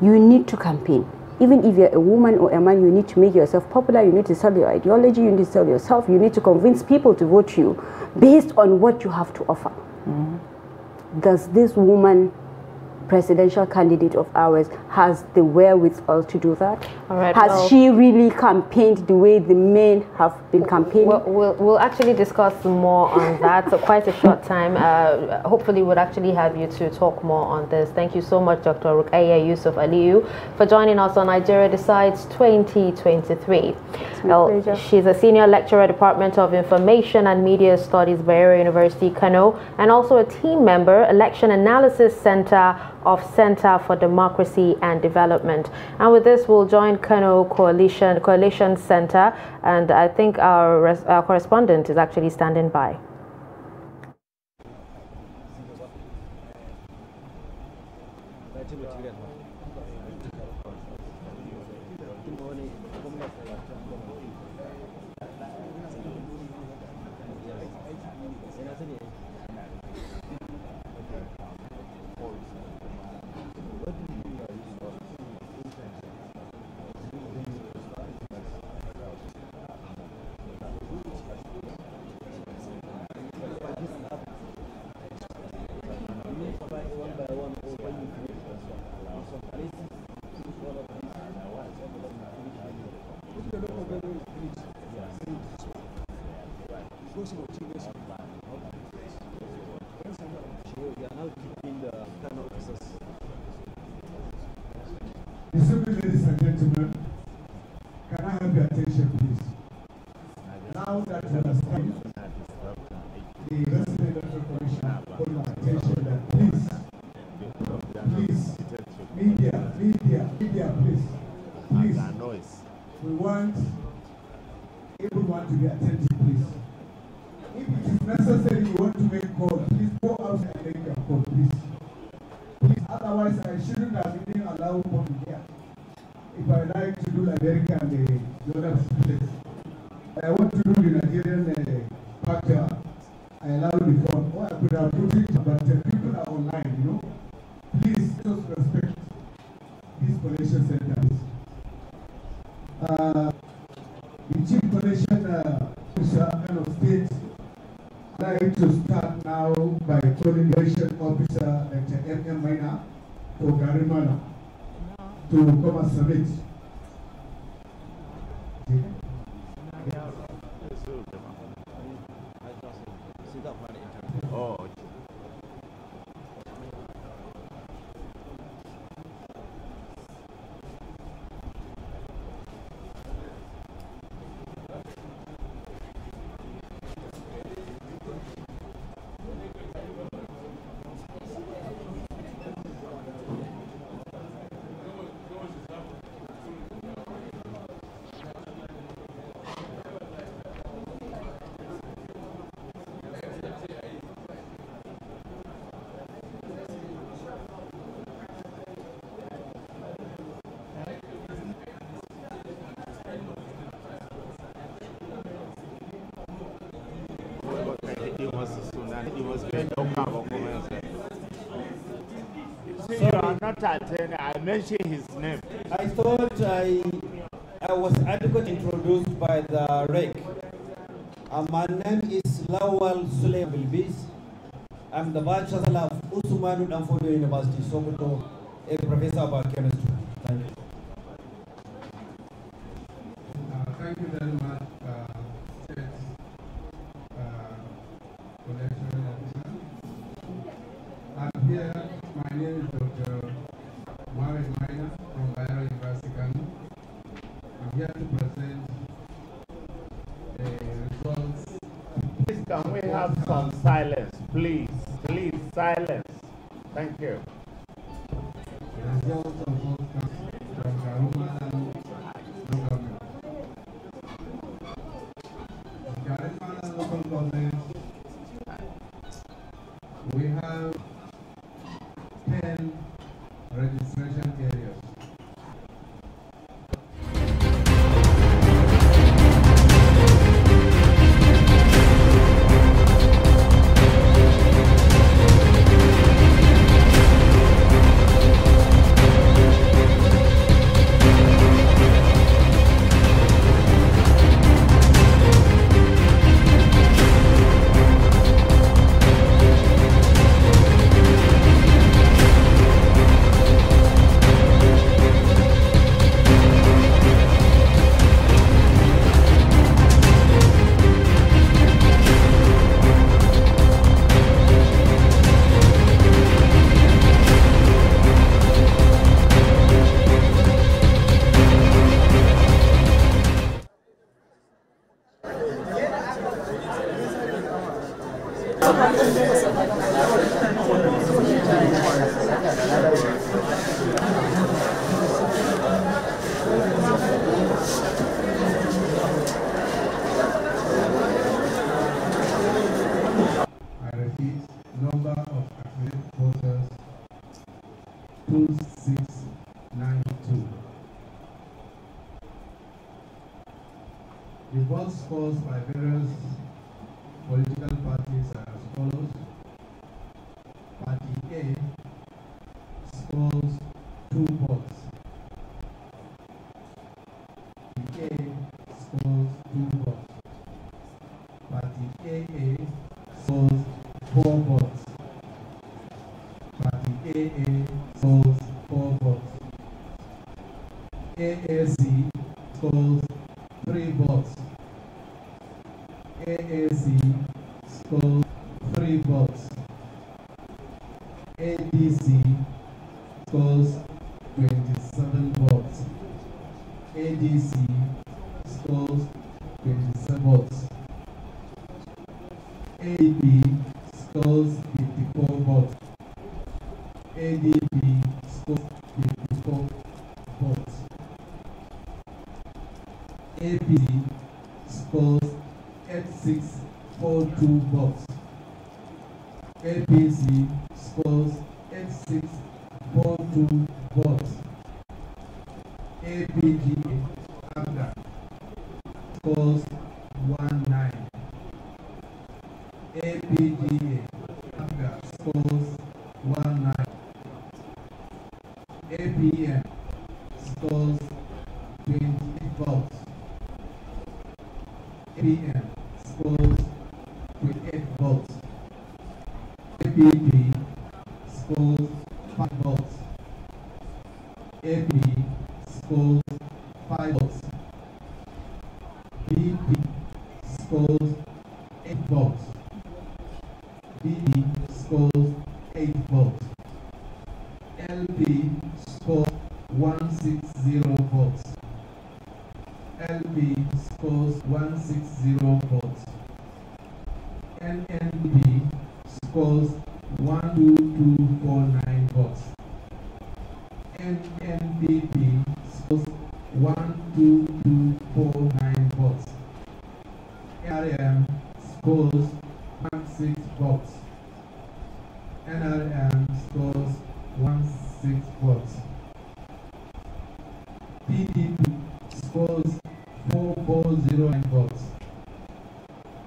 You need to campaign. Even if you're a woman or a man, you need to make yourself popular, you need to sell your ideology, you need to sell yourself, you need to convince people to vote you based on what you have to offer. Does this woman presidential candidate of ours has the wherewithal to do that? All right, has she really campaigned the way the men have been campaigning? We'll actually discuss more on that. So quite a short time. Hopefully we'll actually have you to talk more on this. Thank you so much, Dr. Rukaya Yusuf Aliyu, for joining us on Nigeria Decides 2023. Well, she's a senior lecturer at Department of Information and Media Studies, Bayero University, Kano, and also a team member, Election Analysis Center of Center for Democracy and Development. And with this, we'll join Kano Coalition Center, and I think our correspondent is actually standing by. Disciplined ladies and gentlemen, can I have your attention, please? Now that you understand, the Resident Electoral Commission call my attention that please, media, please, we want everyone to be attentive, please. If it is necessary, you want to make call, please go outside and make a call, please. Otherwise, I shouldn't have been allowed to come here. If I like to do America and the other places, I want to do the Nigerian factor. I allow the phone, or I could have put it, but people are online, you know. Please just respect these collation centers. The Chief Collation Officer of State, I'd like to start now by calling the Election Officer, Dr. M.M. Maina, to Garimana, to come and submit. I mentioned his name. I thought I was adequately introduced by the REC. My name is Lawal Suleiman Bilbis. I'm the Vice Chancellor of Usmanu Danfodio University, Sokoto, a professor of chemistry. Thank you. Thank you very much, State Collection Officer. I'm here. My name is Dr. Mohamed Maina from Bayero University, Kano. I'm here to present the results. Please, can we have some silence, please? Please, silence. Thank you. The results of vote from Garuma and local government. Garuma and local government, we have 10 registration areas. The votes scores by various political parties are as follows. Party A scores 2 votes. Party A scores 2 votes. Party AA scores 4 votes. Party AA scores 4 votes. AAC scores 3 votes. AAC scores 3 votes. ADC scores 27 votes. ADC scores 27 votes. ADP scores 54 votes. ADP scores 54 votes. APC scores 8642 votes. APC scores 8642 votes. APGA ABGA scores 19. APGA ABGA scores 19. APM scores 28 votes. APM scores 28 votes. APP scores 5 votes. AP scores 5 votes. BP scores 8 votes. BD scores 8 votes. LP scores 160 votes. LP scores 160 votes. NNP scores 12249 votes. NNPP scores 12249 votes. NRM scores 16 votes. NRM scores 16 votes. PDP scores 4409 votes.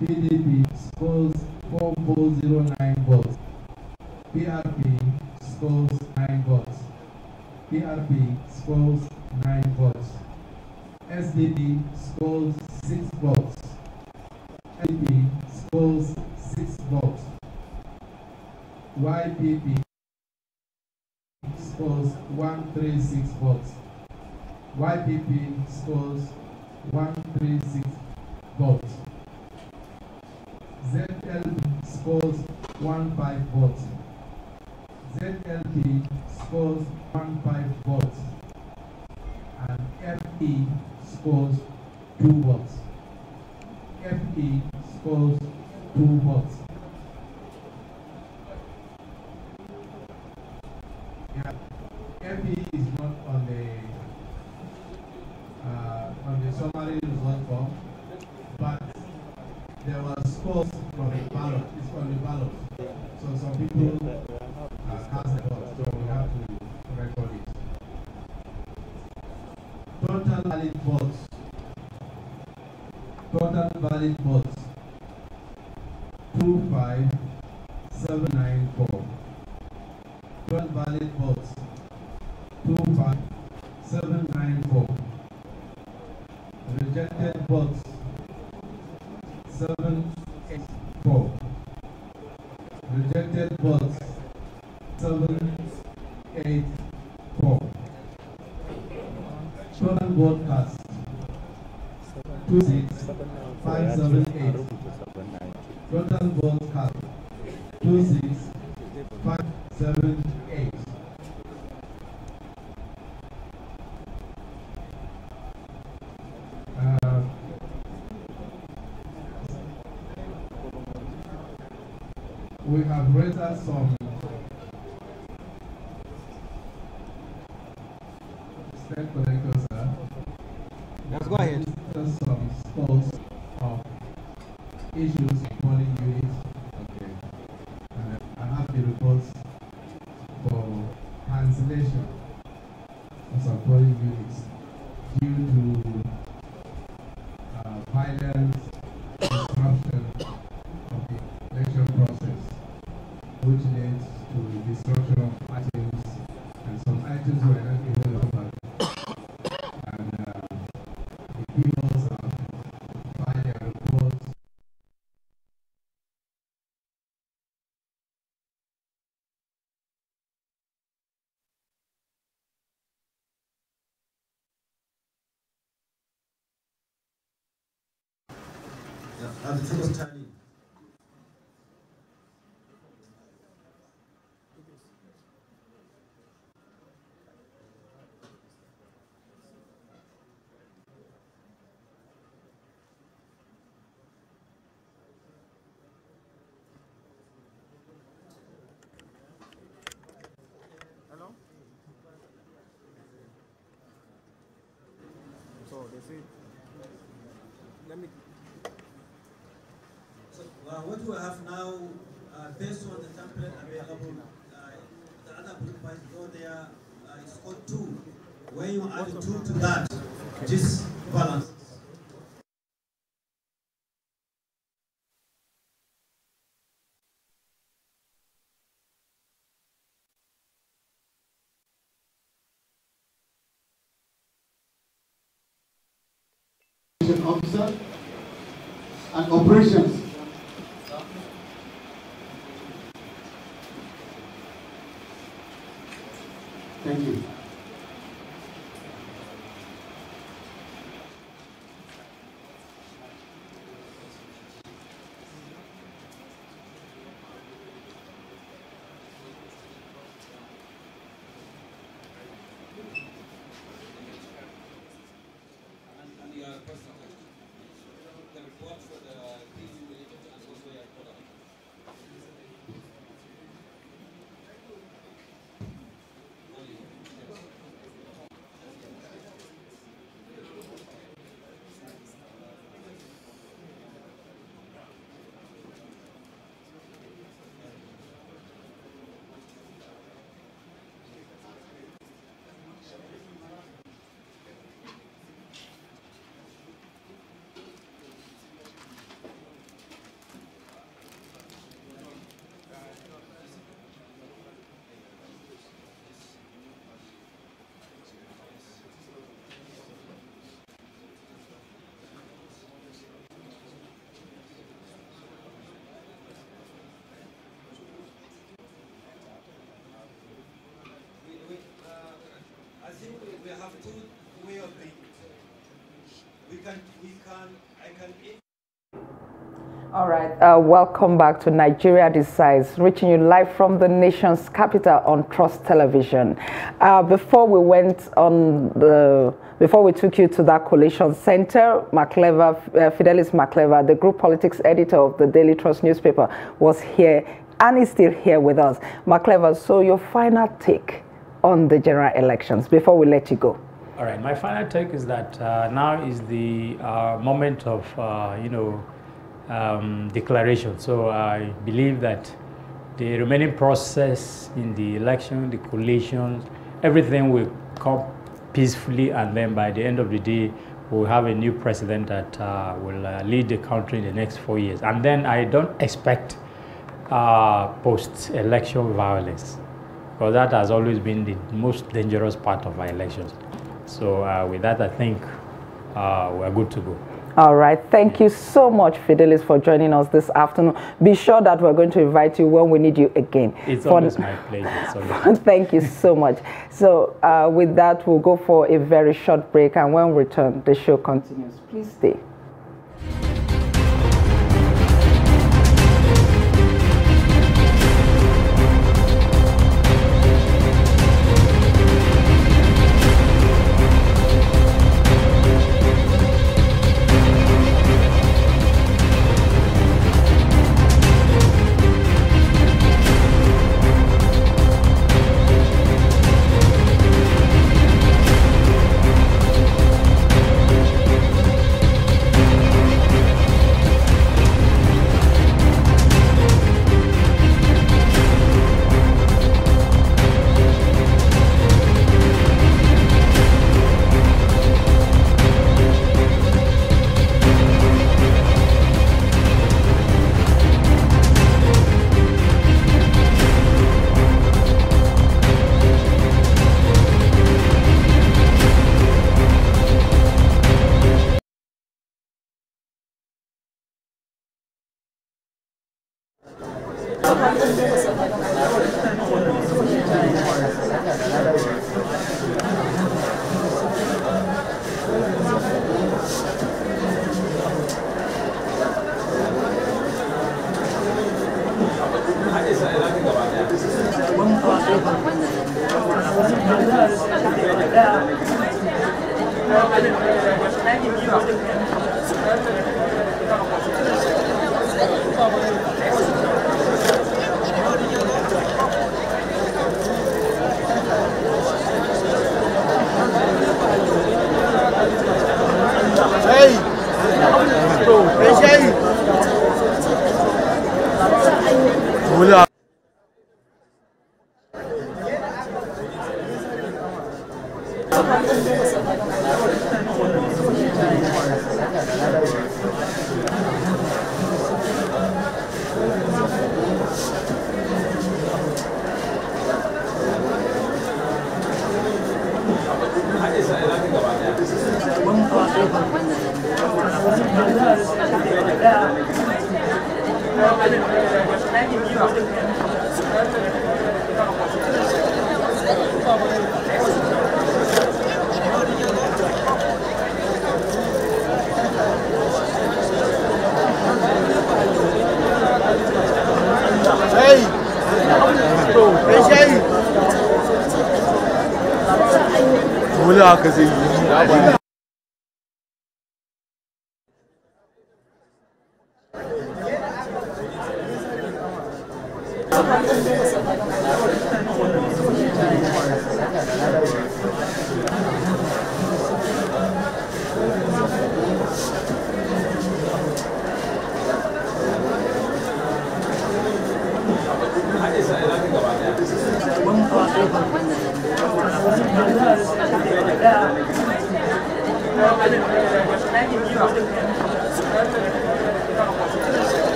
PDP scores 4409 votes. PRP scores 9 votes. PRP scores 9 votes. SDP scores 6 votes. LP scores 6 votes. YPP scores 136 votes. YPP scores 136 votes. ZLP scores 15 votes. ZLP scores 15 votes. And FE scores 2 votes. FE scores 2 votes. Yeah. FE is not on the summary result form, but there were scores from the ballot. It's on the ballot. So some people cast the vote, so we have to record it. Total valid votes. Total valid votes 25794. Total valid votes 25794. Rejected votes 784. Rejected votes 784. Total vote cast 26578. Total vote cast 26578. We have rendered some state collectors. Let's go ahead. Some scores of issues in polling units. Okay. And I have the reports for cancellation of some polling units due to violence Are the tables turning? What we have now, based on the template available, the other blue parts go there, it's called 2. When you add 2 to that, this balance. Officer and operations. Thank you. We have 2 ways of doing it. All right, welcome back to Nigeria Decides, reaching you live from the nation's capital on Trust Television. Before we took you to that collation center, Fidelis McClever, the group politics editor of the Daily Trust newspaper, was here and is still here with us. McClever, so your final take on the general elections before we let you go. All right, my final take is that now is the moment of, declaration. So I believe that the remaining process in the election, the collation, everything will come peacefully, and then by the end of the day, we'll have a new president that will lead the country in the next 4 years. And then I don't expect post-election violence, because that has always been the most dangerous part of our elections. So with that, I think we're good to go. All right. Thank you so much, Fidelis, for joining us this afternoon. Be sure that we're going to invite you when we need you again. It's always my pleasure. Thank you so much. So with that, we'll go for a very short break, and when we return, the show continues. Please stay.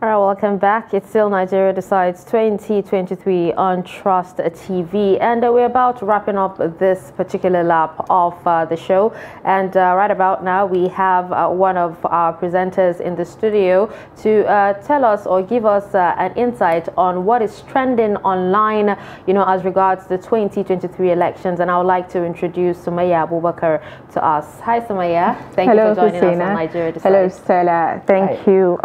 All right, welcome back. It's still Nigeria Decides 2023 on Trust TV, and we're about wrapping up this particular lap of the show. And right about now, we have one of our presenters in the studio to tell us or give us an insight on what is trending online, you know, as regards the 2023 elections. And I would like to introduce Sumaya Abubakar to us. Hi, Sumaya. Thank you for joining us on Nigeria Decides. Hello, Stella. Thank you.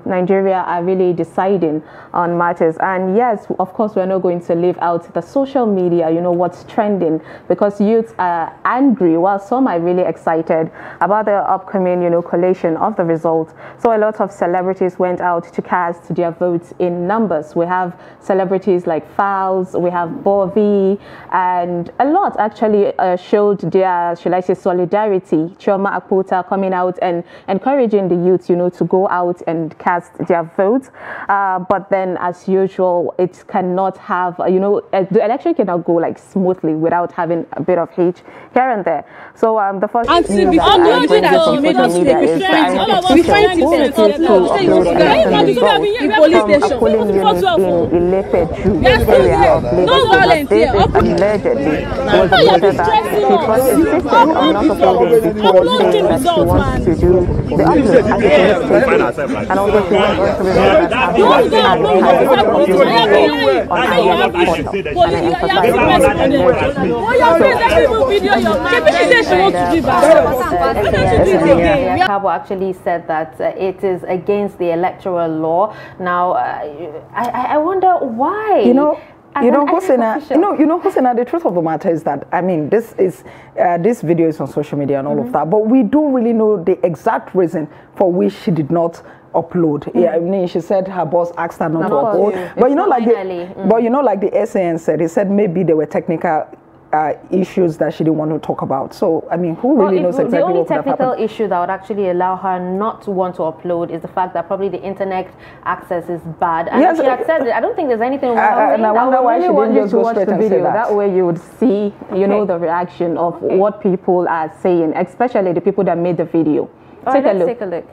Nigeria are really deciding on matters, and yes, of course, we're not going to leave out the social media, you know, what's trending, because youths are angry while some are really excited about the upcoming, you know, collation of the results. So a lot of celebrities went out to cast their votes in numbers. We have celebrities like Fowls, we have Bovi, and a lot actually showed their, shall I say, solidarity. Chioma Akpota coming out and encouraging the youth, you know, to go out and cast their votes. But then, as usual, it cannot have, you know, the election cannot go like smoothly without having a bit of hate here and there. So the first news that I bring from social media is that we find to upload a polling unit in Ilepeju area of Lagos. This is allegedly was reported that she insisted on not uploading before saying that she wants to do the upload at the police station, and also she went on to reveal that having had Kabo actually said that it is against the electoral law. Now, I wonder why. Husseina, the truth of the matter is that, I mean, this video is on social media and all of that, but we don't really know the exact reason for which she did not upload. Yeah, I mean, she said her boss asked her not to upload. But you know, like the SAN said, he said maybe there were technical issues that she didn't want to talk about. So, I mean, who really knows exactly what the only could have happened? technical issue that would actually allow her not to want to upload is the fact that probably the internet access is bad. And yes, she had said it. I don't think there's anything wrong with I wonder why she didn't just go straight and say that. That way you would see, you know, the reaction of what people are saying, especially the people that made the video. Take a look.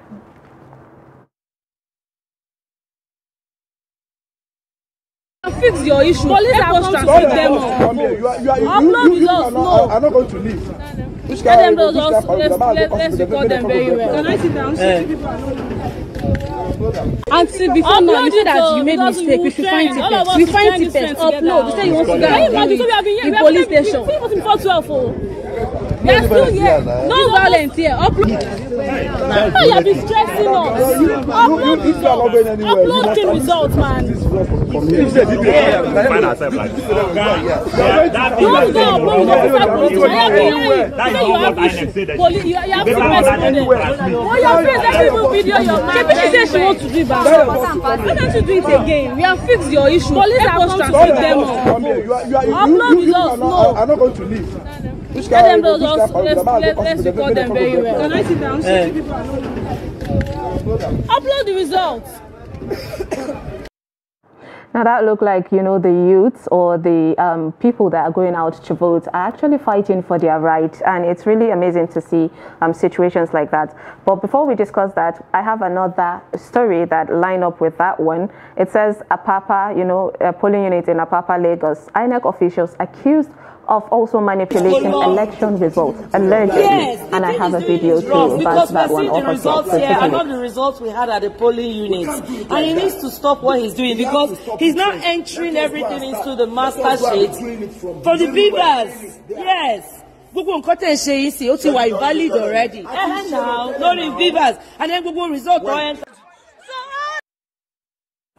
Fix your issue. Police are going to treat them up. Upload results. No. I'm not going to leave. Let them results. Let's record them very well. Can I sit down? Auntie, before now, you said that you made mistake. We should find it. We find it first. Upload. You say you want to go. Can you imagine? So we have been here. The police station. We have been before 12. We are still here. No violence here. Upload. No, you have been stressing us. Upload results. Upload the results, man. Find ourselves like this. Don't go. You have to respond. Oh, your face, let me video your man. She said she wants to do it back. Why don't you do it again? We have fixed your issue. Police are going to treat them up. Upload results. No. I'm not going to leave. Let them results. Let's record them very well. Can I sit down? Upload the results. Now that look like, you know, the youths or the people that are going out to vote are actually fighting for their right, and it's really amazing to see situations like that. But before we discuss that, I have another story that line up with that one. It says Apapa, you know, a polling unit in Apapa, Lagos, INEC officials accused of also manipulating election results, allegedly. Yes, and I have a video to back that one off as well. Here are not the results we had at the polling units. And he needs to stop what he's doing, because he's now entering everything into the master sheet for the beavers. Yes. Gbogbo nǹkan tẹ́ ń ṣe yìí sí, ó ti wà invalid already. Now, lórí beavers, and then gbogbo result tó enter.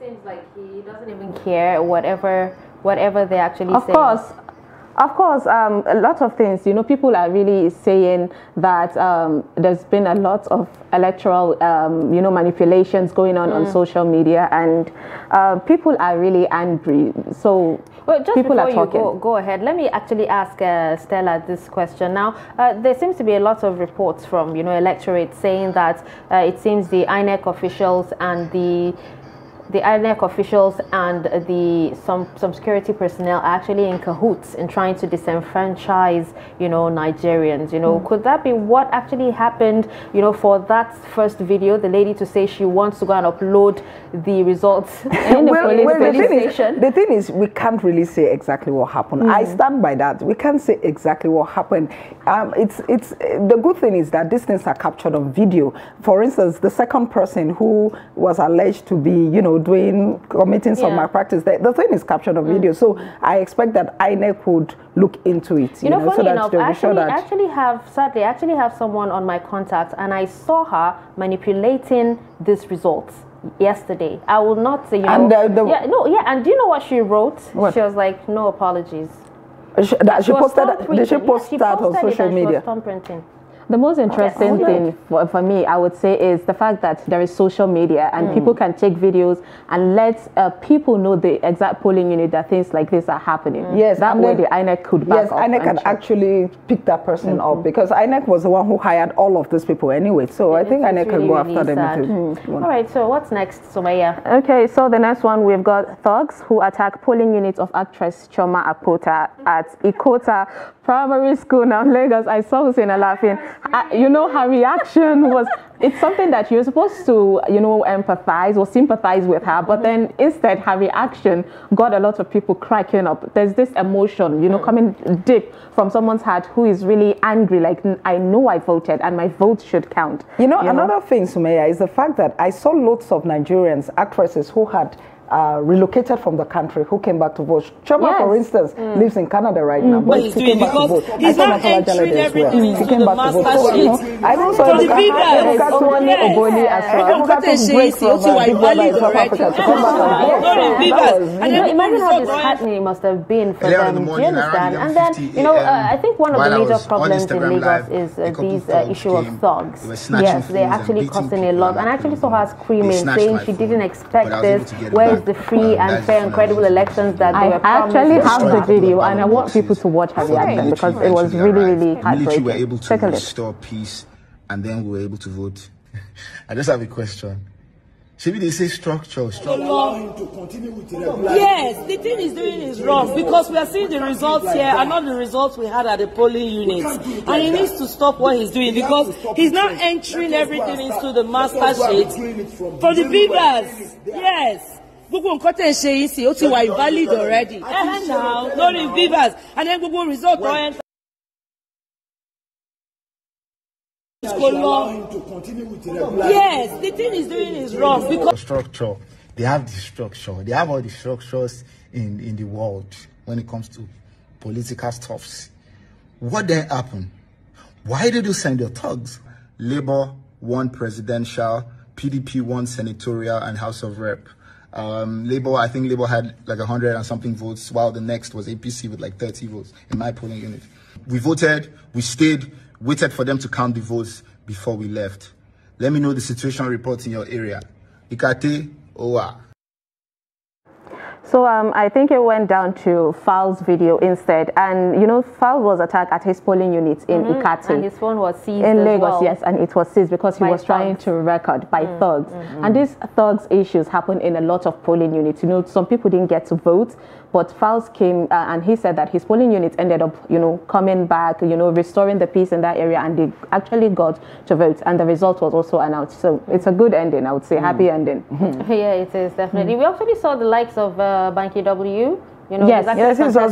Seems like he doesn't even care whatever they actually say. Of course, a lot of things, you know, people are really saying that there's been a lot of electoral, you know, manipulations going on social media, and people are really angry. So just people are talking. Go ahead. Let me actually ask Stella this question. Now, there seems to be a lot of reports from, you know, electorate saying that it seems the INEC officials and the INEC officials and some security personnel are actually in cahoots in trying to disenfranchise, you know, Nigerians. You know, could that be what actually happened, you know, for that first video, the lady to say she wants to go and upload the results in the police station? The thing is, we can't really say exactly what happened. I stand by that. We can't say exactly what happened. It's the good thing is that these things are captured on video. For instance, the second person who was alleged to be, you know, committing some malpractice, the thing is captured on video. So I expect that INEC would look into it. You know, funny enough, I actually have someone on my contact, and I saw her manipulating these results yesterday. I will not say, you know, and do you know what she wrote? What? She was like, no apologies. Did she post that on social media? The most interesting thing for me, I would say, is the fact that there is social media and people can take videos and let people know the exact polling unit that things like this are happening. Yes, that way the INEC could back up. INEC can actually pick that person up, because INEC was the one who hired all of these people anyway. So I think INEC can go after them too. All right, so what's next, Sumaya? Okay, so the next one, we've got thugs who attack polling unit of actress Chioma Akpota at Ikota Primary School now in Lagos. I saw Hussein laughing. You know, her reaction was, it's something that you're supposed to, you know, empathize or sympathize with her, but then instead her reaction got a lot of people cracking up. There's this emotion, you know, coming deep from someone's heart who is really angry, like, I know I voted and my vote should count. You know, another thing, Sumaya, is the fact that I saw lots of Nigerians, actresses who had relocated from the country who came back to vote. Choma, for instance, lives in Canada right now, but he came back to vote. He's not entering everything into the master sheet. I don't know for the people. Ogoni as well. Imagine how disheartening it must have been for them. Do you understand? And then, you know, I think one of the major problems in Lagos is these issue of thugs. Yes, they're actually causing a lot. And I actually saw her screaming, saying she didn't expect this. Where is the free and fair and credible elections that they were promised? I actually have the video, and I want people to watch her reaction because it was really heartbreaking. We were able to restore peace, and then we were able to vote. I just have a question. Maybe they say structure. Yes, the thing he's doing is wrong because we are seeing the results here and not the results we had at the polling units. And he needs to stop what he's doing because he's not entering everything into the master sheet for the beavers. Yes. Google Nkote Sheisi, Oti were invalid already. Now, not in beavers. And then Google result don't enter. Yes, the thing he's doing is wrong because structure. They have the structure. They have all the structures in the world when it comes to political stuffs. What then happened? Why did you send your thugs? Labour won presidential, PDP won senatorial and House of Rep. Labour, I think Labour had like 100 and something votes, while the next was APC with like 30 votes in my polling unit. We voted, we stayed, waited for them to count the votes before we left. Let me know the situation report in your area. Ikate Owa. So I think it went down to Fal's video instead. And, you know, Fal was attacked at his polling unit in Ikate. And his phone was seized in Lagos, well. yes. And it was seized because he was trying to record by thugs. And these thugs issues happen in a lot of polling units. You know, some people didn't get to vote. But Fals came and he said that his polling unit ended up, you know, coming back, you know, restoring the peace in that area. And they actually got to vote. And the result was also announced. So it's a good ending, I would say. Happy ending. Yeah, it is, definitely. We actually saw the likes of Banky W. You know, yes,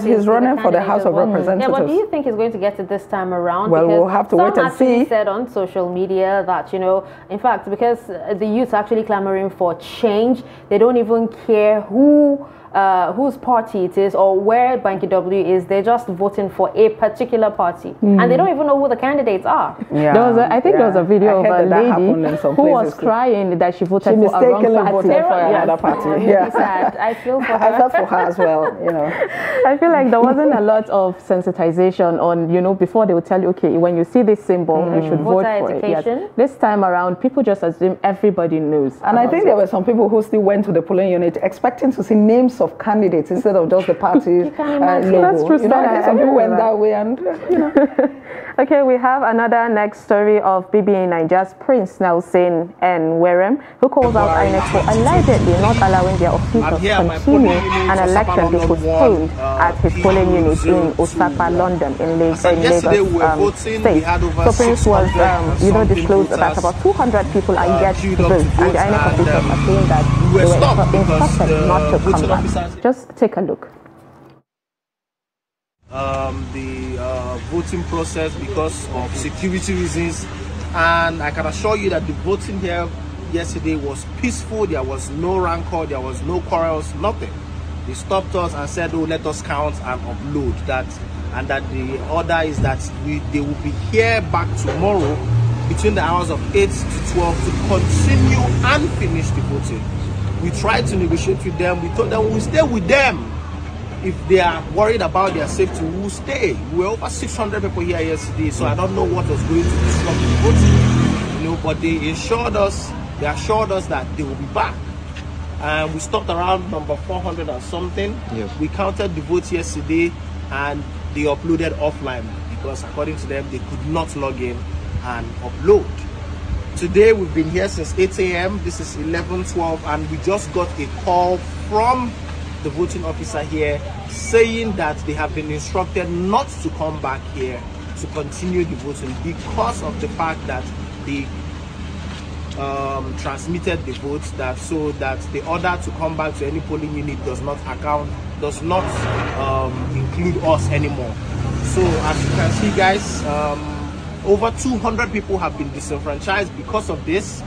he's running for the House of Representatives. Yeah, but do you think he's going to get it this time around? Well, we'll have to wait and see. Some said on social media that, you know, in fact, because the youth are actually clamoring for change, they don't even care whose party it is or where Banky W is. They're just voting for a particular party, and they don't even know who the candidates are. Yeah. I think there was a video of a lady who was crying that she voted for a wrong party. Another party. Really sad. I feel for her. I felt for her as well. You know, I feel like there wasn't a lot of sensitization on, you know, before they would tell you, okay, when you see this symbol, you should vote for it. Yes. This time around, people just assume everybody knows. And I think there were some people who still went to the polling unit expecting to see names of candidates instead of just the party logo. That's true. You know, I think some people went that way, and you know. Okay, we have another next story of BBA Nigeria's Prince Nelson and Werem, who calls out INEC for allegedly not allowing their officials to continue an election they postponed at his polling unit in Osaka, London, in Lagos State. So Prince was, you know, disclosed that about 200 people are yet to vote, and the INEC officials are saying that they were instructed not to come back. Just take a look. The voting process because of security reasons, and I can assure you that the voting here yesterday was peaceful. There was no rancor, there was no quarrels, nothing. They stopped us and said, oh, let us count and upload that, and that the order is that they will be here back tomorrow between the hours of 8 to 12 to continue and finish the voting. We tried to negotiate with them. We told them we'll stay with them. If they are worried about their safety, we will stay. We were over 600 people here yesterday, so I don't know what was going to disrupt the voting. You know, but they assured us that they will be back. And we stopped around number 400 or something. Yes. We counted the votes yesterday, and they uploaded offline because according to them, they could not log in and upload. Today we've been here since 8 a.m. This is 11:12, and we just got a call from the voting officer here saying that they have been instructed not to come back here to continue the voting because of the fact that they transmitted the votes, so that the order to come back to any polling unit does not include us anymore. So as you can see, guys, over 200 people have been disenfranchised because of this.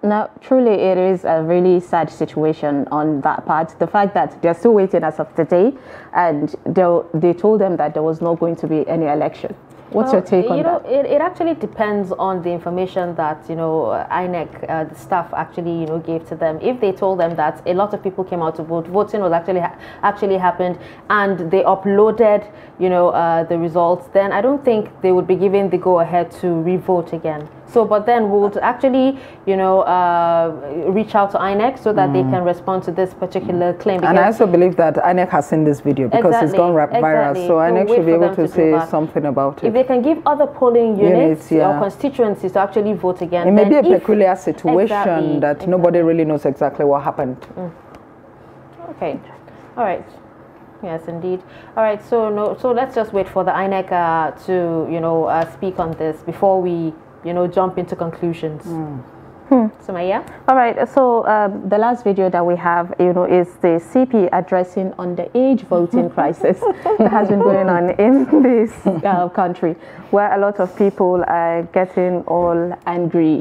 No, truly it is a really sad situation on that part. The fact that they're still waiting as of today, and they told them that there was not going to be any election. What's your take on that? It actually depends on the information that, INEC, the staff actually, gave to them. If they told them that a lot of people came out to vote, voting was actually happened, and they uploaded, the results, then I don't think they would be given the go-ahead to re-vote again. So, but then we would actually, reach out to INEC so that they can respond to this particular claim. And I also believe that INEC has seen this video because it's gone viral. So INEC should be able to say something about it. If they can give other polling units or constituencies to actually vote again. It may be a peculiar situation that nobody really knows exactly what happened. Okay. All right. Yes, indeed. All right. So let's just wait for the INEC to speak on this before we jump into conclusions. Sumaya? All right, so the last video that we have, is the CP addressing underage voting crisis that has been going on in this country, where a lot of people are getting all angry,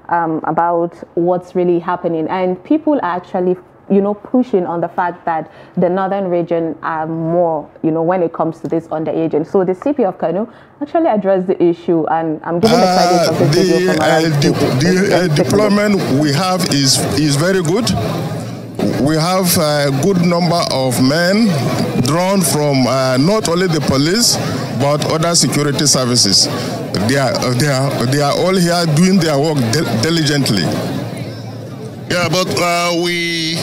about what's really happening. And people are actually pushing on the fact that the northern region are more, when it comes to this underage. And so the CP of Kano actually addressed the issue, and I'm giving the side of the video the deployment we have is very good. We have a good number of men drawn from not only the police but other security services. They are all here doing their work diligently. Yeah, but we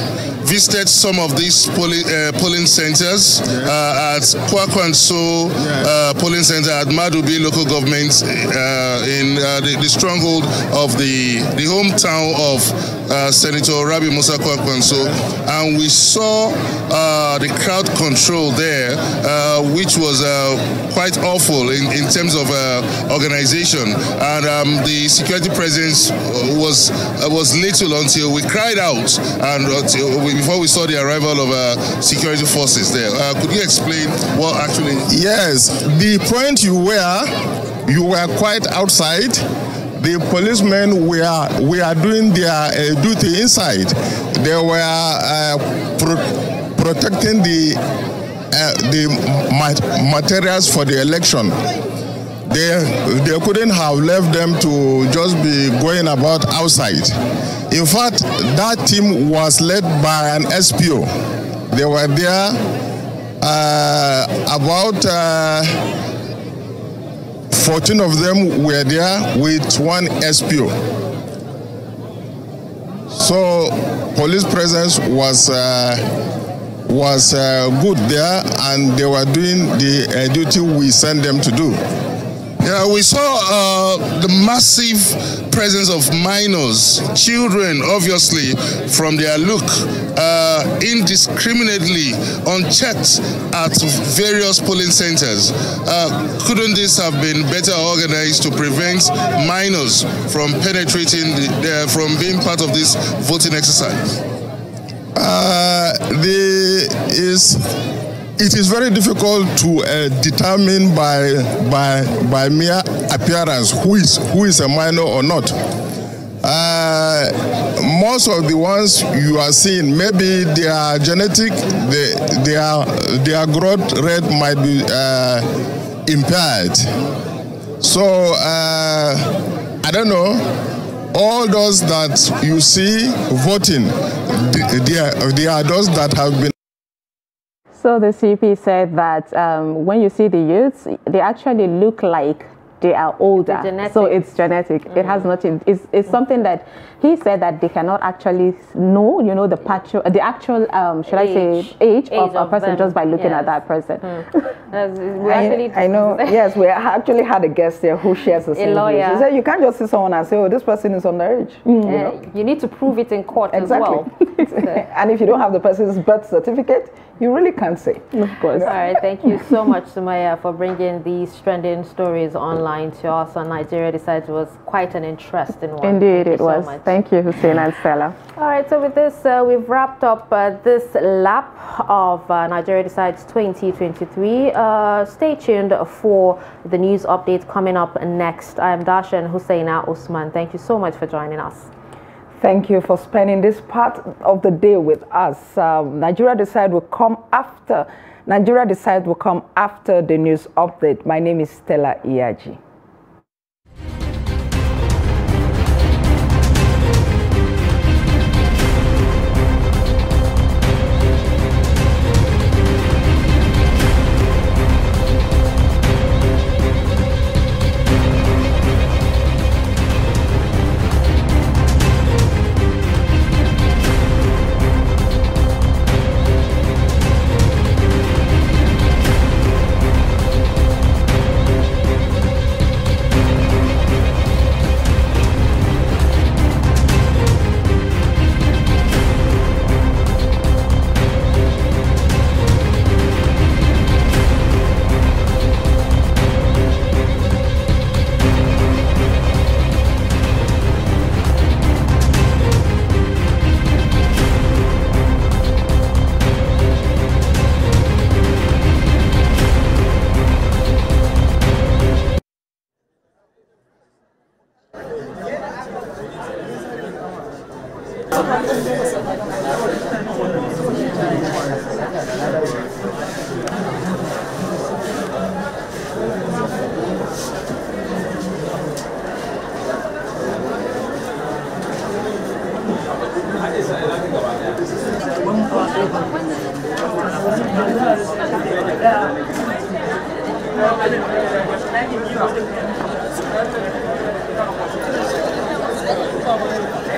visited some of these polling centers at Kwakwanso polling center at Madubi local government in the stronghold of the hometown of Senator Rabi Musa Kwakwanso, and we saw the crowd control there, which was quite awful in terms of organization, and the security presence was little until we cried out, and before we saw the arrival of security forces there. Could you explain what actually? Yes, the point you were quite outside. The policemen were doing their duty inside. They were protecting the materials for the election. They couldn't have left them to just be going about outside. In fact, that team was led by an SPO. They were there about 14 of them were there with one SPO. So police presence was good there, and they were doing the duty we sent them to do. Yeah, we saw the massive presence of minors, children, obviously, from their look, indiscriminately unchecked at various polling centers. Couldn't this have been better organized to prevent minors from penetrating, from being part of this voting exercise? It is very difficult to determine by mere appearance who is a minor or not. Most of the ones you are seeing, maybe they are genetic, their growth rate might be impaired. So I don't know. All those that you see voting, they are those that have been. So the CP said that when you see the youths, they actually look like they are older. So it's genetic. It has nothing. It's something that he said that they cannot actually know, the actual, should I say, age of a person just by looking at that person. I know, yes, we actually had a guest there who shares the same views. He said you can't just see someone and say, oh, this person is underage. You need to prove it in court as well. And if you don't have the person's birth certificate, you really can't say. Of course. All right, thank you so much, Sumaya, for bringing these trending stories online to us on Nigeria Decides. It was quite an interesting one. Indeed, it was. Thank you, Hussein and Stella. All right, so with this, we've wrapped up this lap of Nigeria Decides 2023. Stay tuned for the news update coming up next. I am Dasha and Husseina Usman. Thank you so much for joining us. Thank you for spending this part of the day with us. Nigeria Decide will come after the news update. My name is Stella Iyaji. Thank you.